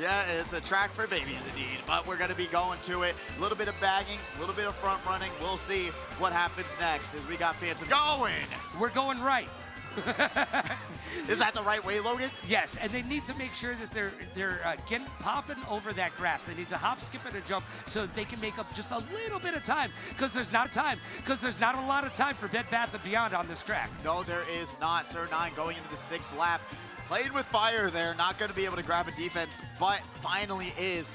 Yeah, it's a track for babies indeed, but we're going to be going to it. A little bit of bagging, a little bit of front running. We'll see what happens next as we got Phantom going. We're going right. Is that the right way, Logan? Yes, and they need to make sure that they're getting popping over that grass. They need to hop, skip, and a jump so that they can make up just a little bit of time because there's not a lot of time for Bed Bath & Beyond on this track. No, there is not. Sir 9 going into the 6th lap. Playing with fire there, not going to be able to grab a defense, but finally is.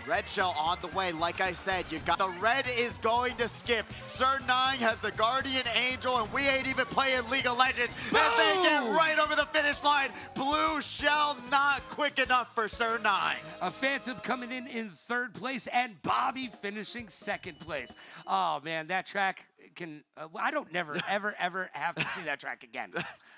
Red shell on the way. Like I said, you got the red is going to skip. Sir 9 has the Guardian Angel, and we ain't even playing League of Legends. Boom! As they get right over the finish line. Blue shell not quick enough for Sir 9. A Phantom coming in 3rd place, and Bobby finishing 2nd place. Oh man, that track can. I don't ever have to see that track again.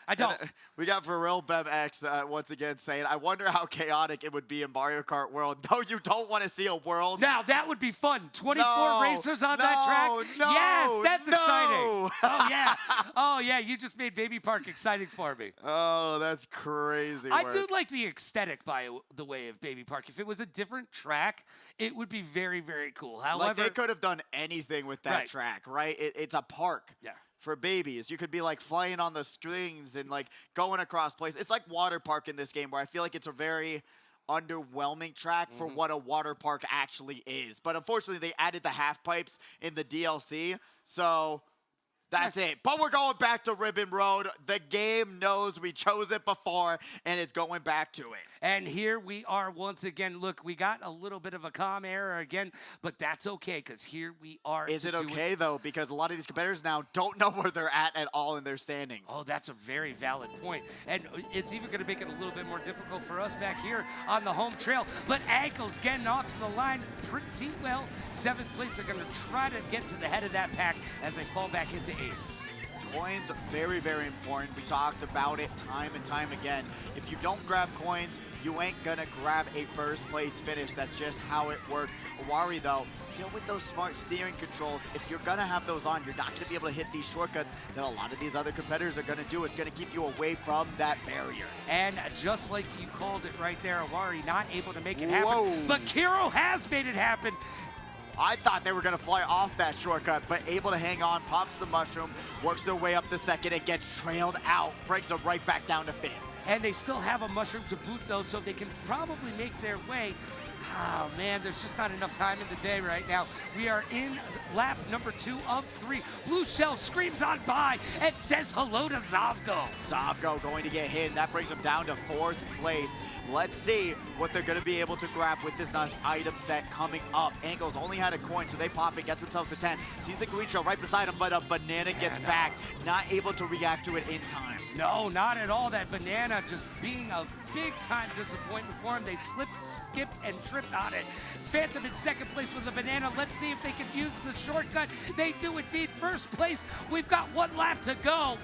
I don't. We got Varel BevX once again saying, I wonder how chaotic it would be in Mario Kart World. No, you don't want to see a world. Now, that would be fun. 24 racers on that track. No, yes, that's exciting. Oh, yeah. Oh, yeah, you just made Baby Park exciting for me. Oh, that's crazy I work. do like the aesthetic, by the way, of Baby Park. If it was a different track, it would be very, very cool. However, like, they could have done anything with that track, right? It's a park. Yeah. For babies, you could be like flying on the strings and like going across places. It's like water park in this game where I feel like it's a very underwhelming track for what a water park actually is. But unfortunately, they added the half pipes in the DLC, so That's it. But we're going back to Ribbon Road. The game knows we chose it before, and it's going back to it. And here we are once again. Look, we got a little bit of a comm error again, but that's okay because here we are. Is it okay, though? Because a lot of these competitors now don't know where they're at all in their standings. Oh, that's a very valid point. And it's even going to make it a little bit more difficult for us back here on the home trail. But Ankles getting off to the line pretty well. 7th place, they're going to try to get to the head of that pack as they fall back into 8th. Coins, very, very important. We talked about it time and time again. If you don't grab coins, you ain't gonna grab a first place finish. That's just how it works. Awari, though, still with those smart steering controls, if you're gonna have those on, you're not gonna be able to hit these shortcuts that a lot of these other competitors are gonna do. It's gonna keep you away from that barrier. And just like you called it right there, Awari not able to make it happen. Whoa. But Kiro has made it happen. I thought they were going to fly off that shortcut, but able to hang on, pops the mushroom, works their way up the second, and gets trailed out, brings them right back down to 5th. And they still have a mushroom to boot, though, so they can probably make their way. Oh, man, there's just not enough time in the day right now. We are in lap number 2 of 3. Blue Shell screams on by and says hello to Zavgo. Zavgo going to get hit. That brings him down to 4th place. Let's see what they're going to be able to grab with this nice item set coming up. Angles only had a coin, so they pop it, gets themselves to 10. Sees the green shell right beside him, but a banana gets back. Not able to react to it in time. No, not at all. That banana just being a big-time disappointment for him. They slipped, skipped, and tripped on it. Phantom in 2nd place with the banana. Let's see if they can use the shortcut. They do indeed. 1st place. We've got 1 lap to go.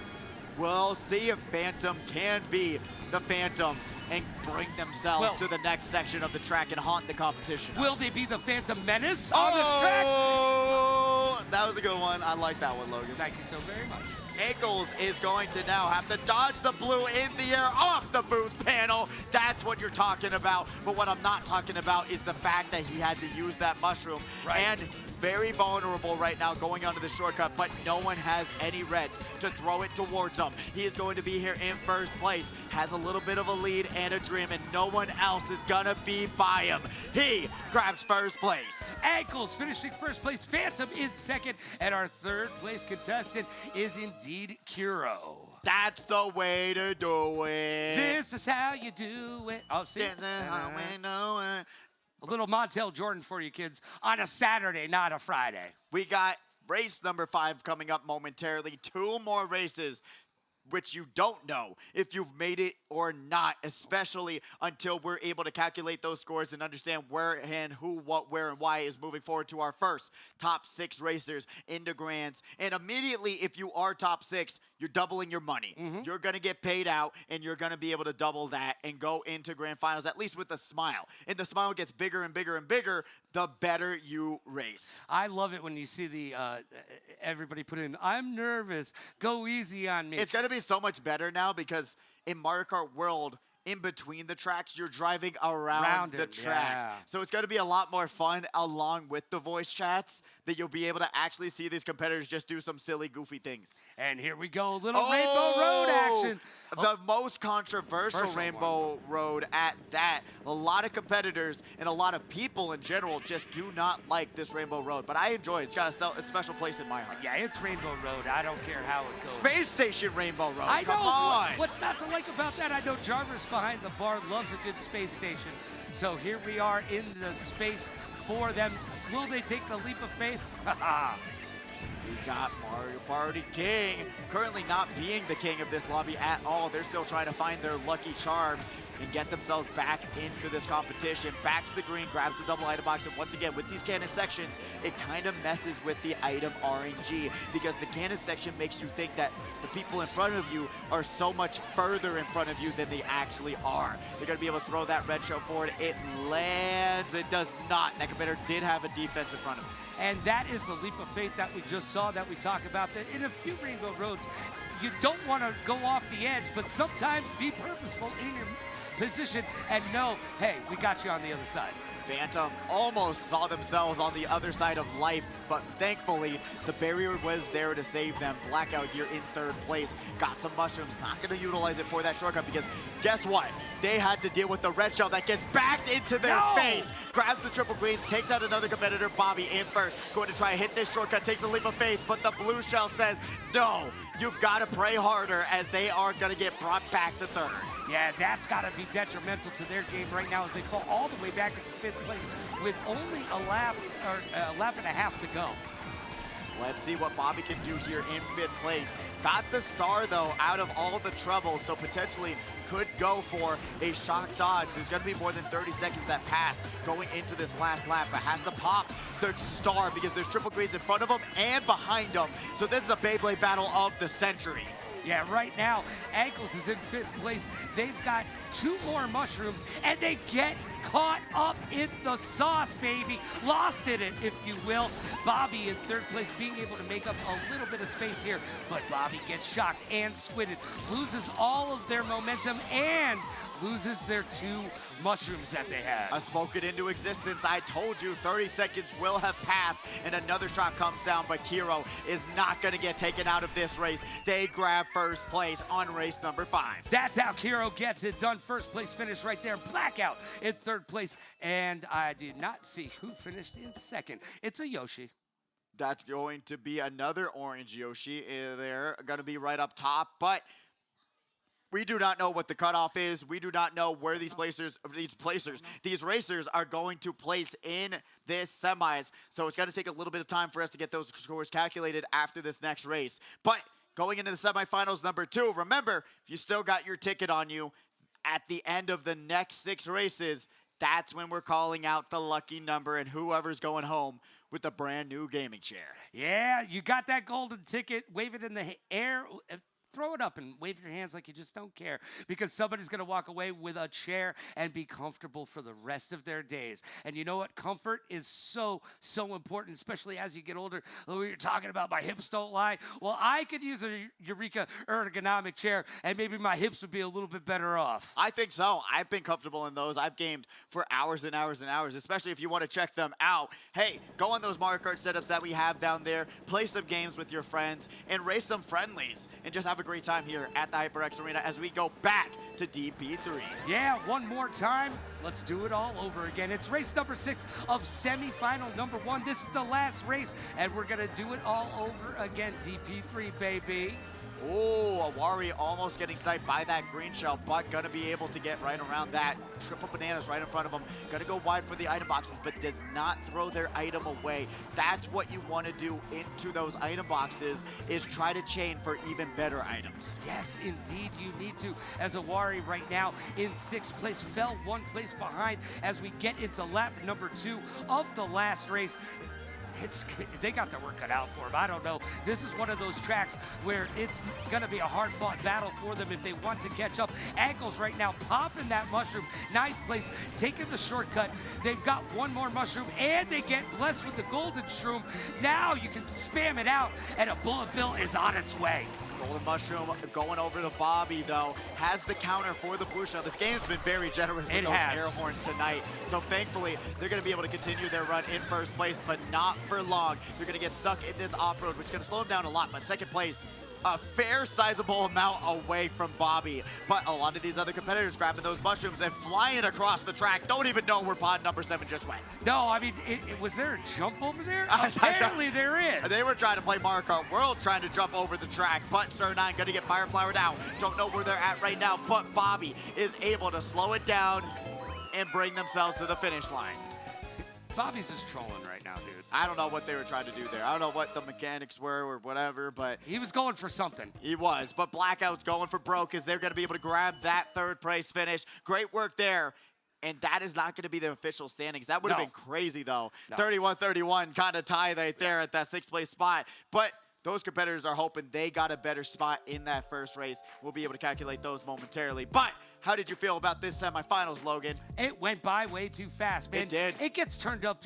We'll see if Phantom can be the Phantom and bring themselves to the next section of the track and haunt the competition. Will they be the Phantom Menace on this track? Oh, that was a good one. I like that one, Logan. Thank you so very much. Ankles is going to now have to dodge the blue in the air off the booth panel. That's what you're talking about. But what I'm not talking about is the fact that he had to use that mushroom. Right. And very vulnerable right now going onto the shortcut, but no one has any reds to throw it towards him. He is going to be here in 1st place, has a little bit of a lead and a dream, and no one else is gonna be by him. He grabs 1st place. Ankles finishing 1st place, Phantom in 2nd, and our 3rd place contestant is indeed Kuro. That's the way to do it. This is how you do it. Oh, see? This is how we do it. A little Montel Jordan for you kids on a Saturday, not a Friday. We got race number 5 coming up momentarily. 2 more races, which you don't know if you've made it or not, especially until we're able to calculate those scores and understand where and who, what, where, and why is moving forward to our first top 6 racers into Grands. And immediately, if you are top 6, you're doubling your money. You're going to get paid out, and you're going to be able to double that and go into Grand Finals, at least with a smile. And the smile gets bigger and bigger and bigger the better you race. I love it when you see the everybody put in, I'm nervous, go easy on me. It's going to be so much better now because in Mario Kart World, in between the tracks, you're driving around the tracks. Yeah. So it's going to be a lot more fun along with the voice chats that you'll be able to actually see these competitors just do some silly, goofy things. And here we go, a little Rainbow Road action. The most controversial Rainbow Road at that. A lot of competitors and a lot of people in general just do not like this Rainbow Road, but I enjoy it. It's got a special place in my heart. Yeah, it's Rainbow Road. I don't care how it goes. Space Station Rainbow Road. I know. Come on. What's not to like about that? I know Jarvis behind the bar loves a good space station. So here we are in the space for them. Will they take the leap of faith? We got Mario Party King, currently not being the king of this lobby at all. They're still trying to find their lucky charm and get themselves back into this competition. Backs the green, grabs the double item box, and once again, with these cannon sections, it kind of messes with the item RNG because the cannon section makes you think that the people in front of you are so much further in front of you than they actually are. They're gonna be able to throw that red shell forward. It lands, it does not. That competitor did have a defense in front of him. And that is the leap of faith that we just saw, that we talk about, that in a few Rainbow Roads, you don't want to go off the edge, but sometimes be purposeful in your position and know, hey, we got you on the other side. Phantom almost saw themselves on the other side of life, but thankfully the barrier was there to save them. Blackout here in 3rd place, got some mushrooms, not going to utilize it for that shortcut because guess what? they had to deal with the red shell that gets backed into their face. Grabs the triple greens, takes out another competitor, Bobby in first. Going to try and hit this shortcut, takes a leap of faith, but the blue shell says, no, you've got to pray harder, as they are going to get brought back to third. Yeah, that's got to be detrimental to their game right now as they fall all the way back into fifth place with only a lap and a half to go. Let's see what Bobby can do here in fifth place. Got the star, though, out of all the trouble, so potentially could go for a shock dodge. There's going to be more than 30 seconds that pass going into this last lap, but has to pop the star because there's triple greens in front of him and behind him. So this is a Beyblade battle of the century. Yeah, right now, Ankles is in fifth place. They've got 2 more mushrooms, and they get caught up in the sauce, baby. Lost in it, if you will. Bobby in third place, being able to make up a little bit of space here, but Bobby gets shocked and squidded, loses all of their momentum, and loses their 2 mushrooms that they have. I spoke it into existence. I told you 30 seconds will have passed, and another shot comes down, but Kiro is not going to get taken out of this race. They grab first place on race number 5. That's how Kiro gets it done. First place finish right there. Blackout in third place, and I did not see who finished in second. It's a Yoshi. That's going to be another orange Yoshi. They're going to be right up top, but we do not know what the cutoff is. We do not know where these racers are going to place in this semis. So it's going to take a little bit of time for us to get those scores calculated after this next race. But going into the semifinals number 2, remember, if you still got your ticket on you, at the end of the next 6 races, that's when we're calling out the lucky number and whoever's going home with the brand new gaming chair. Yeah, you got that golden ticket. Wave it in the air. Throw it up and wave your hands like you just don't care, because somebody's going to walk away with a chair and be comfortable for the rest of their days. And you know what? Comfort is so important, especially as you get older. You're talking about my hips don't lie. Well, I could use a Eureka ergonomic chair, and maybe my hips would be a little bit better off. I think so. I've been comfortable in those. I've gamed for hours and hours and hours, especially if you want to check them out. Hey, go on those Mario Kart setups that we have down there, play some games with your friends, and race some friendlies, and just have a great time here at the HyperX Arena as we go back to DP3. Yeah, one more time. Let's do it all over again. It's race number 6 of semifinal number 1. This is the last race, and we're going to do it all over again. DP3, baby. Oh, Awari almost getting sniped by that green shell, but gonna be able to get right around that. Triple bananas right in front of him. Gonna go wide for the item boxes, but does not throw their item away. That's what you want to do into those item boxes, is try to chain for even better items. Yes, indeed, you need to. As Awari right now in 6th place, fell 1 place behind as we get into lap number 2 of the last race. They got their work cut out for them. I don't know. This is one of those tracks where it's going to be a hard-fought battle for them if they want to catch up. Ankles right now popping that mushroom. 9th place, taking the shortcut. They've got 1 more mushroom, and they get blessed with the golden shroom. Now you can spam it out, and a bullet bill is on its way. Golden Mushroom going over to Bobby, though, has the counter for the blue shell. This game's been very generous with those air horns tonight. So thankfully, they're going to be able to continue their run in first place, but not for long. They're going to get stuck in this off-road, which is going to slow them down a lot. But second place, a fair sizable amount away from Bobby. But a lot of these other competitors grabbing those mushrooms and flying across the track don't even know where pod number 7 just went. No, I mean, was there a jump over there? Apparently there is. They were trying to play Mario Kart World, trying to jump over the track, but Sir 9 going to get fire flowered out. Don't know where they're at right now, but Bobby is able to slow it down and bring themselves to the finish line. Bobby's just trolling right now, dude. I don't know what they were trying to do there. I don't know what the mechanics were or whatever, but he was going for something. He was, but Blackout's going for broke as they're going to be able to grab that 3rd place finish. Great work there. And that is not going to be the official standings. That would have been crazy, though. 31-31 kind of tie right there at that 6th place spot. But those competitors are hoping they got a better spot in that first race. We'll be able to calculate those momentarily. But how did you feel about this semifinals, Logan? It went by way too fast, man. It did. It gets turned up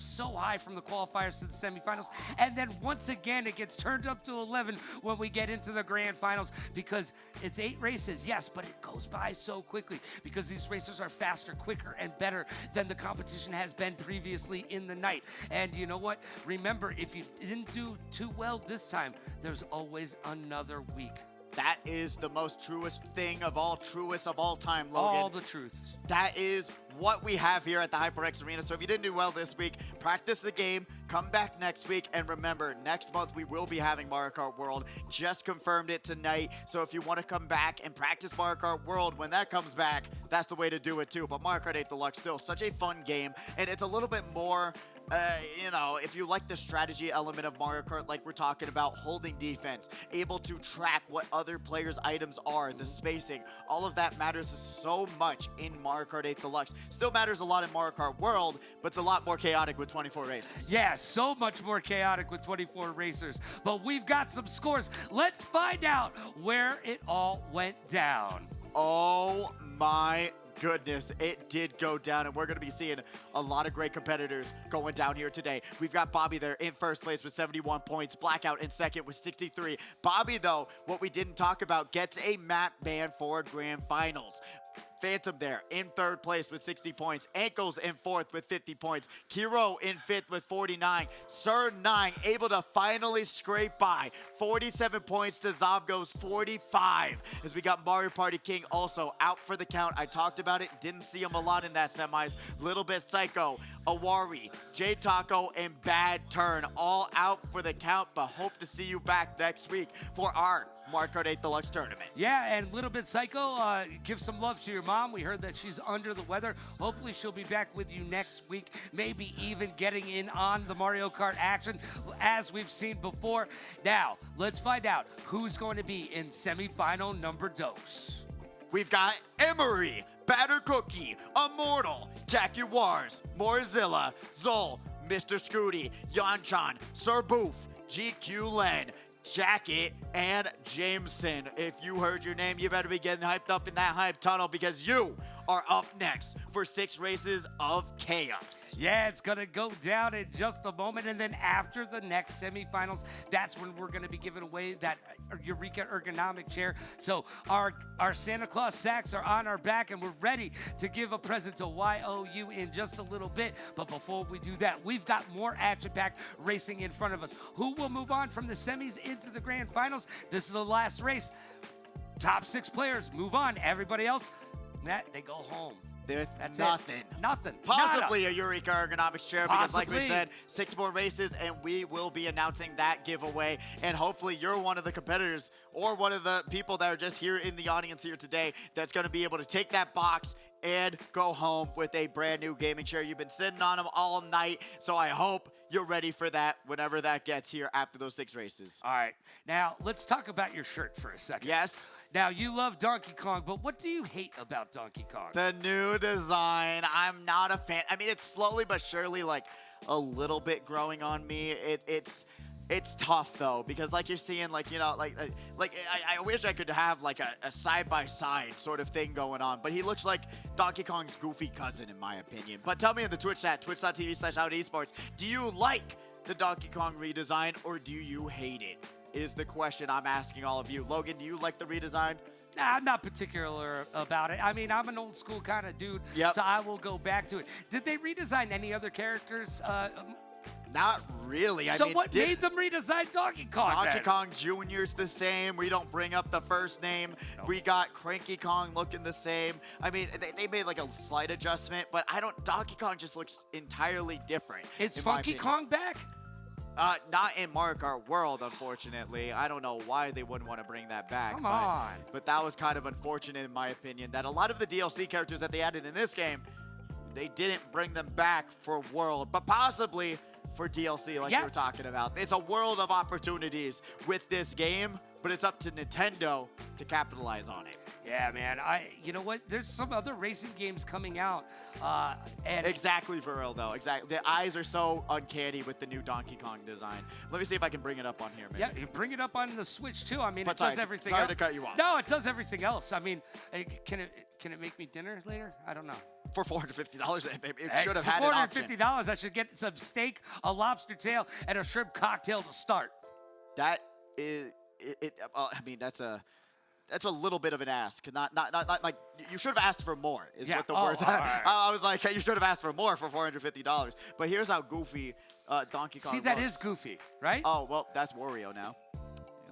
so high from the qualifiers to the semifinals, and then once again it gets turned up to 11 when we get into the grand finals, because it's 8 races, yes, but it goes by so quickly because these racers are faster, quicker, and better than the competition has been previously in the night. And you know what? Remember, if you didn't do too well this time, there's always another week. That is the most truest thing of all, truest of all time, Logan. All the truths. That is what we have here at the HyperX Arena. So if you didn't do well this week, practice the game, come back next week, and remember, next month we will be having Mario Kart World. Just confirmed it tonight. So if you want to come back and practice Mario Kart World when that comes back, that's the way to do it too. But Mario Kart 8 Deluxe, still such a fun game, and it's a little bit more you know, if you like the strategy element of Mario Kart, like we're talking about, holding defense, able to track what other players' items are, the spacing, all of that matters so much in Mario Kart 8 Deluxe. Still matters a lot in Mario Kart World, but it's a lot more chaotic with 24 races. Yeah, so much more chaotic with 24 racers. But we've got some scores. Let's find out where it all went down. Oh my goodness, it did go down, and we're going to be seeing a lot of great competitors going down here today. We've got Bobby there in first place with 71 points, Blackout in second with 63. Bobby, though, what we didn't talk about, gets a map ban for Grand Finals. Phantom there in third place with 60 points. Ankles in fourth with 50 points. Kiro in fifth with 49. Sir 9 able to finally scrape by. 47 points to Zavgo's 45. As we got Mario Party King also out for the count. I talked about it. Didn't see him a lot in that semis. Little bit Psycho, Awari, J Taco, and Bad Turn all out for the count. But hope to see you back next week for our Mario Kart 8 Deluxe tournament. Yeah, and Little Bit Psycho, give some love to your mom. We heard that she's under the weather. Hopefully she'll be back with you next week, maybe even getting in on the Mario Kart action as we've seen before. Now, let's find out who's going to be in semifinal number dos. We've got Emery, Batter Cookie, Immortal, Jaguars, Morzilla, Zol, Mr. Scooty, Yanchan, Sir Boof, GQ Len, Jacket, and Jameson. If you heard your name, you better be getting hyped up in that hype tunnel, because you are up next for 6 races of chaos. Yeah, it's going to go down in just a moment. And then after the next semifinals, that's when we're going to be giving away that Eureka ergonomic chair. So our Santa Claus sacks are on our back, and we're ready to give a present to YOU in just a little bit. But before we do that, we've got more action-packed racing in front of us. Who will move on from the semis into the grand finals? This is the last race. Top 6 players move on. Everybody else, they go home. That's nothing. Nothing. Possibly a Eureka ergonomics chair, because like we Possibly. said, 6 more races, and we will be announcing that giveaway. And hopefully you're one of the competitors or one of the people that are just here in the audience here today that's going to be able to take that box and go home with a brand new gaming chair. You've been sitting on them all night, so I hope you're ready for that whenever that gets here after those 6 races. All right. Now, let's talk about your shirt for a second. Yes? Now, you love Donkey Kong, but what do you hate about Donkey Kong? The new design, I'm not a fan. I mean, it's slowly but surely like a little bit growing on me. It's tough though, because like you're seeing, like, you know, I wish I could have like a side-by-side sort of thing going on, but he looks like Donkey Kong's goofy cousin in my opinion. But tell me in the Twitch chat, twitch.tv/HyperX, do you like the Donkey Kong redesign, or do you hate it? Is the question I'm asking all of you. Logan, do you like the redesign? I'm not particular about it. I mean, I'm an old school kind of dude, Yep. so I will go back to it. Did they redesign any other characters? Not really. I So mean, what made them redesign Donkey Kong Donkey then? Kong Jr.'s the same. We don't bring up the first name. No. We got Cranky Kong looking the same. I mean, they made like a slight adjustment, but Donkey Kong just looks entirely different. Is in my Funky opinion. Kong back? Not in Mario Kart World, unfortunately. I don't know why they wouldn't want to bring that back. Come on. But that was kind of unfortunate in my opinion, that a lot of the DLC characters that they added in this game, they didn't bring them back for World, but possibly for DLC like Yeah. you were talking about. It's a world of opportunities with this game, but it's up to Nintendo to capitalize on it. Yeah, man. You know what? There's some other racing games coming out, and Exactly, for real, though. Exactly. The eyes are so uncanny with the new Donkey Kong design. Let me see if I can bring it up on here, maybe. yeah, you bring it up on the Switch too. I mean, But it does sorry- everything. sorry else. to cut you off. No, it does everything else. I mean, can it make me dinner later? I don't know. For $450, it Hey, should have for had an option. $450, I should get some steak, a lobster tail, and a shrimp cocktail to start. That is, I mean, that's a little bit of an ask. Not like, you should have asked for more, is Yeah. what the Oh, words. all right. I was like, you should have asked for more for $450. But here's how goofy Donkey Kong See, that looks. is goofy, right? Oh, well, that's Wario now.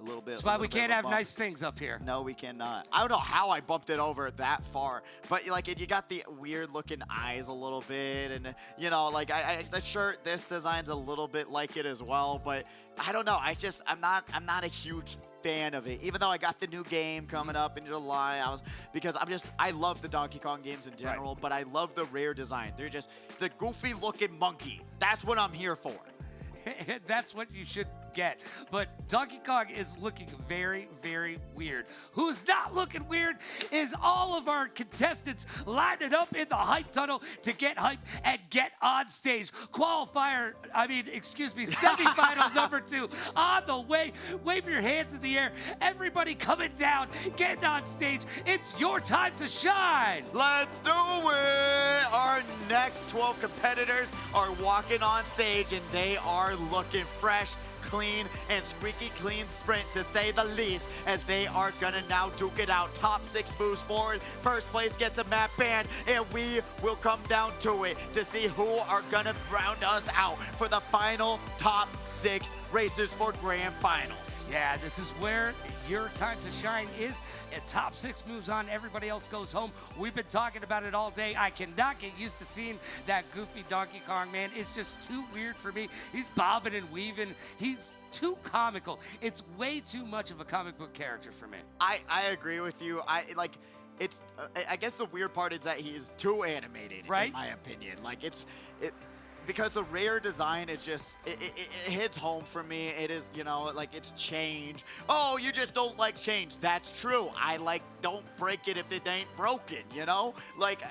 little bit. That's why we little bit can't of a have bump. nice things up here. No, we cannot. I don't know how I bumped it over that far, but like you got the weird looking eyes a little bit, and you know, like the shirt, this design's a little bit like it as well, but I don't know. I'm not a huge fan of it, even though I got the new game coming up in July. I love the Donkey Kong games in general, but I love the rare design. It's a goofy looking monkey. That's what I'm here for. That's what you should get. But Donkey Kong is looking very, very weird. Who's not looking weird is all of our contestants lining up in the hype tunnel to get hype and get on stage. Semifinal number 2 on the way. Wave your hands in the air. Everybody coming down, getting on stage. It's your time to shine. Let's do it! Our next 12 competitors are walking on stage, and they are looking fresh, clean, and squeaky clean sprint, to say the least, as they are gonna now duke it out. Top 6 moves forward. First place gets a map ban, and we will come down to it to see who are gonna round us out for the final top 6 racers for grand finals. Yeah, this is where your time to shine is. Top 6 moves on, everybody else goes home. We've been talking about it all day. I cannot get used to seeing that goofy Donkey Kong, man. It's just too weird for me. He's bobbing and weaving. He's too comical. It's way too much of a comic book character for me. I agree with you. I guess the weird part is that he's too animated, right? In my opinion. Because the rare design is just, it hits home for me. It is, you know, like it's change. Oh, you just don't like change. That's true. I don't break it if it ain't broken, you know? Like,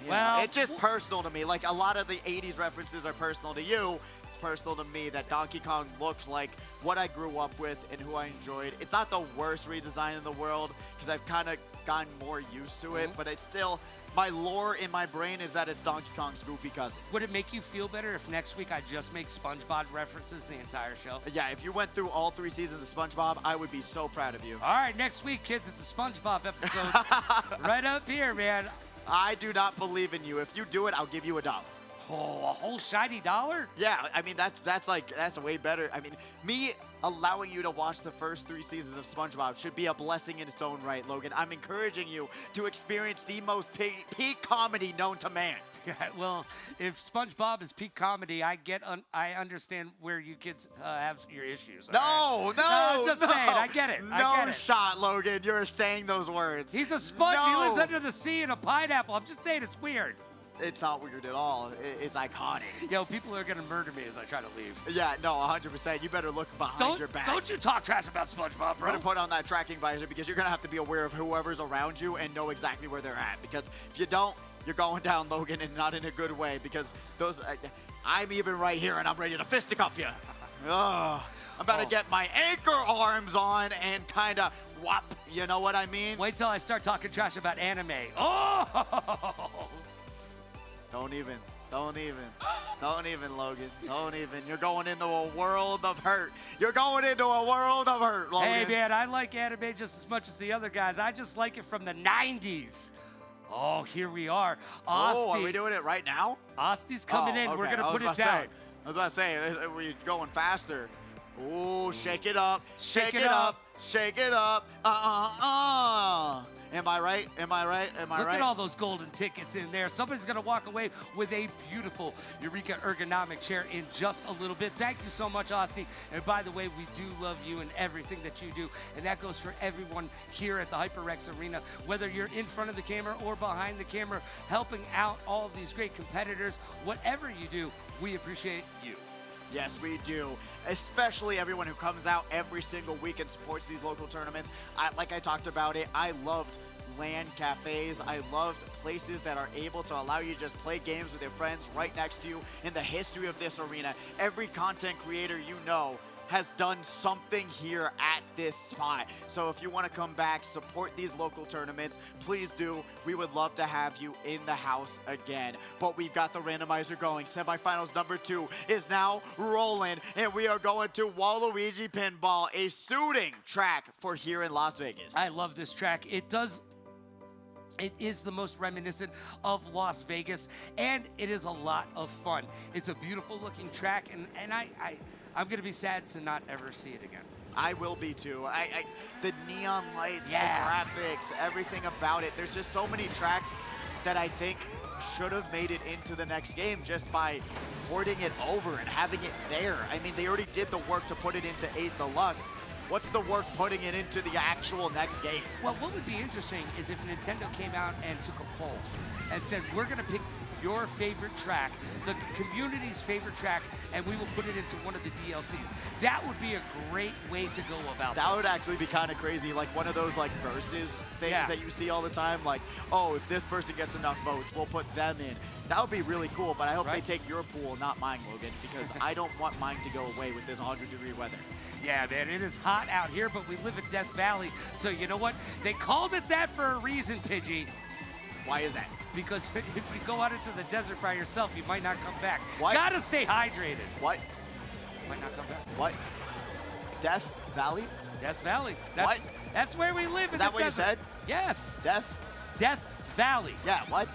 Well, it's just personal to me. Like a lot of the 80s references are personal to you. It's personal to me that Donkey Kong looks like what I grew up with and who I enjoyed. It's not the worst redesign in the world because I've kind of gotten more used to it, but it's still, my lore in my brain is that it's Donkey Kong's goofy cousin. Would it make you feel better if next week I just make SpongeBob references the entire show? Yeah, if you went through all 3 seasons of SpongeBob, I would be so proud of you. All right, next week, kids, it's a SpongeBob episode right up here, man. I do not believe in you. If you do it, I'll give you $1. Oh, a whole shiny $1? Yeah, I mean, that's way better. I mean, me allowing you to watch the first 3 seasons of SpongeBob should be a blessing in its own right, Logan. I'm encouraging you to experience the most peak comedy known to man. Yeah, well, if SpongeBob is peak comedy, I understand where you kids have your issues. No, I'm just saying, I get it. No shot, Logan. You're saying those words. He's a sponge. No. He lives under the sea in a pineapple. I'm just saying it's weird. It's not weird at all. It's iconic. Yo, people are going to murder me as I try to leave. Yeah, no, 100%. You better look behind your back. Don't you talk trash about SpongeBob, bro. We're going to put on that tracking visor because you're going to have to be aware of whoever's around you and know exactly where they're at. Because if you don't, you're going down, Logan, and not in a good way. Because those, I'm even right here, and I'm ready to fisticuff you. I'm about to get my anchor arms on and kind of whop. You know what I mean? Wait till I start talking trash about anime. Oh! Don't even, Logan. Don't even. You're going into a world of hurt. You're going into a world of hurt, Logan. Hey, man, I like anime just as much as the other guys. I just like it from the 90s. Oh, here we are. Oh, are we doing it right now? Osty's coming in. Okay. We're going to put it down. I was about to say, we're going faster. Ooh, shake it up. Shake it up. Shake it up. Am I right? Look at all those golden tickets in there. Somebody's going to walk away with a beautiful Eureka ergonomic chair in just a little bit. Thank you so much, Osty. And by the way, we do love you and everything that you do. And that goes for everyone here at the HyperX Arena, whether you're in front of the camera or behind the camera, helping out all of these great competitors. Whatever you do, we appreciate you. Yes, we do. Especially everyone who comes out every single week and supports these local tournaments. Like I talked about it, I loved LAN cafes. I loved places that are able to allow you to just play games with your friends right next to you. In the history of this arena, every content creator you know has done something here at this spot. So if you want to come back, support these local tournaments, please do. We would love to have you in the house again. But we've got the randomizer going. Semifinals number 2 is now rolling, and we are going to Waluigi Pinball, a suiting track for here in Las Vegas. I love this track. It is the most reminiscent of Las Vegas, and it is a lot of fun. It's a beautiful looking track, and I'm going to be sad to not ever see it again. I will be too. The neon lights, Yeah. the graphics, everything about it. There's just so many tracks that I think should have made it into the next game just by porting it over and having it there. I mean, they already did the work to put it into 8 Deluxe. What's the work putting it into the actual next game? Well, what would be interesting is if Nintendo came out and took a poll and said, we're going to pick your favorite track, the community's favorite track, and we will put it into one of the DLCs. That would be a great way to go about That this. would actually be kind of crazy, like one of those like versus things Yeah. that you see all the time, like, oh, if this person gets enough votes, we'll put them in. That would be really cool, but I hope Right. they take your pool, not mine, Logan, because I don't want mine to go away with this 100-degree weather. Yeah, man, it is hot out here, but we live in Death Valley, so you know what? They called it that for a reason, Pidgey. Why is that? Because if you go out into the desert by yourself, you might not come back. What? Gotta stay hydrated. What? Might not come back. What? Death Valley? Death Valley. What? That's where we live. Is that what you said? Yes. Death? Death Valley. Yeah, what?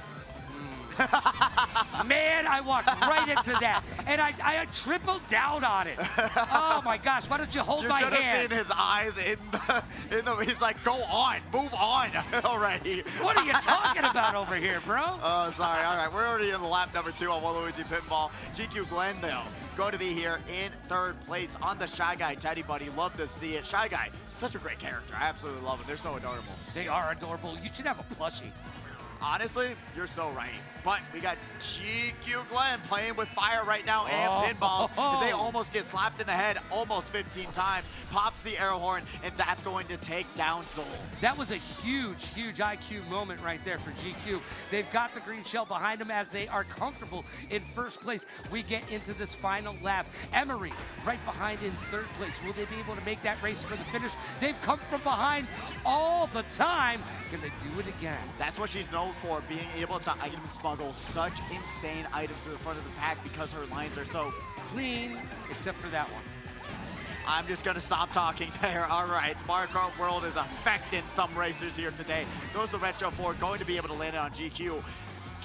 Man, I walked right into that, and I tripled down on it. Oh my gosh! Why don't you hold You my should have hand? seen his eyes in the. He's like, go on, move on already. What are you talking about over here, bro? Oh, sorry. All right, we're already in lap number 2 on Waluigi Pinball. GQ Glendale going to be here in 3rd place on the Shy Guy Teddy Buddy. Love to see it. Shy Guy, such a great character. I absolutely love it. They're so adorable. They are adorable. You should have a plushie. Honestly, you're so right. But we got GQ Glenn playing with fire right now and pinballs as they almost get slapped in the head almost 15 times. Pops the air horn, and that's going to take down Soul. That was a huge, huge IQ moment right there for GQ. They've got the green shell behind them as they are comfortable in 1st place. We get into this final lap. Emery right behind in 3rd place. Will they be able to make that race for the finish? They've come from behind all the time. Can they do it again? That's what she's known for, being able to item smuggle such insane items to the front of the pack because her lines are so Clean, except for that one. I'm just gonna stop talking there. All right, Mario Kart World is affecting some racers here today. Goes the Retro 4, going to be able to land it on GQ.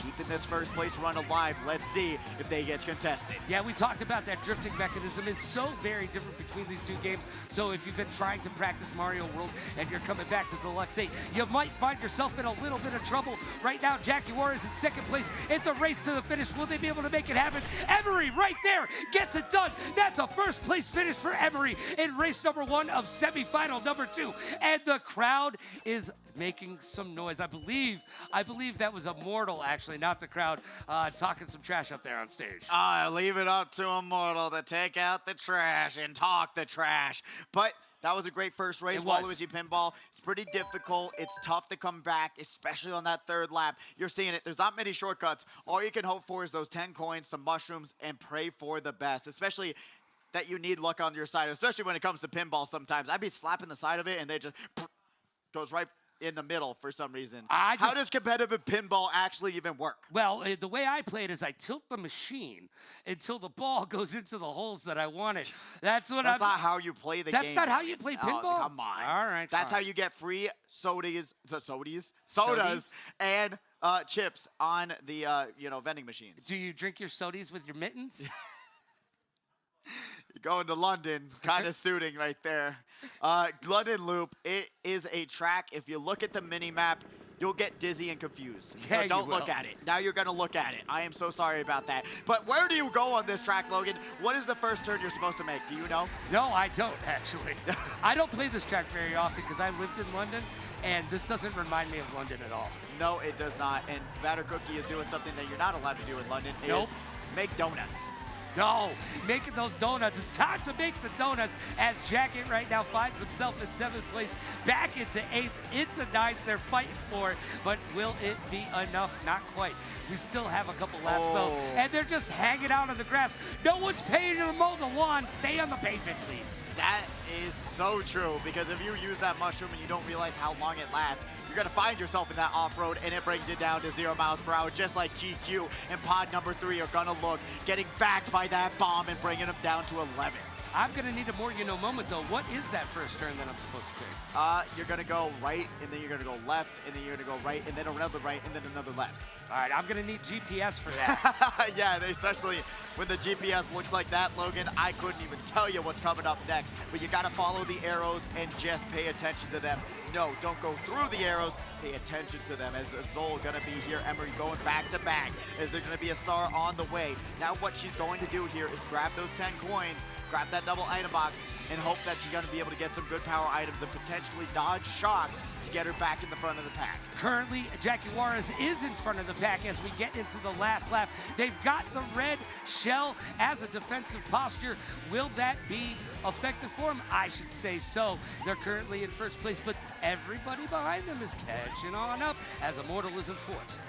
Keeping this 1st place run alive. Let's see if they get contested. Yeah, we talked about that drifting mechanism is so very different between these 2 games. So if you've been trying to practice Mario World and you're coming back to Deluxe 8, you might find yourself in a little bit of trouble. Right now, Jaguar is in 2nd place. It's a race to the finish. Will they be able to make it happen? Emery right there gets it done. That's a 1st place finish for Emery in race number 1 of semifinal number 2. And the crowd is making some noise. I believe that was Immortal, actually, not the crowd, talking some trash up there on stage. Leave it up to Immortal to take out the trash and talk the trash. But that was a great first race, Waluigi Pinball. It's pretty difficult. It's tough to come back, especially on that 3rd lap. You're seeing it. There's not many shortcuts. All you can hope for is those 10 coins, some mushrooms, and pray for the best, especially that you need luck on your side, especially when it comes to pinball sometimes. I'd be slapping the side of it, and they just goes right in the middle for some reason. How does competitive pinball actually even work? Well, the way I play it is I tilt the machine until the ball goes into the holes that I want it. That's not how you play the game. That's not how you play pinball? Oh, come on. All right, That's fine. how you get free sodas and chips on the vending machines. Do you drink your sodies with your mittens? You're going to London, kind of suiting right there. London Loop, it is a track. If you look at the mini-map, you'll get dizzy and confused. Yeah, so don't look at it. Now you're going to look at it. I am so sorry about that. But where do you go on this track, Logan? What is the first turn you're supposed to make? Do you know? No, I don't, actually. I don't play this track very often because I lived in London, and this doesn't remind me of London at all. No, it does not. And Batter Cookie is doing something that you're not allowed to do in London. Nope. Is make donuts. No, making those donuts. It's time to make the donuts as Jacket right now finds himself in 7th place, back into 8th, into 9th. They're fighting for it, but will it be enough? Not quite. We still have a couple laps though, and they're just hanging out on the grass. No one's paying to mow the lawn. Stay on the pavement, please. That is so true, because if you use that mushroom and you don't realize how long it lasts, you're going to find yourself in that off-road, and it brings you down to 0 miles per hour, just like GQ and pod number 3 are going to look, getting backed by that bomb and bringing them down to 11. I'm going to need a more you-know moment, though. What is that first turn that I'm supposed to take? You're going to go right, and then you're going to go left, and then you're going to go right, and then another right, and then another left. All right, I'm going to need GPS for that. Yeah, especially when the GPS looks like that, Logan. I couldn't even tell you what's coming up next. But you got to follow the arrows and just pay attention to them. No, don't go through the arrows. Pay attention to them. As Zol going to be here, Emery going back to back. Is there going to be a star on the way? Now what she's going to do here is grab those 10 coins, grab that double item box, and hope that she's going to be able to get some good power items and potentially dodge shock to get her back in the front of the pack. Currently, Jackie Juarez is in front of the pack as we get into the last lap. They've got the red shell as a defensive posture. Will that be effective for them? I should say so. They're currently in first place, but everybody behind them is catching on up as Immortal is in fourth.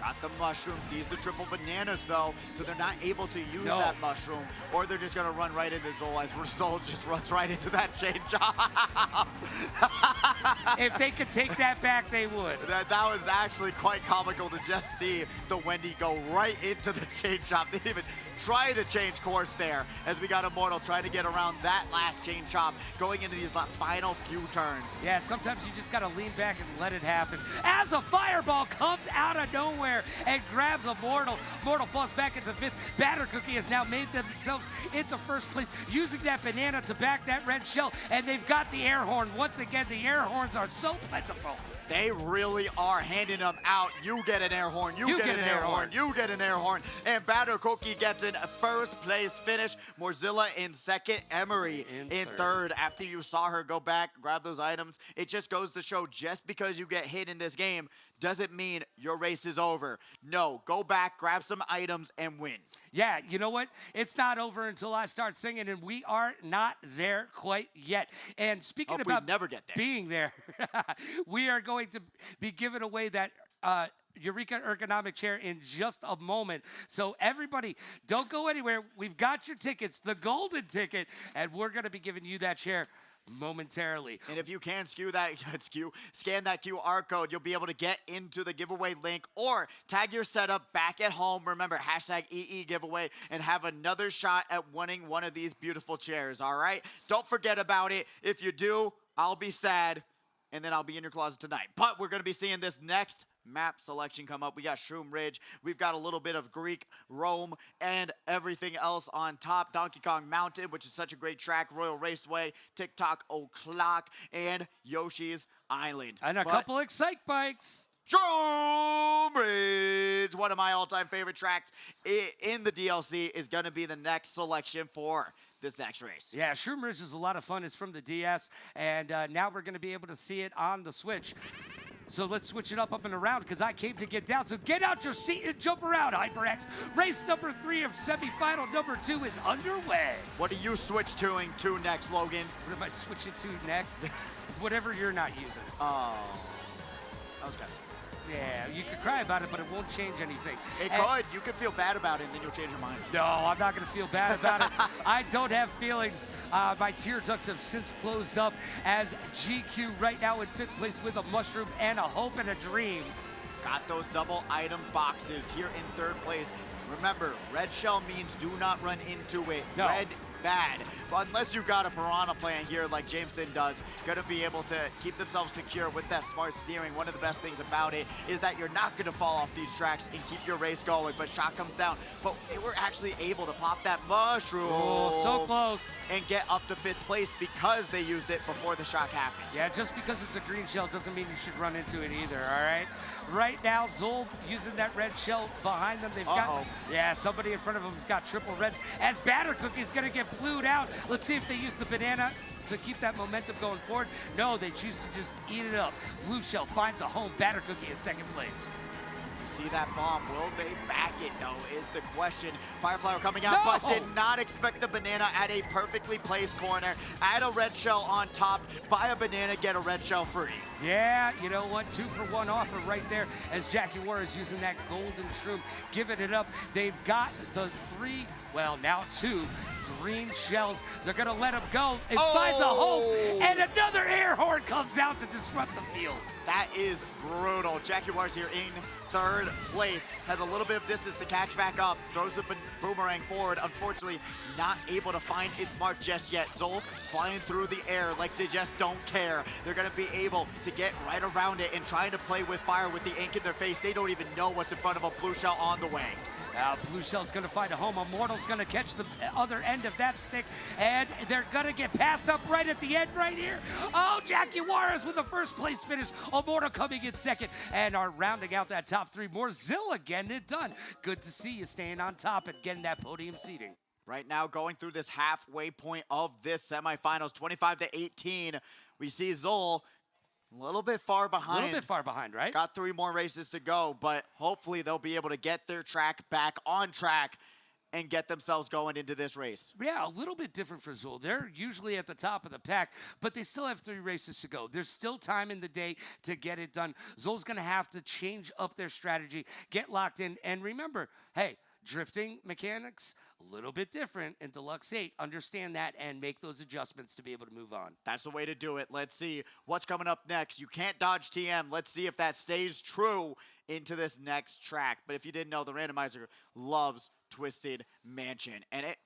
Got the mushroom, sees the triple bananas though, so they're not able to use that mushroom, or they're just gonna run right into Zol as Zol just runs right into that chain chomp. If they could take that back, they would. That was actually quite comical to just see the Wendy go right into the chain chomp. They didn't even try to change course there, as we got Immortal trying to get around that last chain chomp, going into these final few turns. Yeah, sometimes you just gotta lean back and let it happen. As a fireball comes out of nowhere and grabs Immortal. Immortal falls back into fifth. Batter Cookie has now made themselves into first place, using that banana to back that red shell, and they've got the air horn. Once again, the air horns are so plentiful. They really are handing them out. You get an air horn, you get an air horn, you get an air horn. And Batter Cookie gets in first place finish. Morzilla in second, Emery in third. After you saw her go back, grab those items, it just goes to show just because you get hit in this game doesn't mean your race is over. No, go back, grab some items, and win. Yeah, you know what? It's not over until I start singing, and we are not there quite yet. And speaking about never get there. Being there, we are going to be giving away that Eureka ergonomic chair in just a moment. So everybody, don't go anywhere. We've got your tickets, the golden ticket, and we're going to be giving you that chair momentarily. And if you can scan that QR code, you'll be able to get into the giveaway link or tag your setup back at home. Remember, hashtag EE giveaway, and have another shot at winning one of these beautiful chairs, all right? Don't forget about it. If you do, I'll be sad, and then I'll be in your closet tonight. But we're going to be seeing this next map selection come up. We got Shroom Ridge, we've got a little bit of Greek Rome, and everything else on top. Donkey Kong Mountain, which is such a great track, Royal Raceway, TikTok O'Clock, and Yoshi's Island. And a couple Excite bikes. Shroom Ridge, one of my all-time favorite tracks in the DLC, is going to be the next selection for this next race. Yeah, Shroom Ridge is a lot of fun. It's from the DS, and now we're going to be able to see it on the Switch. So let's switch it up and around, because I came to get down. So get out your seat and jump around, HyperX. Race number 3 of semifinal number 2 is underway. What are you switch to next, Logan? What am I switching to next? Whatever you're not using. Oh, that was kind of... Yeah, you could cry about it, but it won't change anything. It could. You could feel bad about it, and then you'll change your mind. No, I'm not going to feel bad about it. I don't have feelings. My tear ducts have since closed up, as GQ right now in 5th place with a mushroom and a hope and a dream. Got those double item boxes here in 3rd place. Remember, red shell means do not run into it. No. Red, bad. But unless you got a piranha plan here like Jameson does, gonna be able to keep themselves secure with that smart steering. One of the best things about it is that you're not gonna fall off these tracks and keep your race going, but shot comes down. But they were actually able to pop that mushroom. Oh, so close. And get up to 5th place because they used it before the shock happened. Yeah, just because it's a green shell doesn't mean you should run into it either, all right? Right now, Zol using that red shell behind them. They've got, yeah, somebody in front of them has got triple reds. As Batter Cookie is going to get blued out. Let's see if they use the banana to keep that momentum going forward. No, they choose to just eat it up. Blue shell finds a home. Batter Cookie in 2nd place. See that bomb, will they back it though, is the question. Fireflower coming out, but did not expect the banana at a perfectly placed corner. Add a red shell on top, buy a banana, get a red shell free. Yeah, you know what, 2-for-1 offer right there as Jackie Juarez using that golden shroom, giving it up. They've got the 3, well now 2 green shells. They're going to let him go. It finds a hole, and another air horn comes out to disrupt the field. That is brutal. Jaguars here in third place. Has a little bit of distance to catch back up. Throws the boomerang forward. Unfortunately, not able to find its mark just yet. Zol flying through the air like they just don't care. They're going to be able to get right around it and trying to play with fire with the ink in their face. They don't even know what's in front of a blue shell on the way. Blue Shell's going to find a home. Immortal's going to catch the other end of that stick, and they're going to get passed up right at the end right here. Oh, Jaguars with the first place finish. Immortal coming in second, and are rounding out that top three. Morzilla getting it done. Good to see you staying on top and getting that podium seating. Right now, going through this halfway point of this semifinals, 25-18, we see Zol a little bit far behind. A little bit far behind, right? Got 3 more races to go, but hopefully they'll be able to get their track back on track and get themselves going into this race. Yeah, a little bit different for Zol. They're usually at the top of the pack, but they still have 3 races to go. There's still time in the day to get it done. Zol's going to have to change up their strategy, get locked in, and remember, hey, drifting mechanics, a little bit different in Deluxe 8. Understand that and make those adjustments to be able to move on. That's the way to do it. Let's see what's coming up next. You can't dodge TM. Let's see if that stays true into this next track. But if you didn't know, the randomizer loves Twisted Mansion. And it...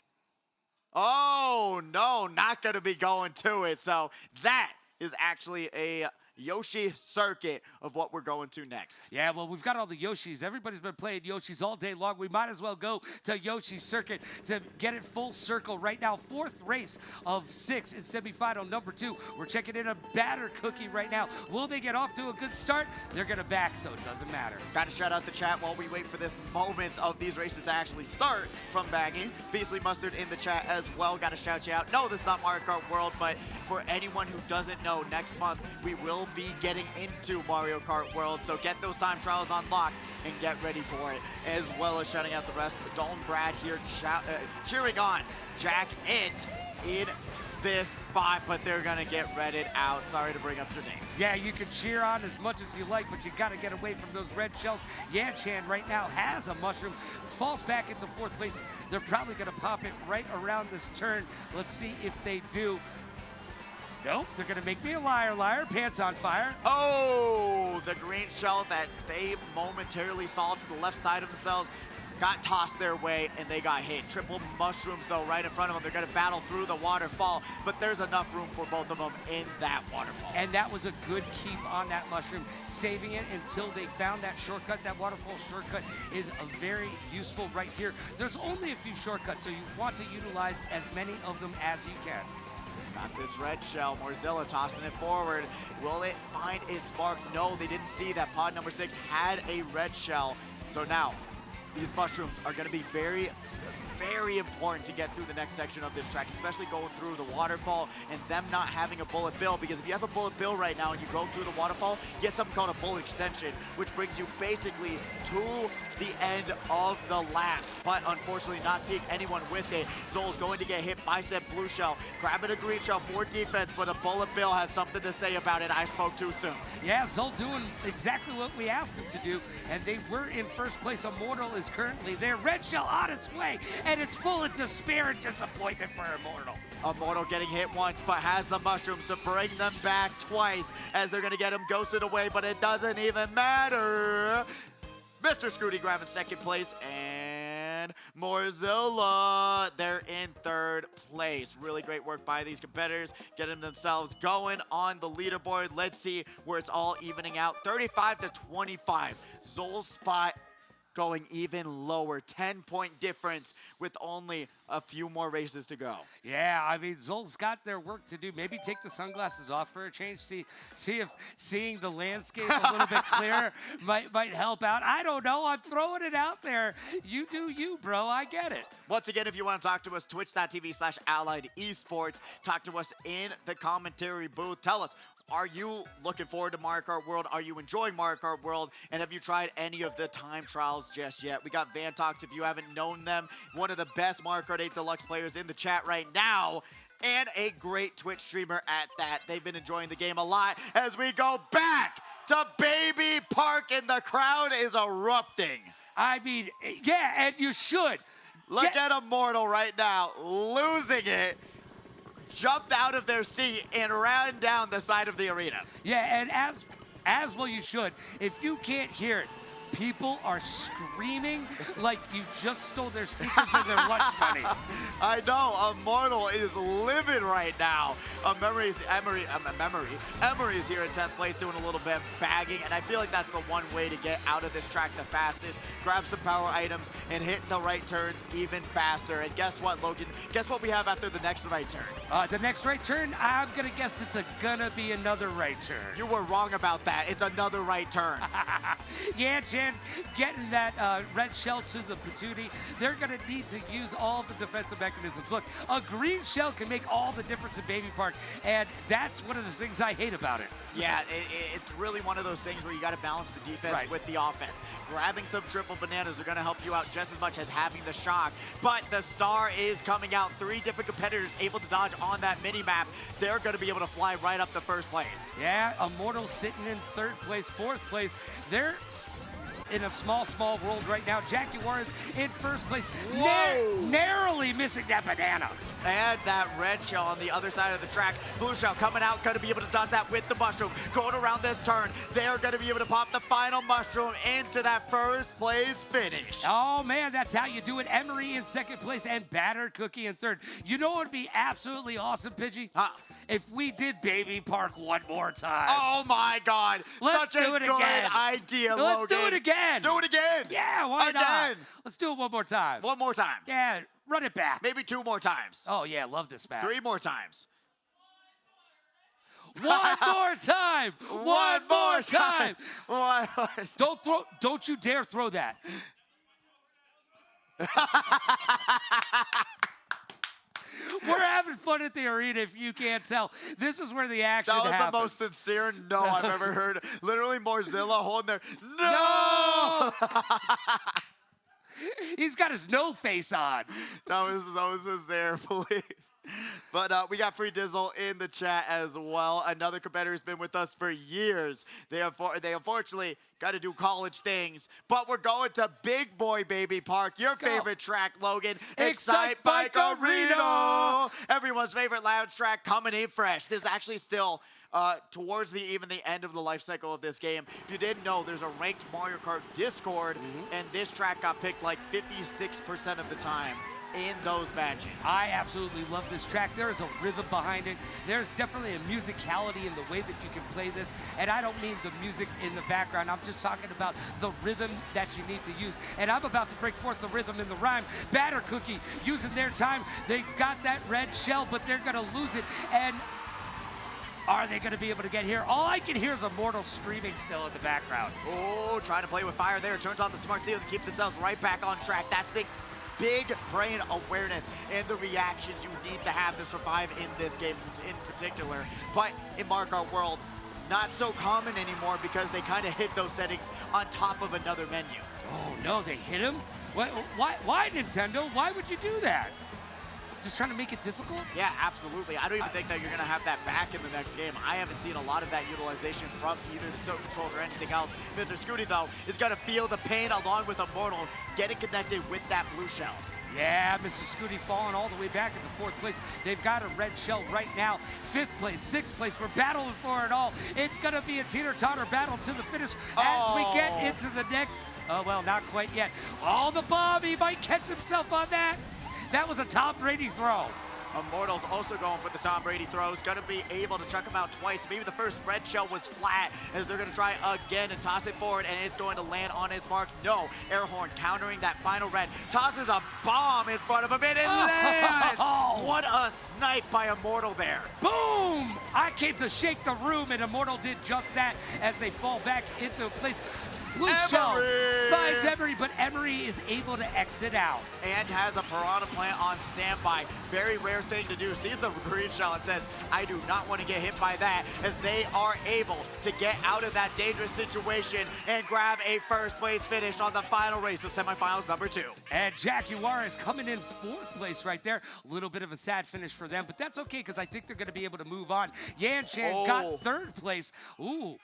Oh, no, not going to be going to it. So that is actually a Yoshi circuit of what we're going to next. Yeah, well, we've got all the Yoshis. Everybody's been playing Yoshis all day long. We might as well go to Yoshi circuit to get it full circle right now. 4th race of 6 in semifinal number 2. We're checking in a batter cookie right now. Will they get off to a good start? They're going to back, so it doesn't matter. Got to shout out the chat while we wait for this moment of these races to actually start from Baggy. Beastly Mustard in the chat as well. Got to shout you out. No, this is not Mario Kart World, but for anyone who doesn't know, next month we will be getting into Mario Kart World, so get those time trials unlocked and get ready for it, as well as shouting out the rest of the Dalton Brad here cheering on Jack Int in this spot, but they're gonna get redded out. Sorry to bring up your name. Yeah, you can cheer on as much as you like, but you gotta get away from those red shells. Yanchan right now has a mushroom, falls back into 4th place. They're probably gonna pop it right around this turn. Let's see if they do. Nope, they're gonna make me a liar, pants on fire. Oh, the green shell that they momentarily saw to the left side of themselves got tossed their way and they got hit. Triple mushrooms though right in front of them. They're gonna battle through the waterfall, but there's enough room for both of them in that waterfall. And that was a good keep on that mushroom, saving it until they found that shortcut. That waterfall shortcut is very useful right here. There's only a few shortcuts, so you want to utilize as many of them as you can. Got this red shell. Morzilla tossing it forward. Will it find its mark? No, they didn't see that pod number 6 had a red shell. So now, these mushrooms are going to be very, very important to get through the next section of this track, especially going through the waterfall and them not having a bullet bill, because if you have a bullet bill right now and you go through the waterfall, you get something called a bullet extension, which brings you basically to the end of the lap. But unfortunately not seeing anyone with it. Zol's going to get hit by said blue shell, grabbing a green shell for defense, but a bullet bill has something to say about it. I spoke too soon. Yeah, Zol doing exactly what we asked him to do, and they were in first place. Immortal is currently there. Red shell on its way, and it's full of despair and disappointment for Immortal. Immortal getting hit once, but has the mushrooms to bring them back twice, as they're gonna get him ghosted away, but it doesn't even matter. Mr. Scooty grabbing 2nd place, and Morzilla, they're in 3rd place. Really great work by these competitors, getting themselves going on the leaderboard. Let's see where it's all evening out. 35-25. Zol's spot going even lower. 10-point difference with only a few more races to go. Yeah, I mean, Zol's got their work to do. Maybe take the sunglasses off for a change. See if seeing the landscape a little bit clearer might help out. I don't know. I'm throwing it out there. You do you, bro. I get it. Once again, if you want to talk to us, twitch.tv/Allied Esports. Talk to us in the commentary booth. Tell us, are you looking forward to Mario Kart World? Are you enjoying Mario Kart World? And have you tried any of the time trials just yet? We got Vantox, if you haven't known them, one of the best Mario Kart 8 Deluxe players in the chat right now, and a great Twitch streamer at that. They've been enjoying the game a lot as we go back to Baby Park and the crowd is erupting. I mean, yeah, and you should. Look at Immortal right now, losing it. Jumped out of their seat and ran down the side of the arena. Yeah, and as well you should. If you can't hear it, people are screaming like you just stole their sneakers and their lunch money. I know, Immortal is livid right now. Emery's here in 10th place doing a little bit of bagging, and I feel like that's the one way to get out of this track the fastest. Grab some power items and hit the right turns even faster. And guess what, Logan? Guess what we have after the next right turn? The next right turn, I'm gonna guess it's gonna be another right turn. You were wrong about that. It's another right turn. Yeah, Jen, getting that red shell to the patootie, they're going to need to use all the defensive mechanisms. Look, a green shell can make all the difference in Baby Park, and that's one of the things I hate about it. Yeah, it's really one of those things where you got to balance the defense with the offense. Grabbing some triple bananas are going to help you out just as much as having the shock. But the star is coming out. 3 different competitors able to dodge on that mini-map. They're going to be able to fly right up to first place. Yeah, Immortal sitting in 3rd place, 4th place. They're in a small world right now. Jaguar is in 1st place, narrowly missing that banana. And that red shell on the other side of the track. Blue shell coming out, going to be able to dodge that with the mushroom. Going around this turn, they're going to be able to pop the final mushroom into that 1st place finish. Oh man, that's how you do it. Emery in 2nd place and Batter Cookie in 3rd. You know what would be absolutely awesome, Pidgey? If we did Baby Park one more time. Oh my God. Let's Such do a it good again. idea, Let's Logan. do it again. Do it again. Yeah, why not? Again. Let's do it one more time. One more time. Yeah, run it back. Maybe 2 more times. Oh yeah, love this map. 3 more times. One more time. One more time. Don't you dare throw that. We're having fun at the arena if you can't tell. This is where the action happens. That was the most sincere no I've ever heard. Literally Morzilla holding their no! He's got his no face on. That was so sincere, please. But we got Free Dizzle in the chat as well. Another competitor has been with us for years. They unfortunately got to do college things. But we're going to Big Boy Baby Park, your favorite track, Logan. Excite Bike Arena! Everyone's favorite lounge track coming in fresh. This is actually still towards even the end of the life cycle of this game. If you didn't know, there's a ranked Mario Kart Discord, and this track got picked like 56% of the time in those matches. I absolutely love this track. There is a rhythm behind it. There's definitely a musicality in the way that you can play this. And I don't mean the music in the background. I'm just talking about the rhythm that you need to use. And I'm about to break forth the rhythm in the rhyme. Batter Cookie using their time. They've got that red shell, but they're going to lose it. And are they going to be able to get here? All I can hear is Immortal screaming still in the background. Oh, trying to play with fire there. Turns on the smart seal to keep themselves right back on track. That's the big brain awareness and the reactions you need to have to survive in this game in particular. But in Mario Kart World, not so common anymore because they kind of hit those settings on top of another menu. Oh no, they hit him? Why Nintendo? Why would you do that? Just trying to make it difficult? Yeah, absolutely. I don't even think that you're going to have that back in the next game. I haven't seen a lot of that utilization from either the tilt controls or anything else. Mr. Scooty, though, is going to feel the pain along with Immortal getting connected with that blue shell. Yeah, Mr. Scooty falling all the way back into 4th place. They've got a red shell right now. 5th place, 6th place. We're battling for it all. It's going to be a teeter-totter battle to the finish as we get into the next. Oh, well, not quite yet. Oh, the bomb. He might catch himself on that. That was a Tom Brady throw. Immortal's also going for the Tom Brady throws. Going to be able to chuck him out twice. Maybe the first red shell was flat as they're going to try again and toss it forward, and it's going to land on its mark. No, air horn countering that final red. Tosses a bomb in front of him, and it lands! What a snipe by Immortal there. Boom! I came to shake the room, and Immortal did just that as they fall back into place. Blue shell finds Emery, but Emery is able to exit out. And has a Piranha Plant on standby. Very rare thing to do. Sees the green shell and says, I do not want to get hit by that, as they are able to get out of that dangerous situation and grab a 1st place finish on the final race of semifinals number 2. And Jaguar is coming in 4th place right there. A little bit of a sad finish for them, but that's okay because I think they're going to be able to move on. Yanchan got 3rd place. Ooh.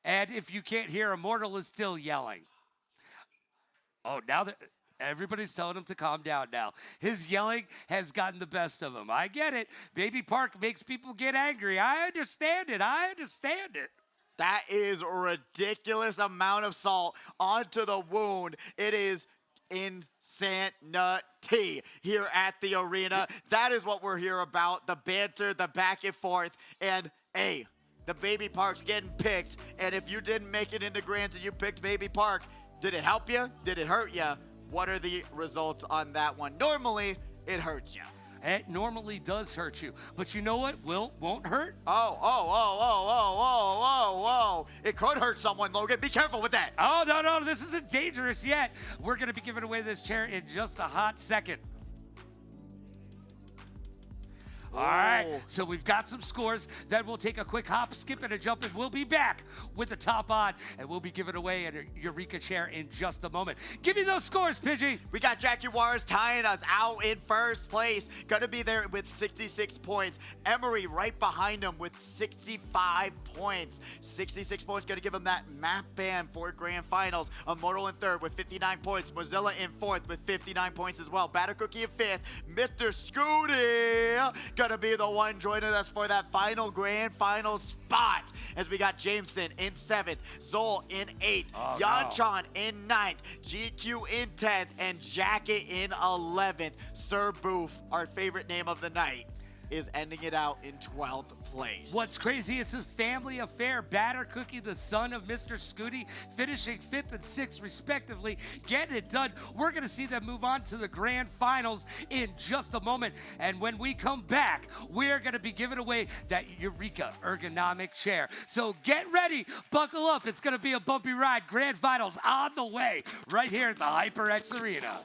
And if you can't hear, Immortal is still yelling. Oh, now that Everybody's telling him to calm down now. His yelling has gotten the best of him. I get it. Baby Park makes people get angry. I understand it. I understand it. That is a ridiculous amount of salt onto the wound. It is insanity here at the arena. That is what we're here about. The banter, the back and forth, and hey, the Baby Park's getting picked. And if you didn't make it into Grands and you picked Baby Park, did it help you? Did it hurt you? What are the results on that one? Normally, it hurts you. It normally does hurt you. But you know what won't hurt? Oh. It could hurt someone, Logan. Be careful with that. Oh, no. This isn't dangerous yet. We're going to be giving away this chair in just a hot second. All right, so we've got some scores. Then we'll take a quick hop, skip, and a jump, and we'll be back with the top on, and we'll be giving away a Eureka chair in just a moment. Give me those scores, Pidgey. We got Jackie Juarez tying us out in first place. Gonna be there with 66 points. Emery right behind him with 65 points. 66 points gonna give him that map ban for grand finals. Immortal in third with 59 points. Mozilla in fourth with 59 points as well. Batter Cookie in fifth. Mr. Scooty gonna be the one joining us for that final grand final spot, as we got Jameson in 7th, Zol in 8th, Yanchan in 9th, GQ in 10th, and Jacket in 11th. Sir Boof, our favorite name of the night, is ending it out in 12th place. What's crazy, it's a family affair. Batter Cookie, the son of Mr. Scooty, finishing 5th and 6th respectively, getting it done. We're going to see them move on to the grand finals in just a moment. And when we come back, we're going to be giving away that Eureka ergonomic chair. So get ready, buckle up. It's going to be a bumpy ride. Grand finals on the way right here at the HyperX Arena.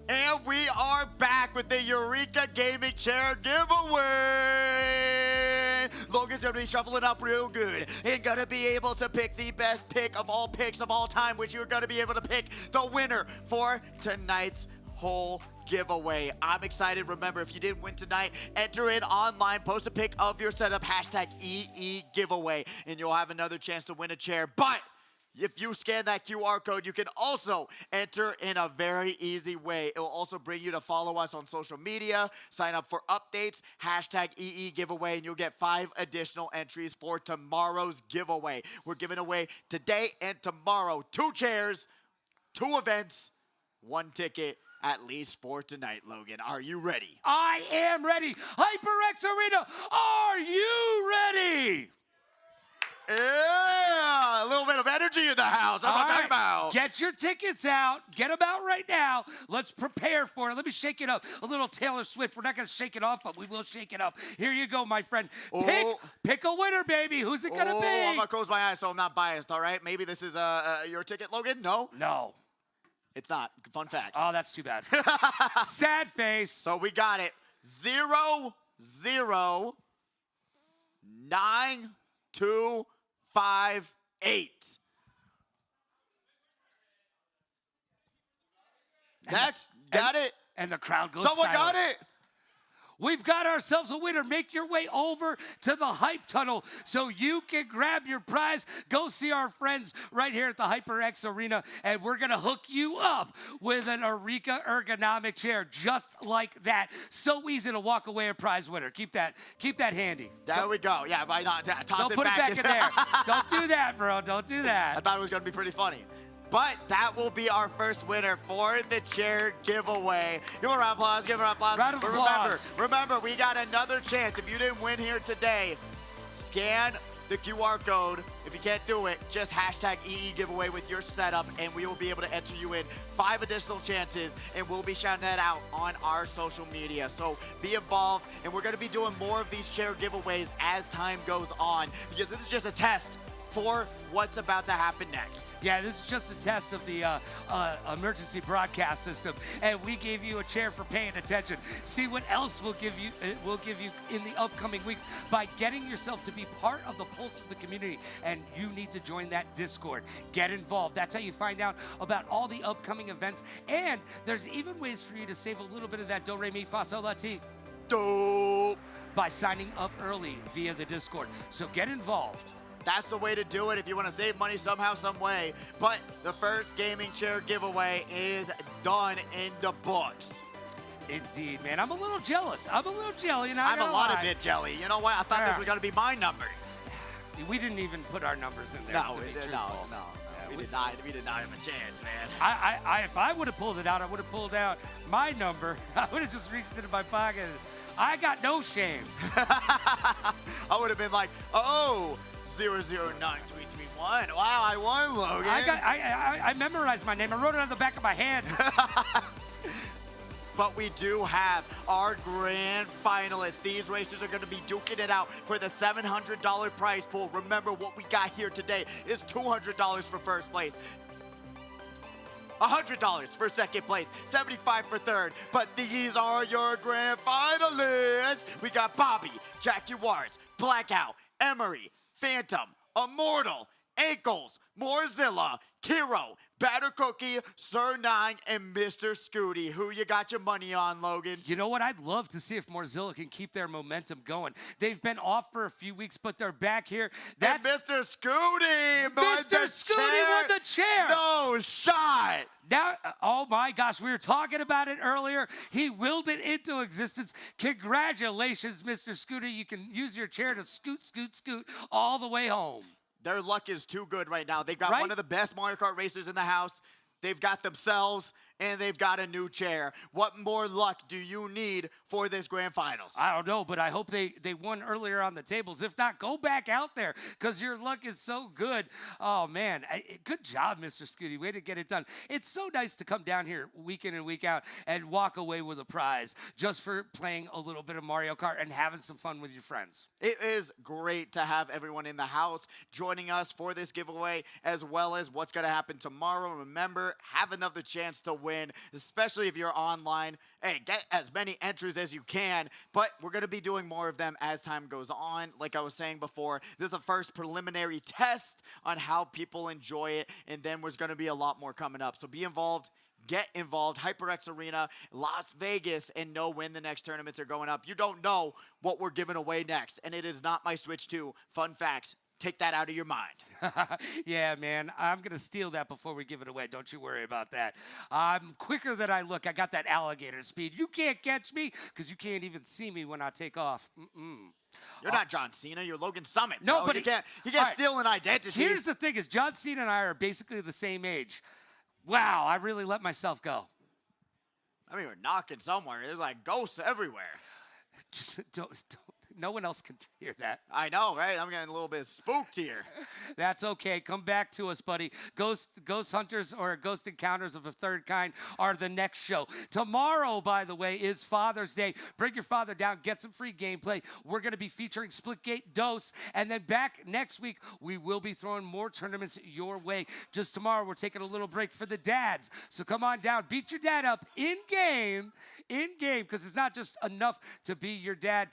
And we are back with the Eureka Gaming Chair giveaway. Logan's gonna be shuffling up real good and gonna be able to pick the best pick of all picks of all time, which you're gonna be able to pick the winner for tonight's whole giveaway. I'm excited. Remember, if you didn't win tonight, enter in online, post a pic of your setup, hashtag EE giveaway, and you'll have another chance to win a chair. But if you scan that QR code, you can also enter in a very easy way. It will also bring you to follow us on social media, sign up for updates, hashtag EE giveaway, and you'll get 5 additional entries for tomorrow's giveaway. We're giving away today and tomorrow 2 chairs, 2 events, 1 ticket, at least for tonight, Logan. Are you ready? I am ready. HyperX Arena, are you ready? Yeah, a little bit of energy in the house. I'm not talking your tickets out. Get them out right now. Let's prepare for it. Let me shake it up. A little Taylor Swift. We're not going to shake it off, but we will shake it up. Here you go, my friend. Pick a winner, baby. Who's it going to be? I'm going to close my eyes so I'm not biased, all right? Maybe this is your ticket, Logan? No? No. It's not. Fun facts. Oh, that's too bad. Sad face. So we got it. 0, 0, 9, 2, 5, 8. Next. Got it. And the crowd goes Someone silent. got it. We've got ourselves a winner. Make your way over to the Hype Tunnel so you can grab your prize. Go see our friends right here at the HyperX Arena, and we're going to hook you up with an Eureka ergonomic chair just like that. So easy to walk away a prize winner. Keep that handy. There we go. Yeah, why not? Toss Don't put it back in there. Don't do that, bro. Don't do that. I thought it was going to be pretty funny. But that will be our first winner for the chair giveaway. Give a round of applause. Give a round of applause. Round of applause. Remember, we got another chance. If you didn't win here today, scan the QR code. If you can't do it, just hashtag EE giveaway with your setup, and we will be able to enter you in 5 additional chances, and we'll be shouting that out on our social media. So be involved, and we're going to be doing more of these chair giveaways as time goes on, because this is just a test for what's about to happen next. Yeah, this is just a test of the emergency broadcast system, and we gave you a chair for paying attention. See what else we'll give you in the upcoming weeks by getting yourself to be part of the pulse of the community, and you need to join that Discord. Get involved. That's how you find out about all the upcoming events, and there's even ways for you to save a little bit of that do, re, mi, fa, sol, la, ti by signing up early via the Discord. So get involved. That's the way to do it if you want to save money somehow, some way. But the first gaming chair giveaway is done in the books. Indeed, man. I'm a little jealous. I'm a little jelly. I'm a lot of bit jelly. You know what? I thought this was going to be my number. We didn't even put our numbers in there. No, we did not have a chance, man. If I would have pulled it out, I would have pulled out my number. I would have just reached into my pocket. I got no shame. I would have been like, oh, 009331. Wow, I won, Logan. I memorized my name. I wrote it on the back of my hand. But we do have our grand finalists. These racers are going to be duking it out for the $700 prize pool. Remember, what we got here today is $200 for first place, $100 for second place, $75 for third. But these are your grand finalists. We got Bobby, Jaguars, Blackout, Emery, Phantom, Immortal, Ankles, Morzilla, Kiro, Batter Cookie, Sir Nine, and Mr. Scooty. Who you got your money on, Logan? You know what? I'd love to see if Morzilla can keep their momentum going. They've been off for a few weeks, but they're back here. That's Mr. Scooty. Mr. Scooty won the chair. No shot. Now, oh my gosh, we were talking about it earlier. He willed it into existence. Congratulations, Mr. Scooty. You can use your chair to scoot, scoot, scoot all the way home. Their luck is too good right now. They've got one of the best Mario Kart racers in the house. They've got themselves, and they've got a new chair. What more luck do you need for this grand finals? I don't know, but I hope they won earlier on the tables. If not, go back out there because your luck is so good. Oh, man. Good job, Mr. Scooty. Way to get it done. It's so nice to come down here week in and week out and walk away with a prize just for playing a little bit of Mario Kart and having some fun with your friends. It is great to have everyone in the house joining us for this giveaway, as well as what's going to happen tomorrow. Remember, have another chance to win, especially if you're online. Hey, get as many entries as you can, but we're going to be doing more of them as time goes on. Like I was saying before, this is the first preliminary test on how people enjoy it, and then there's going to be a lot more coming up. So be involved. Get involved. HyperX Arena, Las Vegas, and know when the next tournaments are going up. You don't know what we're giving away next, and it is not my Switch 2. Fun facts. Take that out of your mind. Yeah, man. I'm going to steal that before we give it away. Don't you worry about that. I'm quicker than I look. I got that alligator speed. You can't catch me because you can't even see me when I take off. You're not John Cena. You're Logan Summit. No, bro. but you can't steal an identity. Here's the thing: is John Cena and I are basically the same age. Wow, I really let myself go. I mean, we're knocking somewhere. There's like ghosts everywhere. Just don't. No one else can hear that. I know, right? I'm getting a little bit spooked here. That's okay. Come back to us, buddy. Ghost Hunters or Ghost Encounters of a Third Kind are the next show. Tomorrow, by the way, is Father's Day. Bring your father down. Get some free gameplay. We're going to be featuring Splitgate Dose. And then back next week, we will be throwing more tournaments your way. Just tomorrow, we're taking a little break for the dads. So come on down. Beat your dad up in-game, because it's not just enough to be your dad.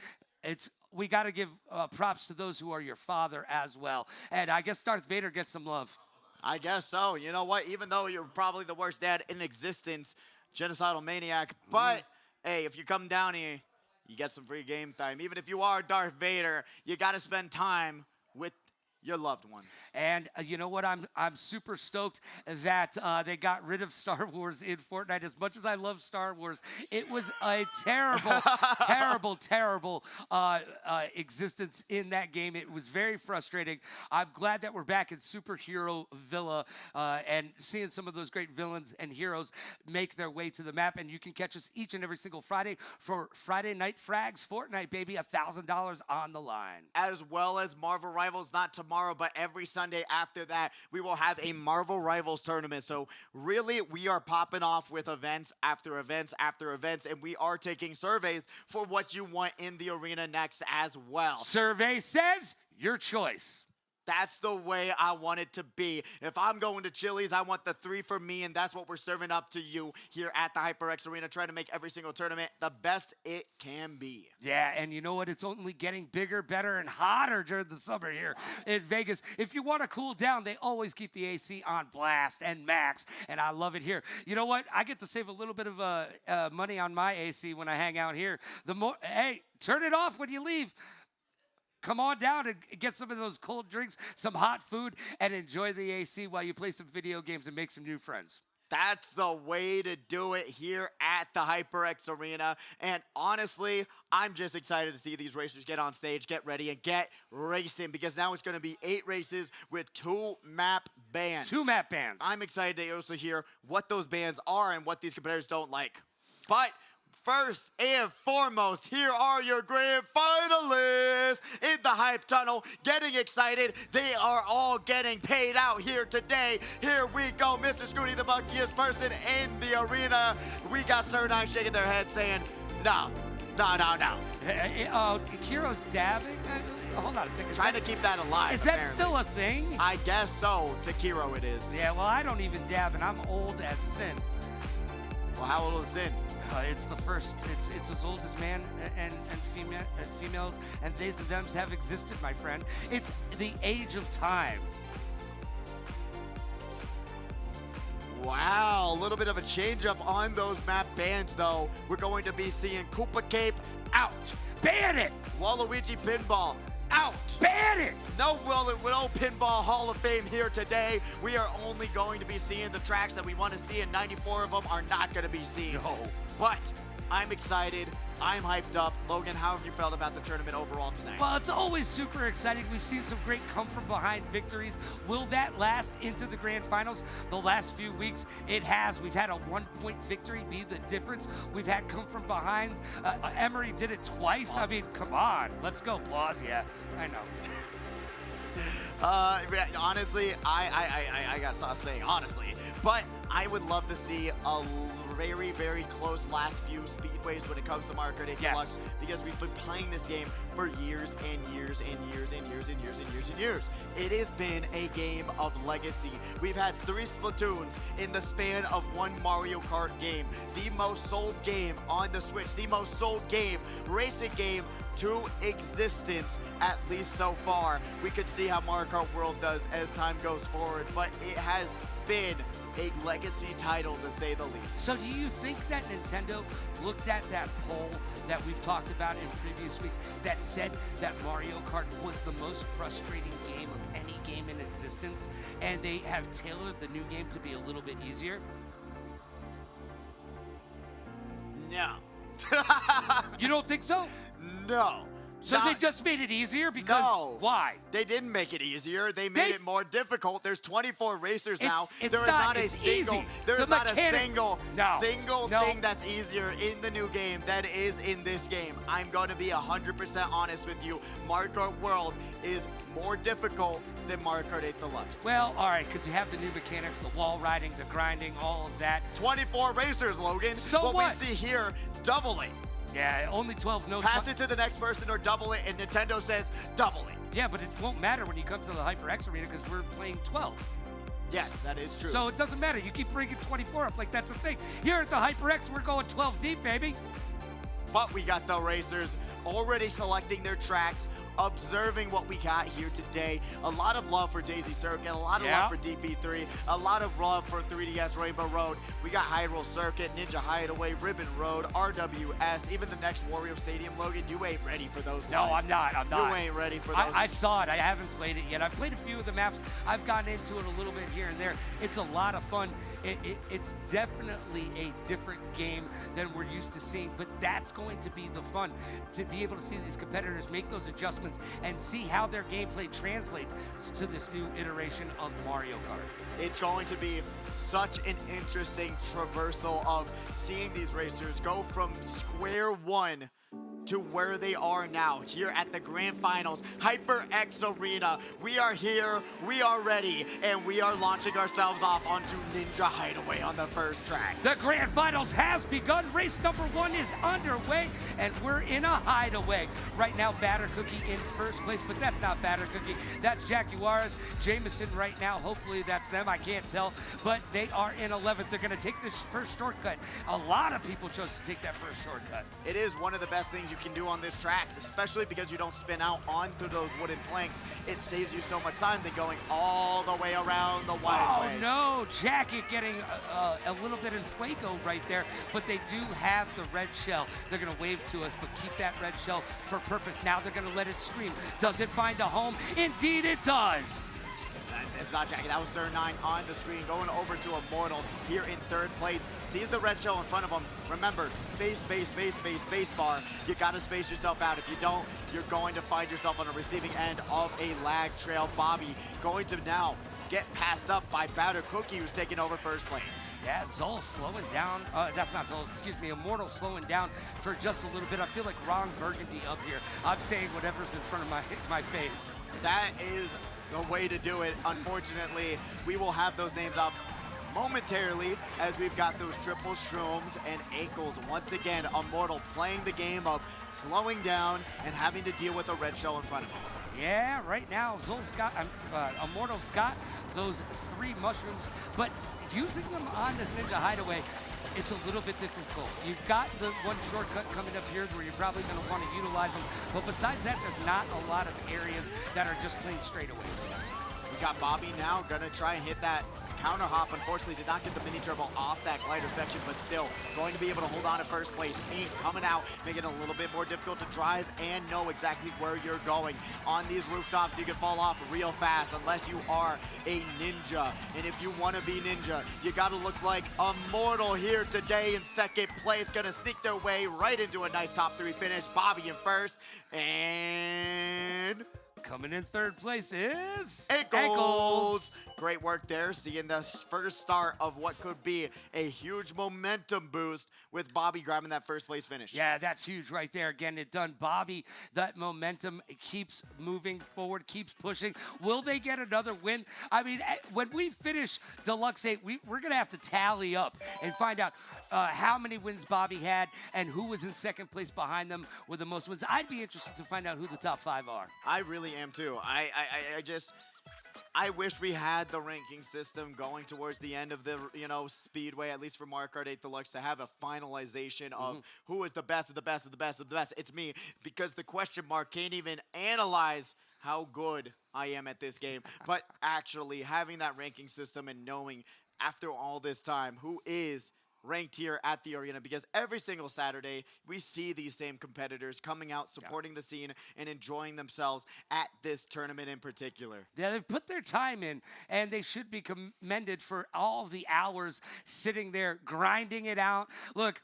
We got to give props to those who are your father as well. And I guess Darth Vader gets some love. I guess so. You know what? Even though you're probably the worst dad in existence, genocidal maniac, but hey, if you come down here, you get some free game time. Even if you are Darth Vader, you got to spend time with your loved ones. And you know what? I'm super stoked that they got rid of Star Wars in Fortnite. As much as I love Star Wars, it was a terrible existence in that game. It was very frustrating. I'm glad that we're back in Superhero Villa and seeing some of those great villains and heroes make their way to the map. And you can catch us each and every single Friday for Friday Night Frags Fortnite, baby. $1,000 on the line. As well as Marvel Rivals, not tomorrow, but every Sunday after that, we will have a Marvel Rivals tournament. So really, we are popping off with events after events after events, and we are taking surveys for what you want in the arena next as well. Survey says your choice. That's the way I want it to be. If I'm going to Chili's, I want the 3 for me, and that's what we're serving up to you here at the HyperX Arena, trying to make every single tournament the best it can be. Yeah, and you know what? It's only getting bigger, better, and hotter during the summer here in Vegas. If you want to cool down, they always keep the AC on blast and max, and I love it here. You know what? I get to save a little bit of money on my AC when I hang out here. Hey, turn it off when you leave. Come on down and get some of those cold drinks, some hot food, and enjoy the AC while you play some video games and make some new friends. That's the way to do it here at the HyperX Arena. And honestly, I'm just excited to see these racers get on stage, get ready, and get racing, because now it's going to be 8 races with 2 map bans. 2 map bans. I'm excited to also hear what those bans are and what these competitors don't like. But first and foremost, here are your grand finalists in the Hype Tunnel. Getting excited. They are all getting paid out here today. Here we go, Mr. Scooty, the luckiest person in the arena. We got Sir9 shaking their head saying, no. Kiro's dabbing? Hold on a second. Trying to keep that alive. Is that apparently still a thing? I guess so. To Kiro it is. Yeah, well, I don't even dab, and I'm old as sin. Well, how old is sin? It's the first. It's as old as man and females and days and dems have existed, my friend. It's the age of time. Wow, a little bit of a change up on those map bans, though. We're going to be seeing Koopa Cape out. Ban it! Waluigi Pinball out. Ban it! No Pinball Hall of Fame here today. We are only going to be seeing the tracks that we want to see, and 94 of them are not going to be seen. No. But I'm excited. I'm hyped up. Logan, how have you felt about the tournament overall tonight? Well, it's always super exciting. We've seen some great come-from-behind victories. Will that last into the grand finals? The last few weeks, it has. We've had a 1-point victory be the difference. We've had come-from-behinds. Emery did it twice. I mean, come on. Let's go, Plaus. Yeah, I know. Honestly, I gotta stop saying honestly, but I would love to see a very, very close last few speedways when it comes to Mario Kart 8 Deluxe, because we've been playing this game for years and years and years and years and years and years and years. It has been a game of legacy. We've had 3 Splatoons in the span of 1 Mario Kart game, the most sold game on the Switch, the most sold game, racing game to existence, at least so far. We could see how Mario Kart World does as time goes forward, but it has been a legacy title, to say the least. So do you think that Nintendo looked at that poll that we've talked about in previous weeks that said that Mario Kart was the most frustrating game of any game in existence, and they have tailored the new game to be a little bit easier? No. You don't think so? No. So they just made it easier because why? They didn't make it easier. They made it more difficult. There's 24 racers now. There is not a single. easy. There is not a single thing that's easier in the new game that is in this game. I'm going to be 100% honest with you. Mario Kart World is more difficult than Mario Kart 8 Deluxe. Well, all right, because you have the new mechanics, the wall riding, the grinding, all of that. 24 racers, Logan. So what? What we see here, double it. Yeah, only 12 knows. Pass it to the next person or double it, and Nintendo says double it. Yeah, but it won't matter when you come to the HyperX arena because we're playing 12. Yes, that is true. So it doesn't matter. You keep bringing 24 up like that's a thing. Here at the HyperX, we're going 12 deep, baby. But we got the racers already selecting their tracks, observing what we got here today. A lot of love for Daisy Circuit, a lot of love for DP3, a lot of love for 3DS Rainbow Road. We got Hyrule Circuit, Ninja Hideaway, Ribbon Road, RWS, even the next Wario Stadium. Logan, you ain't ready for those No, lines. I'm not. You ain't ready for those. I saw it. I haven't played it yet. I've played a few of the maps. I've gotten into it a little bit here and there. It's a lot of fun. It's definitely a different game than we're used to seeing, but that's going to be the fun, to be able to see these competitors make those adjustments and see how their gameplay translates to this new iteration of Mario Kart. It's going to be such an interesting traversal of seeing these racers go from square one to where they are now, here at the Grand Finals, HyperX Arena. We are here, we are ready, and we are launching ourselves off onto Ninja Hideaway on the first track. The Grand Finals has begun. Race number 1 is underway, and we're in a hideaway. Right now, Batter Cookie in first place, but that's not Batter Cookie. That's Jackie Juarez. Jameson right now, hopefully that's them. I can't tell, but they are in 11th. They're going to take this first shortcut. A lot of people chose to take that first shortcut. It is one of the best things you can do on this track, especially because you don't spin out onto those wooden planks. It saves you so much time than going all the way around the wide way. Oh no, Jackie getting a little bit in fuego right there, but they do have the red shell. They're gonna wave to us, but keep that red shell for purpose. Now they're gonna let it scream. Does it find a home? Indeed it does. It's not Jackie, that was Sir 9 on the screen, going over to Immortal here in third place. Sees the red shell in front of him. Remember, space bar. You gotta space yourself out. If you don't, you're going to find yourself on the receiving end of a lag trail. Bobby going to now get passed up by Batter Cookie, who's taking over first place. Yeah, Zol slowing down. That's not Zol, excuse me. Immortal slowing down for just a little bit. I feel like Ron Burgundy up here. I'm saying whatever's in front of my face. That is the way to do it. Unfortunately, we will have those names up momentarily as we've got those triple shrooms and ankles. Once again, Immortal playing the game of slowing down and having to deal with a red shell in front of him. Yeah, right now, Zol's got, Immortal's got those 3 mushrooms, but using them on this Ninja Hideaway, it's a little bit difficult. You've got the one shortcut coming up here where you're probably going to want to utilize them, but besides that, there's not a lot of areas that are just plain straightaways. We got Bobby now gonna try and hit that counter hop. Unfortunately, did not get the mini turbo off that glider section, but still going to be able to hold on to first place. Ink coming out, making it a little bit more difficult to drive and know exactly where you're going. On these rooftops, you can fall off real fast unless you are a ninja. And if you want to be ninja, you got to look like Immortal here today in second place. Gonna sneak their way right into a nice top 3 finish. Bobby in first, and coming in third place is Ankles. Great work there, seeing the first start of what could be a huge momentum boost with Bobby grabbing that first place finish. Yeah, that's huge right there. Getting it done. Bobby, that momentum keeps moving forward, keeps pushing. Will they get another win? I mean, when we finish Deluxe 8, we're going to have to tally up and find out how many wins Bobby had and who was in second place behind them with the most wins. I'd be interested to find out who the top 5 are. I really am too. I wish we had the ranking system going towards the end of the, Speedway, at least for Mario Kart 8 Deluxe, to have a finalization of who is the best of the best of the best of the best. It's me, because the question mark can't even analyze how good I am at this game. But actually having that ranking system and knowing after all this time who is ranked here at the arena, because every single Saturday we see these same competitors coming out, supporting the scene and enjoying themselves at this tournament in particular. Yeah, they've put their time in, and they should be commended for all the hours sitting there grinding it out. Look,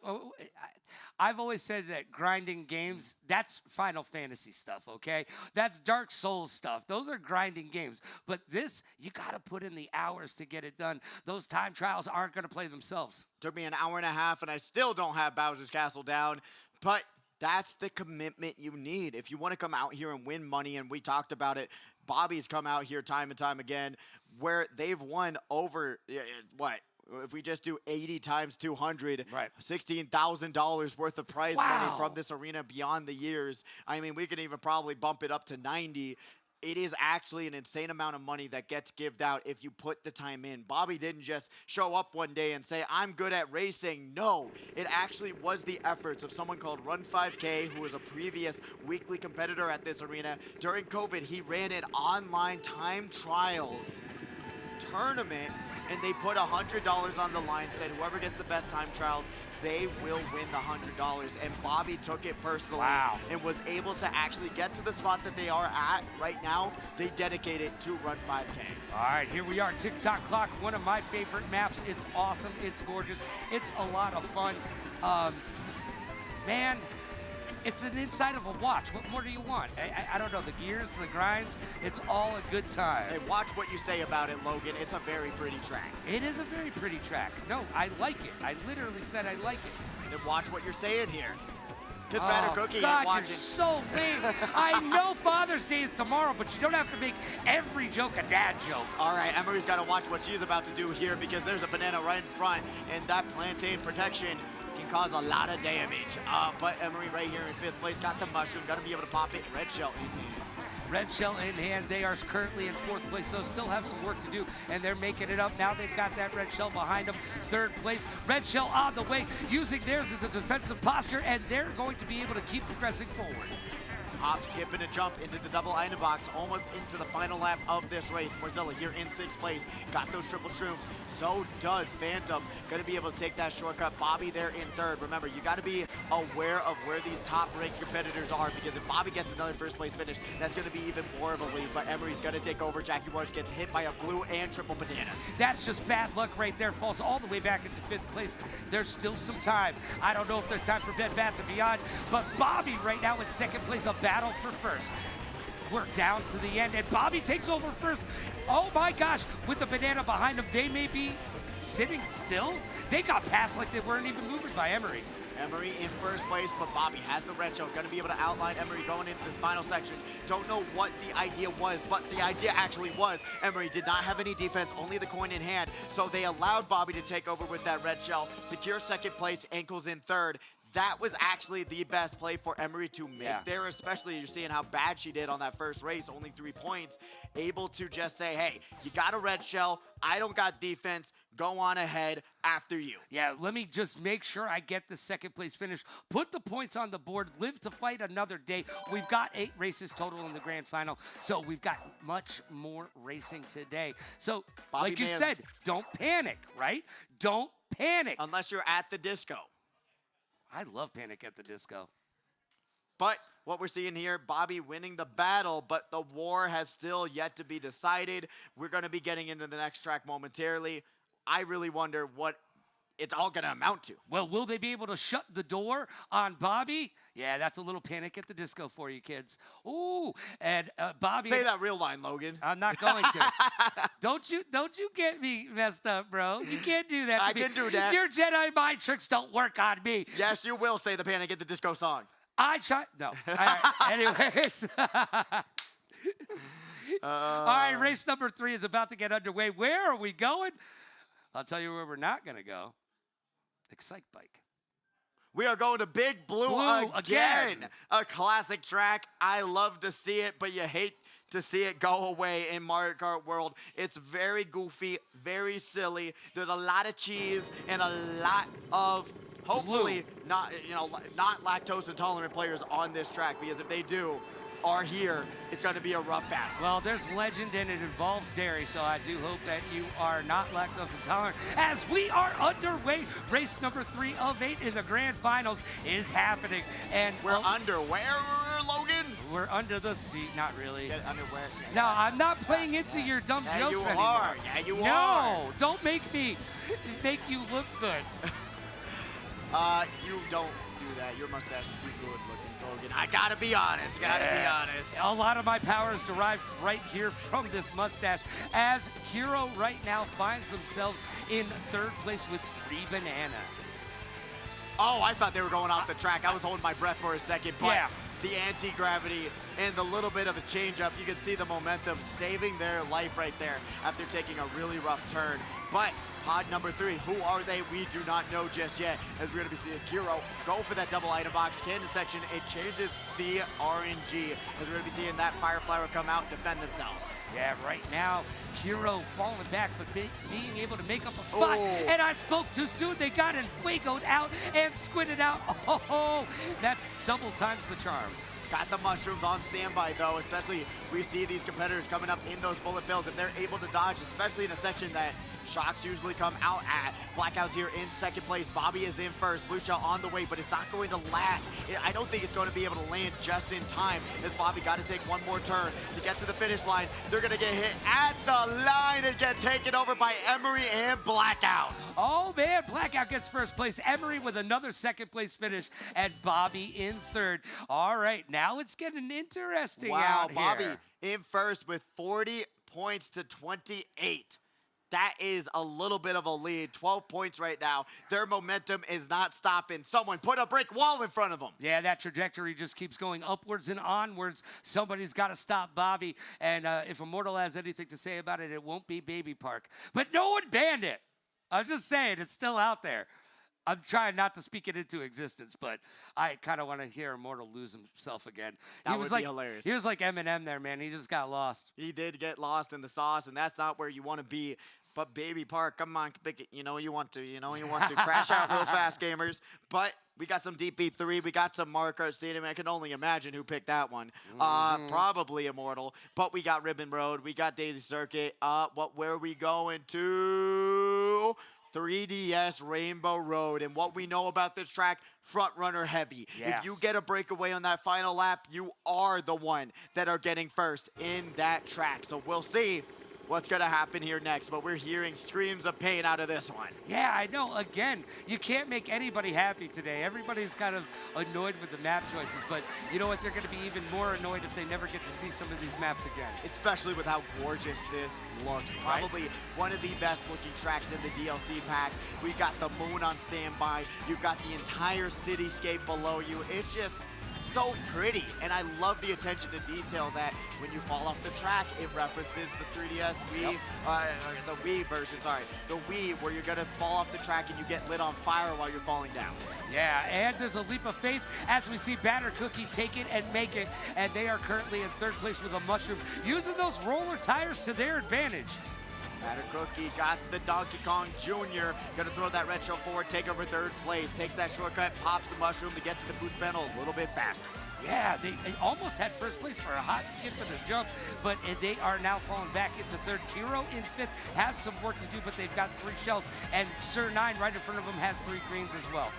I've always said that grinding games, that's Final Fantasy stuff, okay? That's Dark Souls stuff. Those are grinding games. But this, you got to put in the hours to get it done. Those time trials aren't going to play themselves. Took me an hour and a half, and I still don't have Bowser's Castle down. But that's the commitment you need. If you want to come out here and win money, and we talked about it, Bobby's come out here time and time again, where they've won over, what? If we just do 80 times 200, right. $16,000 worth of prize money from this arena beyond the years. I mean, we could even probably bump it up to 90. It is actually an insane amount of money that gets given out if you put the time in. Bobby didn't just show up one day and say, I'm good at racing. No, it actually was the efforts of someone called Run5K, who was a previous weekly competitor at this arena. During COVID, he ran an online time trials tournament, and they put $100 on the line, said whoever gets the best time trials, they will win the $100. And Bobby took it personally and was able to actually get to the spot that they are at right now. They dedicate it to Run5K. All right, here we are, TikTok Clock, one of my favorite maps. It's awesome, it's gorgeous, it's a lot of fun. Man, it's an inside of a watch. What more do you want? I don't know, the gears, the grinds, it's all a good time. Hey, watch what you say about it, Logan. It's a very pretty track. It is a very pretty track. No, I like it. I literally said I like it. Then watch what you're saying here. Good better cookie God, and watching. You're so lame. I know Father's Day is tomorrow, but you don't have to make every joke a dad joke. All right, Emery's got to watch what she's about to do here because there's a banana right in front, and that plantain protection can cause a lot of damage. But Emery right here in 5th place got the mushroom, got to be able to pop it. Red shell in hand. Red shell in hand. They are currently in 4th place, so still have some work to do, and they're making it up. Now they've got that red shell behind them. 3rd place. Red shell on the way, using theirs as a defensive posture, and they're going to be able to keep progressing forward. Hop, skip, and a jump into the double item box, almost into the final lap of this race. Morzilla here in 6th place, got those triple shrooms. So does Phantom. Going to be able to take that shortcut. Bobby there in 3rd. Remember, you got to be aware of where these top-ranked competitors are, because if Bobby gets another 1st place finish, that's going to be even more of a lead. But Emery's going to take over. Jackie Wars gets hit by a blue and triple bananas. That's just bad luck right there. Falls all the way back into 5th place. There's still some time. I don't know if there's time for Bed Bath & Beyond, but Bobby right now in 2nd place, a battle for 1st. We're down to the end, and Bobby takes over 1st. Oh my gosh, with the banana behind them, they may be sitting still. They got past like they weren't even moving by Emery. Emery in 1st place, but Bobby has the red shell. Going to be able to outline Emery going into this final section. Don't know what the idea was, but the idea actually was Emery did not have any defense, only the coin in hand. So they allowed Bobby to take over with that red shell, secure 2nd place, ankles in 3rd. That was actually the best play for Emery to make there, especially you're seeing how bad she did on that 1st race, only 3 points. Able to just say, hey, you got a red shell, I don't got defense, go on ahead after you. Yeah, let me just make sure I get the 2nd place finish, put the points on the board, live to fight another day. We've got 8 races total in the grand final, so we've got much more racing today. So, Bobby, like you said, don't panic, right? Don't panic. Unless you're at the disco. I love Panic at the Disco. But what we're seeing here, Bobby winning the battle, but the war has still yet to be decided. We're going to be getting into the next track momentarily. I really wonder what it's all going to amount to. Well, will they be able to shut the door on Bobby? Yeah, that's a little Panic at the Disco for you kids. Ooh, and Bobby. Say that real line, Logan. I'm not going to. Don't you get me messed up, bro. You can't do that to I me. can do that. Your Jedi mind tricks don't work on me. Yes, you will say the Panic at the Disco song. I try. No. All right. Anyways. All right, race number 3 is about to get underway. Where are we going? I'll tell you where we're not going to go. Excite Bike. We are going to Big Blue again. A classic track. I love to see it, but you hate to see it go away in Mario Kart World. It's very goofy, very silly. There's a lot of cheese and a lot of hopefully not lactose intolerant players on this track, because if they are here, it's going to be a rough battle. Well, there's legend and it involves dairy, so I do hope that you are not lactose intolerant. As we are underway, race number 3 of 8 in the grand finals is happening. And we're under where, Logan? We're under the seat, not really. Get underwear. No, I'm not playing into your dumb jokes anymore. Yeah, you are. No, don't make you look good. You don't do that. Your mustache is too good looking, Kogan. I gotta be honest. Gotta be honest. A lot of my power is derived right here from this mustache, as Hero right now finds themselves in third place with 3 bananas. Oh, I thought they were going off the track. I was holding my breath for a second, but Yeah. the anti-gravity and the little bit of a change-up, you can see the momentum saving their life right there after taking a really rough turn. But pod number 3, who are they? We do not know just yet, as we're going to be seeing Kiro go for that double item box. Cannon section, it changes the RNG, as we're going to be seeing that Fire Flower come out and defend themselves. Yeah, right now, Hero falling back, but being able to make up a spot. Oh. And I spoke too soon. They got Fuego'd out and squidded out. Oh, that's double times the charm. Got the mushrooms on standby, though, especially we see these competitors coming up in those bullet bills. If they're able to dodge, especially in a section that Shocks usually come out at. Blackout's here in second place. Bobby is in first. Blue Shell on the way, but it's not going to last. I don't think it's going to be able to land just in time, as Bobby got to take one more turn to get to the finish line. They're going to get hit at the line and get taken over by Emery and Blackout. Oh, man, Blackout gets first place. Emery with another second place finish, and Bobby in third. All right, now it's getting interesting out here. Bobby in first with 40 points to 28. That is a little bit of a lead. 12 points right now. Their momentum is not stopping. Someone put a brick wall in front of them. Yeah, that trajectory just keeps going upwards and onwards. Somebody's got to stop Bobby. And if Immortal has anything to say about it, it won't be Baby Park. But no one banned it. I'm just saying, it's still out there. I'm trying not to speak it into existence, but I kind of want to hear Immortal lose himself again. That would be hilarious. He was like Eminem there, man. He just got lost. He did get lost in the sauce, and that's not where you want to be. But Baby Park, come on, pick it. You know you want to. Crash out real fast, gamers. But we got some DP3. We got some Mario Stadium. I can only imagine who picked that one. Probably Immortal. But we got Ribbon Road. We got Daisy Circuit. Where are we going to? 3DS Rainbow Road. And what we know about this track, front runner heavy. Yes. If you get a breakaway on that final lap, you are the one that are getting first in that track. So we'll see what's going to happen here next, but we're hearing screams of pain out of this one. Yeah, I know. Again, you can't make anybody happy today. Everybody's kind of annoyed with the map choices, but you know what? They're going to be even more annoyed if they never get to see some of these maps again. Especially with how gorgeous this looks. Probably one of the best looking tracks in the DLC pack. We got the moon on standby. You've got the entire cityscape below you. It's just so pretty, and I love the attention to detail that when you fall off the track, it references the 3DS Wii, the Wii version, the Wii, where you're gonna fall off the track and you get lit on fire while you're falling down. Yeah, and there's a leap of faith as we see Batter Cookie take it and make it, and they are currently in third place with a mushroom, using those roller tires to their advantage. Batter Cookie got the Donkey Kong Jr. Gonna throw that red shell forward, take over third place, takes that shortcut, pops the mushroom to get to the boost panel a little bit faster. Yeah, they almost had first place for a hot skip and a jump, but they are now falling back into third. Kiro in fifth has some work to do, but they've got 3 shells, and Sir 9 right in front of them has 3 greens as well.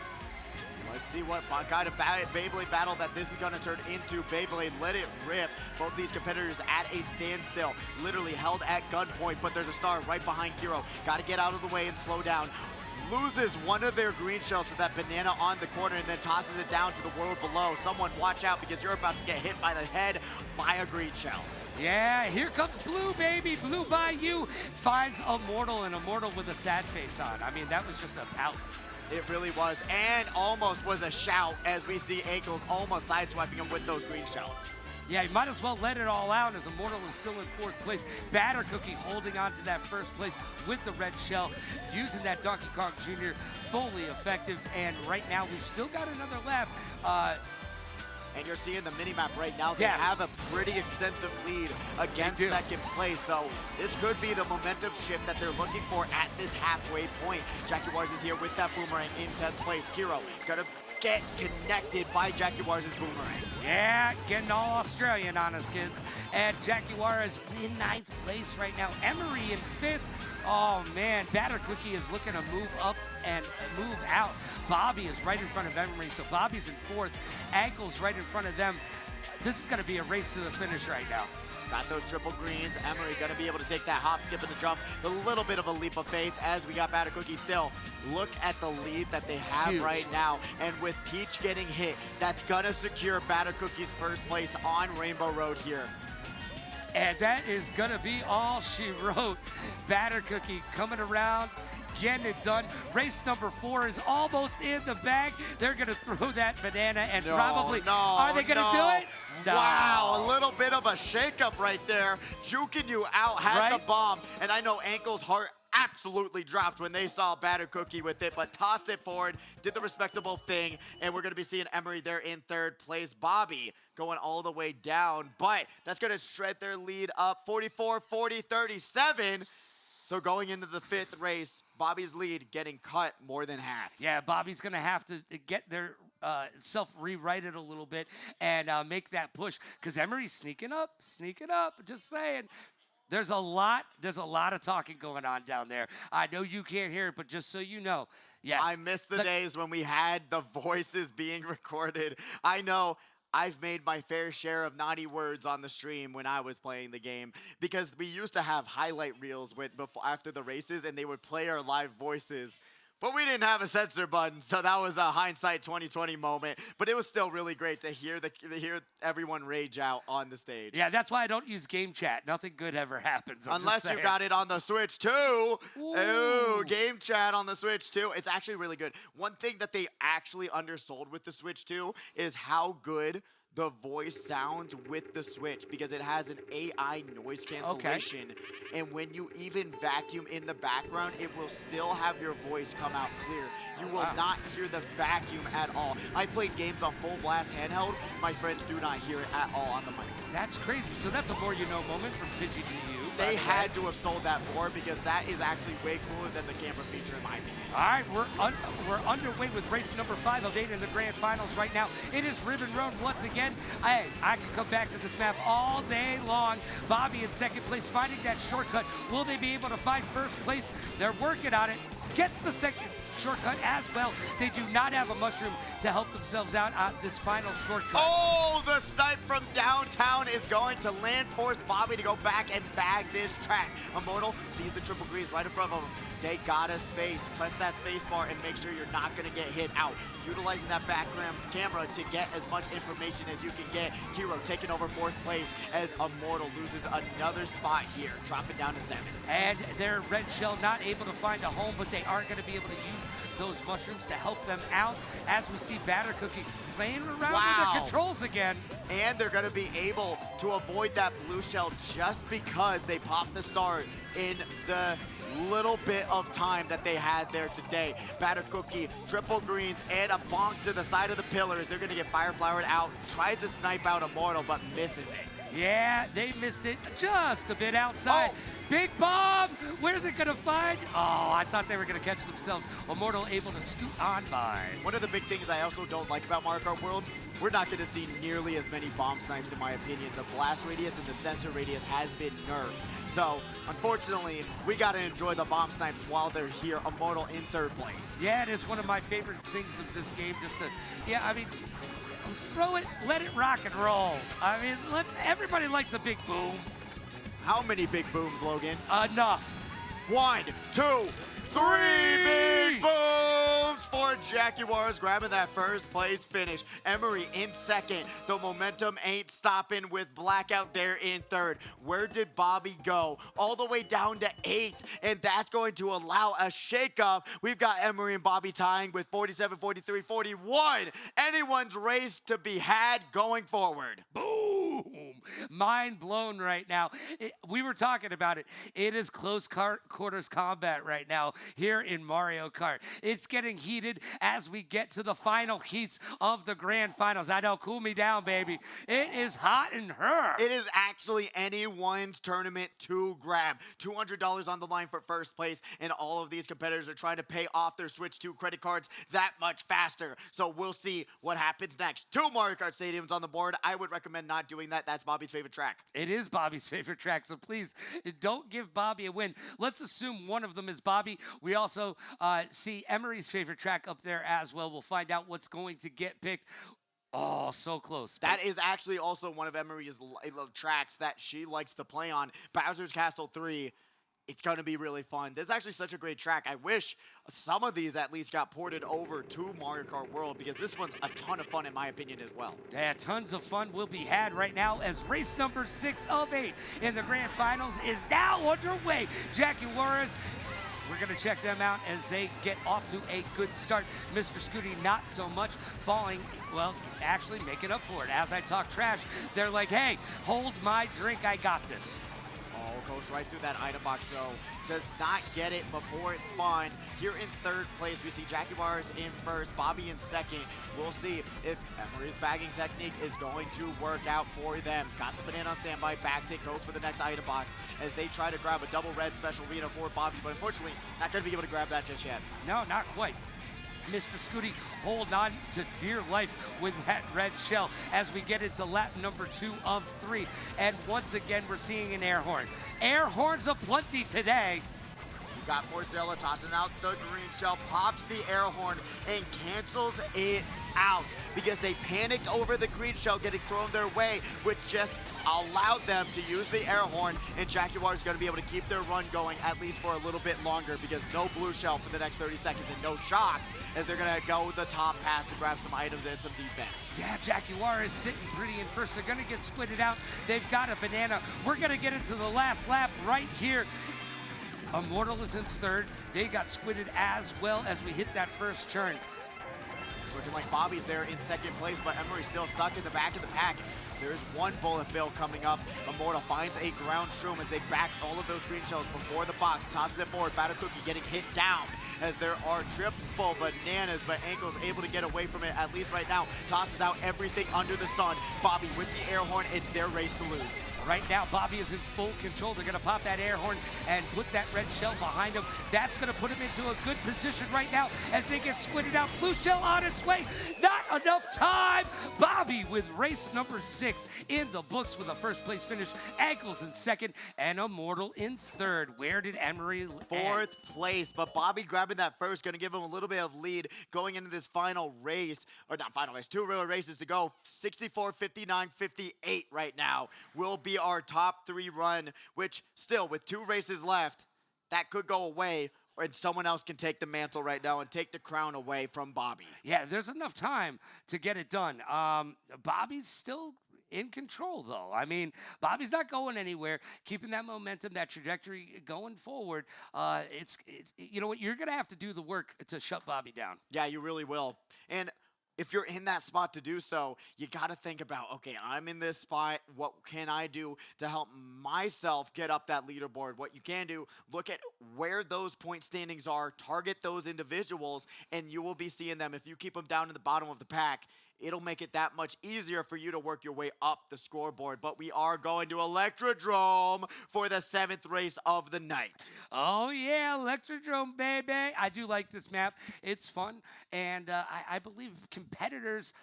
Let's see what kind of Beyblade battle that this is going to turn into. Beyblade, let it rip. Both these competitors at a standstill, literally held at gunpoint, but there's a star right behind Kiro. Got to get out of the way and slow down. Loses one of their green shells to that banana on the corner and then tosses it down to the world below. Someone watch out, because you're about to get hit by the head by a green shell. Yeah, here comes Blue, baby. Blue by you finds Immortal, and Immortal with a sad face on. I mean, that was just a pout. It really was, and almost was a shout as we see Ankles almost sideswiping him with those green shells. Yeah, you might as well let it all out, as Immortal is still in 4th place. Batter Cookie holding on to that first place with the red shell, using that Donkey Kong Jr. fully effective. And right now, we've still got another lap. And you're seeing the mini-map right now. They have a pretty extensive lead against second place. So this could be the momentum shift that they're looking for at this halfway point. Jaguars is here with that boomerang in 10th place. Kiro gonna get connected by Jaguars' boomerang. Yeah, getting all Australian on us, kids. And Jaguar is in 9th place right now. Emery in 5th. Oh, man, Batter Cookie is looking to move up and move out. Bobby is right in front of Emery, so Bobby's in 4th. Ankle's right in front of them. This is going to be a race to the finish right now. Got those triple greens. Emery going to be able to take that hop, skip, and the jump. A little bit of a leap of faith as we got Batter Cookie still. Look at the lead that they have Huge. right now. And with Peach getting hit, that's going to secure Batter Cookie's first place on Rainbow Road here. And that is going to be all she wrote. Batter Cookie coming around, getting it done. Race number 4 is almost in the bag. They're going to throw that banana and probably, are they going to do it? No. Wow, a little bit of a shakeup right there. Juking you out, had the bomb. And I know Ankle's heart absolutely dropped when they saw Batter Cookie with it, but tossed it forward, did the respectable thing, and we're going to be seeing Emery there in third place. Bobby going all the way down, but that's going to shred their lead up 44, 40, 37. So going into the 5th race, Bobby's lead getting cut more than half. Yeah, Bobby's going to have to get their self rewrite it a little bit and make that push, because Emery's sneaking up, just saying. There's a lot of talking going on down there. I know you can't hear it, but just so you know, yes. I miss the days when we had the voices being recorded. I know I've made my fair share of naughty words on the stream when I was playing the game, because we used to have highlight reels after the races, and they would play our live voices. But we didn't have a censor button, so that was a hindsight 2020 moment. But it was still really great to hear hear everyone rage out on the stage. Yeah, that's why I don't use game chat. Nothing good ever happens. Unless you got it on the Switch too. Ooh, game chat on the Switch too. It's actually really good. One thing that they actually undersold with the Switch too is how good the voice sounds with the Switch, because it has an AI noise cancellation. And when you even vacuum in the background, it will still have your voice come out clear. You will not hear the vacuum at all. I played games on full blast handheld. My friends do not hear it at all on the mic. That's crazy. So that's a more you know moment from Pidgey DU. They had to have sold that more, because that is actually way cooler than the camera feature in my opinion. All right, we're underway with race number 5 of 8 in the grand finals right now. It is Ribbon Road once again. Hey, I can come back to this map all day long. Bobby in second place, finding that shortcut. Will they be able to find first place? They're working on it. Gets the second shortcut as well. They do not have a mushroom to help themselves out on this final shortcut. Oh, the snipe from downtown is going to land, force Bobby to go back and bag this track. Immortal sees the triple greens right in front of him. They got a space. Press that space bar and make sure you're not going to get hit out. Utilizing that background camera to get as much information as you can get. Hero taking over 4th place as Immortal loses another spot here, dropping down to 7. And their red shell not able to find a home, but they are going to be able to use those mushrooms to help them out, as we see Batter Cookie playing around with their controls again. And they're going to be able to avoid that blue shell just because they popped the start in the little bit of time that they had there today. Batter Cookie, triple greens, and a bonk to the side of the pillars. They're going to get fire flowered out, tries to snipe out Immortal, but misses it. Yeah, they missed it just a bit outside. Oh. Big bomb! Where's it gonna find? Oh, I thought they were gonna catch themselves. Immortal able to scoot on by. One of the big things I also don't like about Mario Kart World, we're not gonna see nearly as many bomb snipes in my opinion. The blast radius and the sensor radius has been nerfed. So, unfortunately, we gotta enjoy the bomb snipes while they're here. Immortal in 3rd place. Yeah, it is one of my favorite things of this game, just to, I mean, throw it, let it rock and roll. I mean, everybody likes a big boom. How many big booms, Logan? Enough. 1, 2, 3 big booms for Jaguars, grabbing that first place finish. Emery in 2nd. The momentum ain't stopping with Blackout there in 3rd. Where did Bobby go? All the way down to 8th, and that's going to allow a shakeup. We've got Emery and Bobby tying with 47, 43, 41. Anyone's race to be had going forward. Boom! Mind blown right now. We were talking about it. It is close quarters combat right now here in Mario Kart. It's getting heated as we get to the final heats of the grand finals. I know, cool me down, baby. It is hot in her. It is actually anyone's tournament to grab. $200 on the line for first place, and all of these competitors are trying to pay off their Switch 2 credit cards that much faster. So we'll see what happens next. 2 Mario Kart stadiums on the board. I would recommend not doing that. That's Bobby's favorite track. It is Bobby's favorite track, so please don't give Bobby a win. Let's assume one of them is Bobby. We also see Emery's favorite track up there as well. We'll find out what's going to get picked. Oh, so close. That is actually also one of Emery's tracks that she likes to play on. Bowser's Castle 3. It's going to be really fun. This is actually such a great track. I wish some of these at least got ported over to Mario Kart World because this one's a ton of fun in my opinion as well. Yeah, tons of fun will be had right now as race number 6 of 8 in the grand finals is now underway. Jackie Juarez, we're going to check them out as they get off to a good start. Mr. Scooty, not so much, falling, well, actually making up for it. As I talk trash, they're like, hey, hold my drink, I got this. Oh, goes right through that item box though. Does not get it before it spawned. Here in third place, we see Jackie Bars in first, Bobby in second. We'll see if Emery's bagging technique is going to work out for them. Got the banana on standby, backs it, goes for the next item box as they try to grab a double red special arena for Bobby, but unfortunately, not going to be able to grab that just yet. No, not quite. Mr. Scooty holding on to dear life with that red shell as we get into lap number 2 of 3. And once again, we're seeing an air horn. Air horns aplenty today. You got Morzella tossing out the green shell, pops the air horn, and cancels it out because they panicked over the green shell getting thrown their way, which just allowed them to use the air horn, and Jaguar is going to be able to keep their run going at least for a little bit longer because no blue shell for the next 30 seconds and no shock as they're going to go the top path to grab some items and some defense. Yeah, Jaguar is sitting pretty in first. They're going to get squidded out. They've got a banana. We're going to get into the last lap right here. Immortal is in third. They got squidded as well as we hit that first turn. Looking like Bobby's there in second place, but Emery's still stuck in the back of the pack. There's one bullet bill coming up. Immortal finds a ground shroom as they back all of those green shells before the box, tosses it forward. Batter Cookie getting hit down as there are triple bananas, but Ankle's able to get away from it, at least right now. Tosses out everything under the sun. Bobby with the air horn, it's their race to lose. Right now, Bobby is in full control. They're going to pop that air horn and put that red shell behind him. That's going to put him into a good position right now as they get squidded out. Blue shell on its way. Not enough time. Bobby with race number 6 in the books with a first place finish. Ankles in second and Immortal in third. Where did Emery Fourth place, but Bobby grabbing that first, going to give him a little bit of lead going into this final race, or not final race, 2 real races to go. 64, 59, 58 right now will be our top 3 run, which still with 2 races left, that could go away, and someone else can take the mantle right now and take the crown away from Bobby. Yeah, there's enough time to get it done. Bobby's still in control, though. I mean, Bobby's not going anywhere, keeping that momentum, that trajectory going forward. It's you know what, you're going to have to do the work to shut Bobby down. Yeah, you really will. And if you're in that spot to do so, you got to think about, okay, I'm in this spot. What can I do to help myself get up that leaderboard? What you can do, look at where those point standings are, target those individuals, and you will be seeing them. If you keep them down in the bottom of the pack, it'll make it that much easier for you to work your way up the scoreboard. But we are going to Electrodrome for the 7th race of the night. Oh, yeah, Electrodrome, baby. I do like this map. It's fun, and I believe competitors,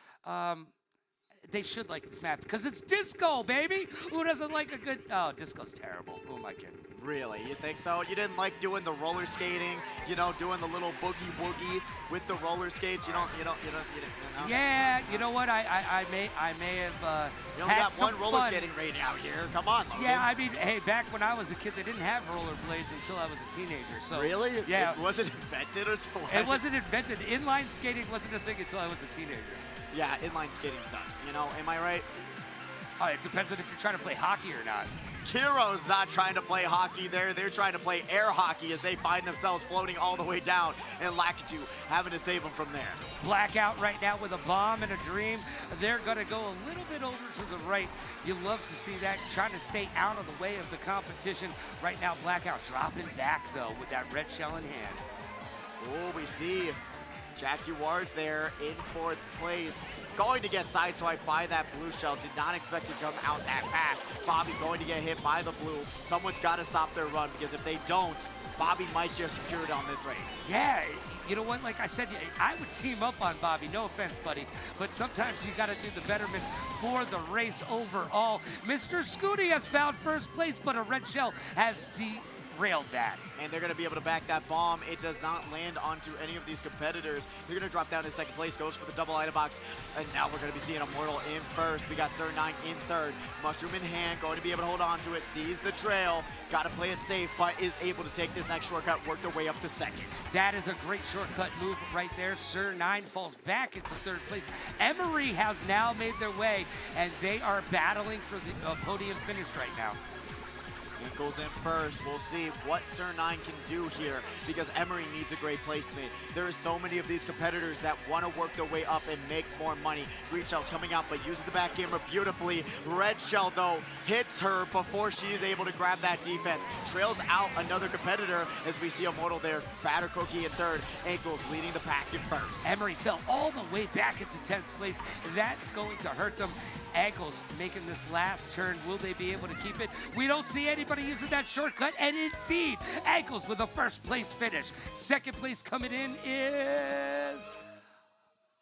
they should like this map because it's disco, baby. Who doesn't like a good... Oh, disco's terrible. Who am I kidding? Really? You think so? You didn't like doing the roller skating, you know, doing the little boogie woogie with the roller skates? You don't. Yeah, you know what? I may have you only had got some one roller fun. skating rating out here. Come on, Logan. Yeah, I mean, hey, back when I was a kid, they didn't have rollerblades until I was a teenager. So really? Yeah. It wasn't invented or something? It wasn't invented. Inline skating wasn't a thing until I was a teenager. Yeah, inline skating sucks. You know, am I right? Oh, it depends on if you're trying to play hockey or not. Kiro's not trying to play hockey there. They're trying to play air hockey as they find themselves floating all the way down, and Lakitu having to save them from there. Blackout right now with a bomb and a dream. They're going to go a little bit over to the right. You love to see that, trying to stay out of the way of the competition. Right now, Blackout dropping back, though, with that red shell in hand. Oh, we see Jackie Wars there in 4th place. Going to get sideswiped by that blue shell. Did not expect it to come out that fast. Bobby going to get hit by the blue. Someone's got to stop their run because if they don't, Bobby might just secure it on this race. Yeah, you know what? Like I said, I would team up on Bobby. No offense, buddy. But sometimes you got to do the betterment for the race overall. Mr. Scooty has found first place, but a red shell has railed that. And they're going to be able to back that bomb. It does not land onto any of these competitors. They're going to drop down in second place, goes for the double item box. And now we're going to be seeing Immortal in first. We got Sir9 in third. Mushroom in hand, going to be able to hold on to it, sees the trail. Got to play it safe, but is able to take this next shortcut, work their way up to second. That is a great shortcut move right there. Sir9 falls back into third place. Emery has now made their way, and they are battling for the podium finish right now. Goes in first. We'll see what Sir9 can do here because Emery needs a great placement. There are so many of these competitors that want to work their way up and make more money. Green Shell's coming out, but uses the back camera beautifully. Red Shell, though, hits her before she is able to grab that defense. Trails out another competitor as we see Immortal there. Batter Cookie in third. Ankles leading the pack in first. Emery fell all the way back into 10th place. That's going to hurt them. Ankles making this last turn. Will they be able to keep it? We don't see anybody using that shortcut, and indeed, Ankles with a first place finish. Second place coming in is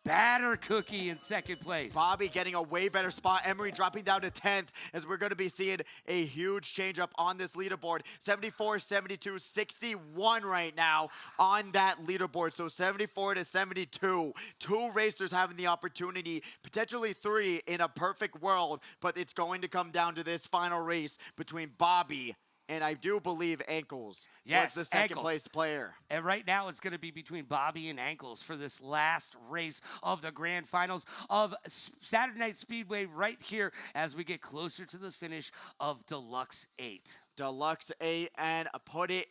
Batter Cookie in second place. Bobby getting a way better spot. Emery dropping down to 10th as we're going to be seeing a huge change up on this leaderboard. 74, 72, 61 right now on that leaderboard. So 74 to 72. Two racers having the opportunity, potentially three in a perfect world, but it's going to come down to this final race between Bobby and I do believe Ankles was the second place player. And right now it's going to be between Bobby and Ankles for this last race of the grand finals of Saturday Night Speedway right here as we get closer to the finish of Deluxe 8. Deluxe 8, and put it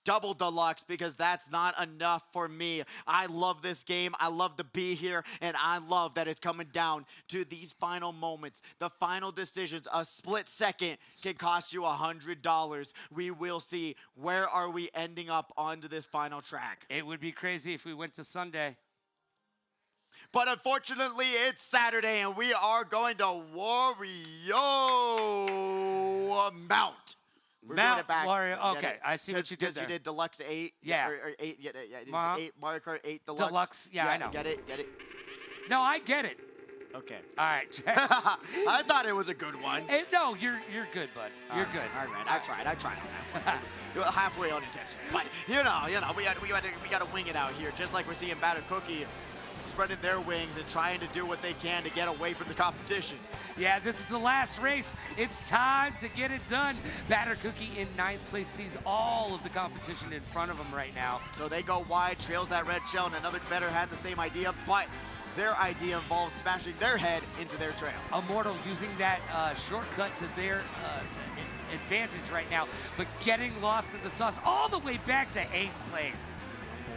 double deluxe because that's not enough for me. I love this game. I love to be here, and I love that it's coming down to these final moments. The final decisions, a split second can cost you $100. We will see where are we ending up onto this final track. It would be crazy if we went to Sunday. But unfortunately, it's Saturday, and we are going to Wario Mount. Mount Wario. Okay, I see what you did there. You did Deluxe 8. Yeah. Or 8. Yeah, it's 8. Mario Kart 8 Deluxe. Deluxe. Yeah, I know. Get it? Get it? No, I get it. Okay. All right. I thought it was a good one. No, you're good, bud. You're good. All right, man. I tried. Halfway unintentional. But you know, we got to wing it out here, just like we're seeing Batter Cookie spreading their wings and trying to do what they can to get away from the competition. Yeah, this is the last race. It's time to get it done. Batter Cookie in 9th place sees all of the competition in front of him right now. So they go wide, trails that red shell, and another competitor had the same idea, but their idea involves smashing their head into their trail. Immortal using that shortcut to their advantage right now, but getting lost in the sauce all the way back to 8th place.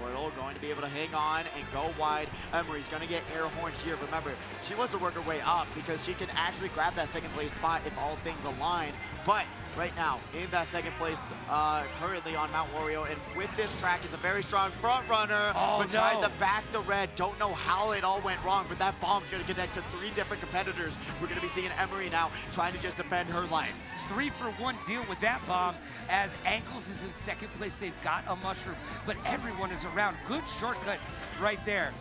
Immortal going to be able to hang on and go wide. Emery's going to get air horns here. Remember, she wants to work her way up because she can actually grab that second place spot if all things align. But right now, in that second place, currently on Mount Wario, and with this track, is a very strong front runner. But tried to back the red. Don't know how it all went wrong, but that bomb's going to connect to 3 different competitors. We're going to be seeing Emery now trying to just defend her life. 3-for-1 deal with that bomb as Ankles is in second place. They've got a mushroom, but everyone is around. Good shortcut right there.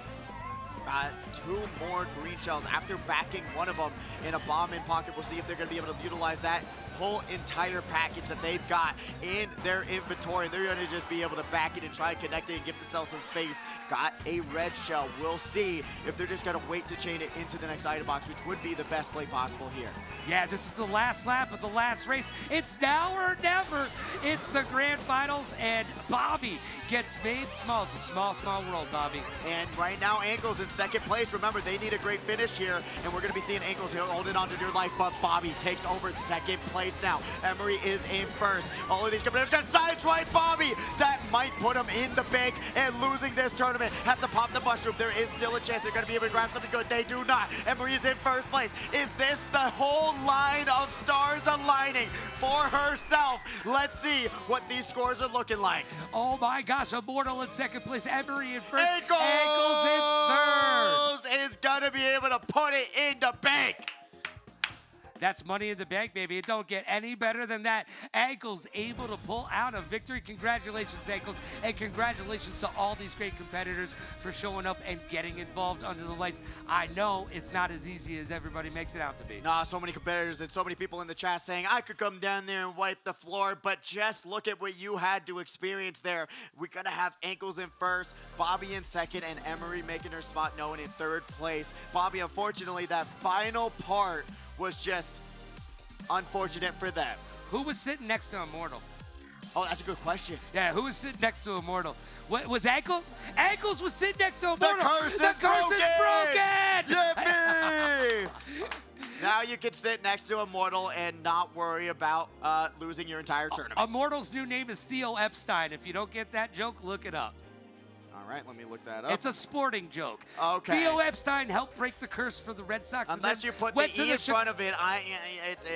Got 2 more green shells after backing one of them in a bomb in pocket. We'll see if they're going to be able to utilize that whole entire package that they've got in their inventory. They're going to just be able to back it and try and connect it and give themselves some space. Got a red shell. We'll see if they're just going to wait to chain it into the next item box, which would be the best play possible here. Yeah, this is the last lap of the last race. It's now or never. It's the grand finals, and Bobby gets made small. It's a small, small world, Bobby. And right now, Ankles in second place. Remember, they need a great finish here, and we're going to be seeing Ankles holding on to their life, but Bobby takes over second place now. Emery is in first. All of these competitors got sideswipe Bobby. That might put him in the bank and losing this tournament. Have to pop the mushroom. There is still a chance they're going to be able to grab something good. They do not. Emery is in first place. Is this the whole line of stars aligning for herself? Let's see what these scores are looking like. Oh my gosh, Immortal in second place, Emery in first, Ankles in third. is going to be able to put it in the bank. That's money in the bank, baby. It don't get any better than that. Ankles able to pull out a victory. Congratulations, Ankles, and congratulations to all these great competitors for showing up and getting involved under the lights. I know it's not as easy as everybody makes it out to be. Nah, so many competitors and so many people in the chat saying, I could come down there and wipe the floor, but just look at what you had to experience there. We're going to have Ankles in first, Bobby in second, and Emery making her spot known in third place. Bobby, unfortunately, that final part was just unfortunate for them. Who was sitting next to Immortal? Oh, that's a good question. Yeah, who was sitting next to Immortal? What was Ankle? Ankles was sitting next to Immortal. The curse is broken! Yippee! Now you can sit next to Immortal and not worry about losing your entire tournament. Immortal's new name is Theo Epstein. If you don't get that joke, look it up. All right, let me look that up. It's a sporting joke. Okay. Theo Epstein helped break the curse for the Red Sox. Unless you put the E in front of it,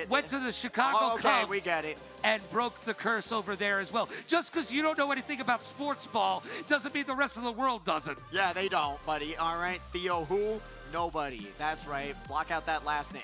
went to the Chicago Cubs. Okay, we get it. And broke the curse over there as well. Just because you don't know anything about sports ball doesn't mean the rest of the world doesn't. Yeah, they don't, buddy. All right, Theo who? Nobody. That's right. Block out that last name.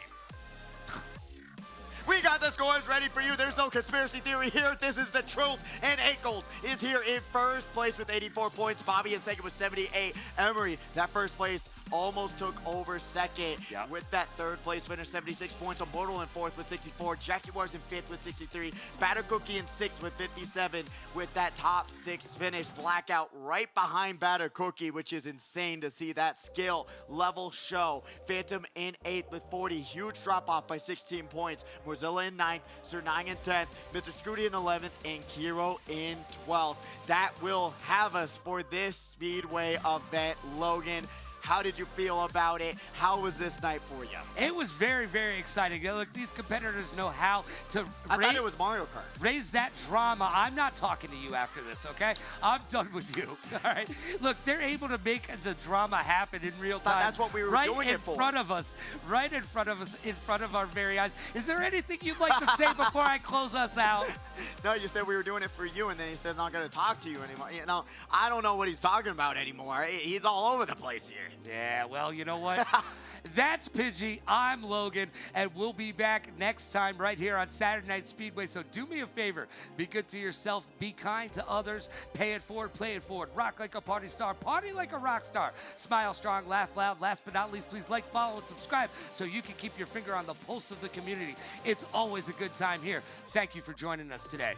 We got the scores ready for you. There's no conspiracy theory here. This is the truth. And Ankles is here in first place with 84 points. Bobby in second with 78. Emery, that first place, almost took over second with that third place finish, 76 points. Immortal in fourth with 64. Jaguars in fifth with 63. Batter Cookie in sixth with 57 with that top six finish. Blackout right behind Batter Cookie, which is insane to see that skill level show. Phantom in eighth with 40. Huge drop off by 16 points. Mozilla in ninth, Sernang in 10th, Mr. Scooty in 11th, and Kiro in 12th. That will have us for this Speedway event. Logan, how did you feel about it? How was this night for you? It was very, very exciting. Look, these competitors know how to I thought it was Mario Kart. Raise that drama. I'm not talking to you after this, okay? I'm done with you, all right? Look, they're able to make the drama happen in real time. That's what we were doing it for. Right in front of us, in front of our very eyes. Is there anything you'd like to say before I close us out? No, you said we were doing it for you, and then he says not going to talk to you anymore. You know, I don't know what he's talking about anymore. He's all over the place here. Yeah, well, you know what? That's Pidgey. I'm Logan, and we'll be back next time right here on Saturday Night Speedway. So do me a favor. Be good to yourself. Be kind to others. Pay it forward. Play it forward. Rock like a party star. Party like a rock star. Smile strong. Laugh loud. Last but not least, please like, follow, and subscribe so you can keep your finger on the pulse of the community. It's always a good time here. Thank you for joining us today.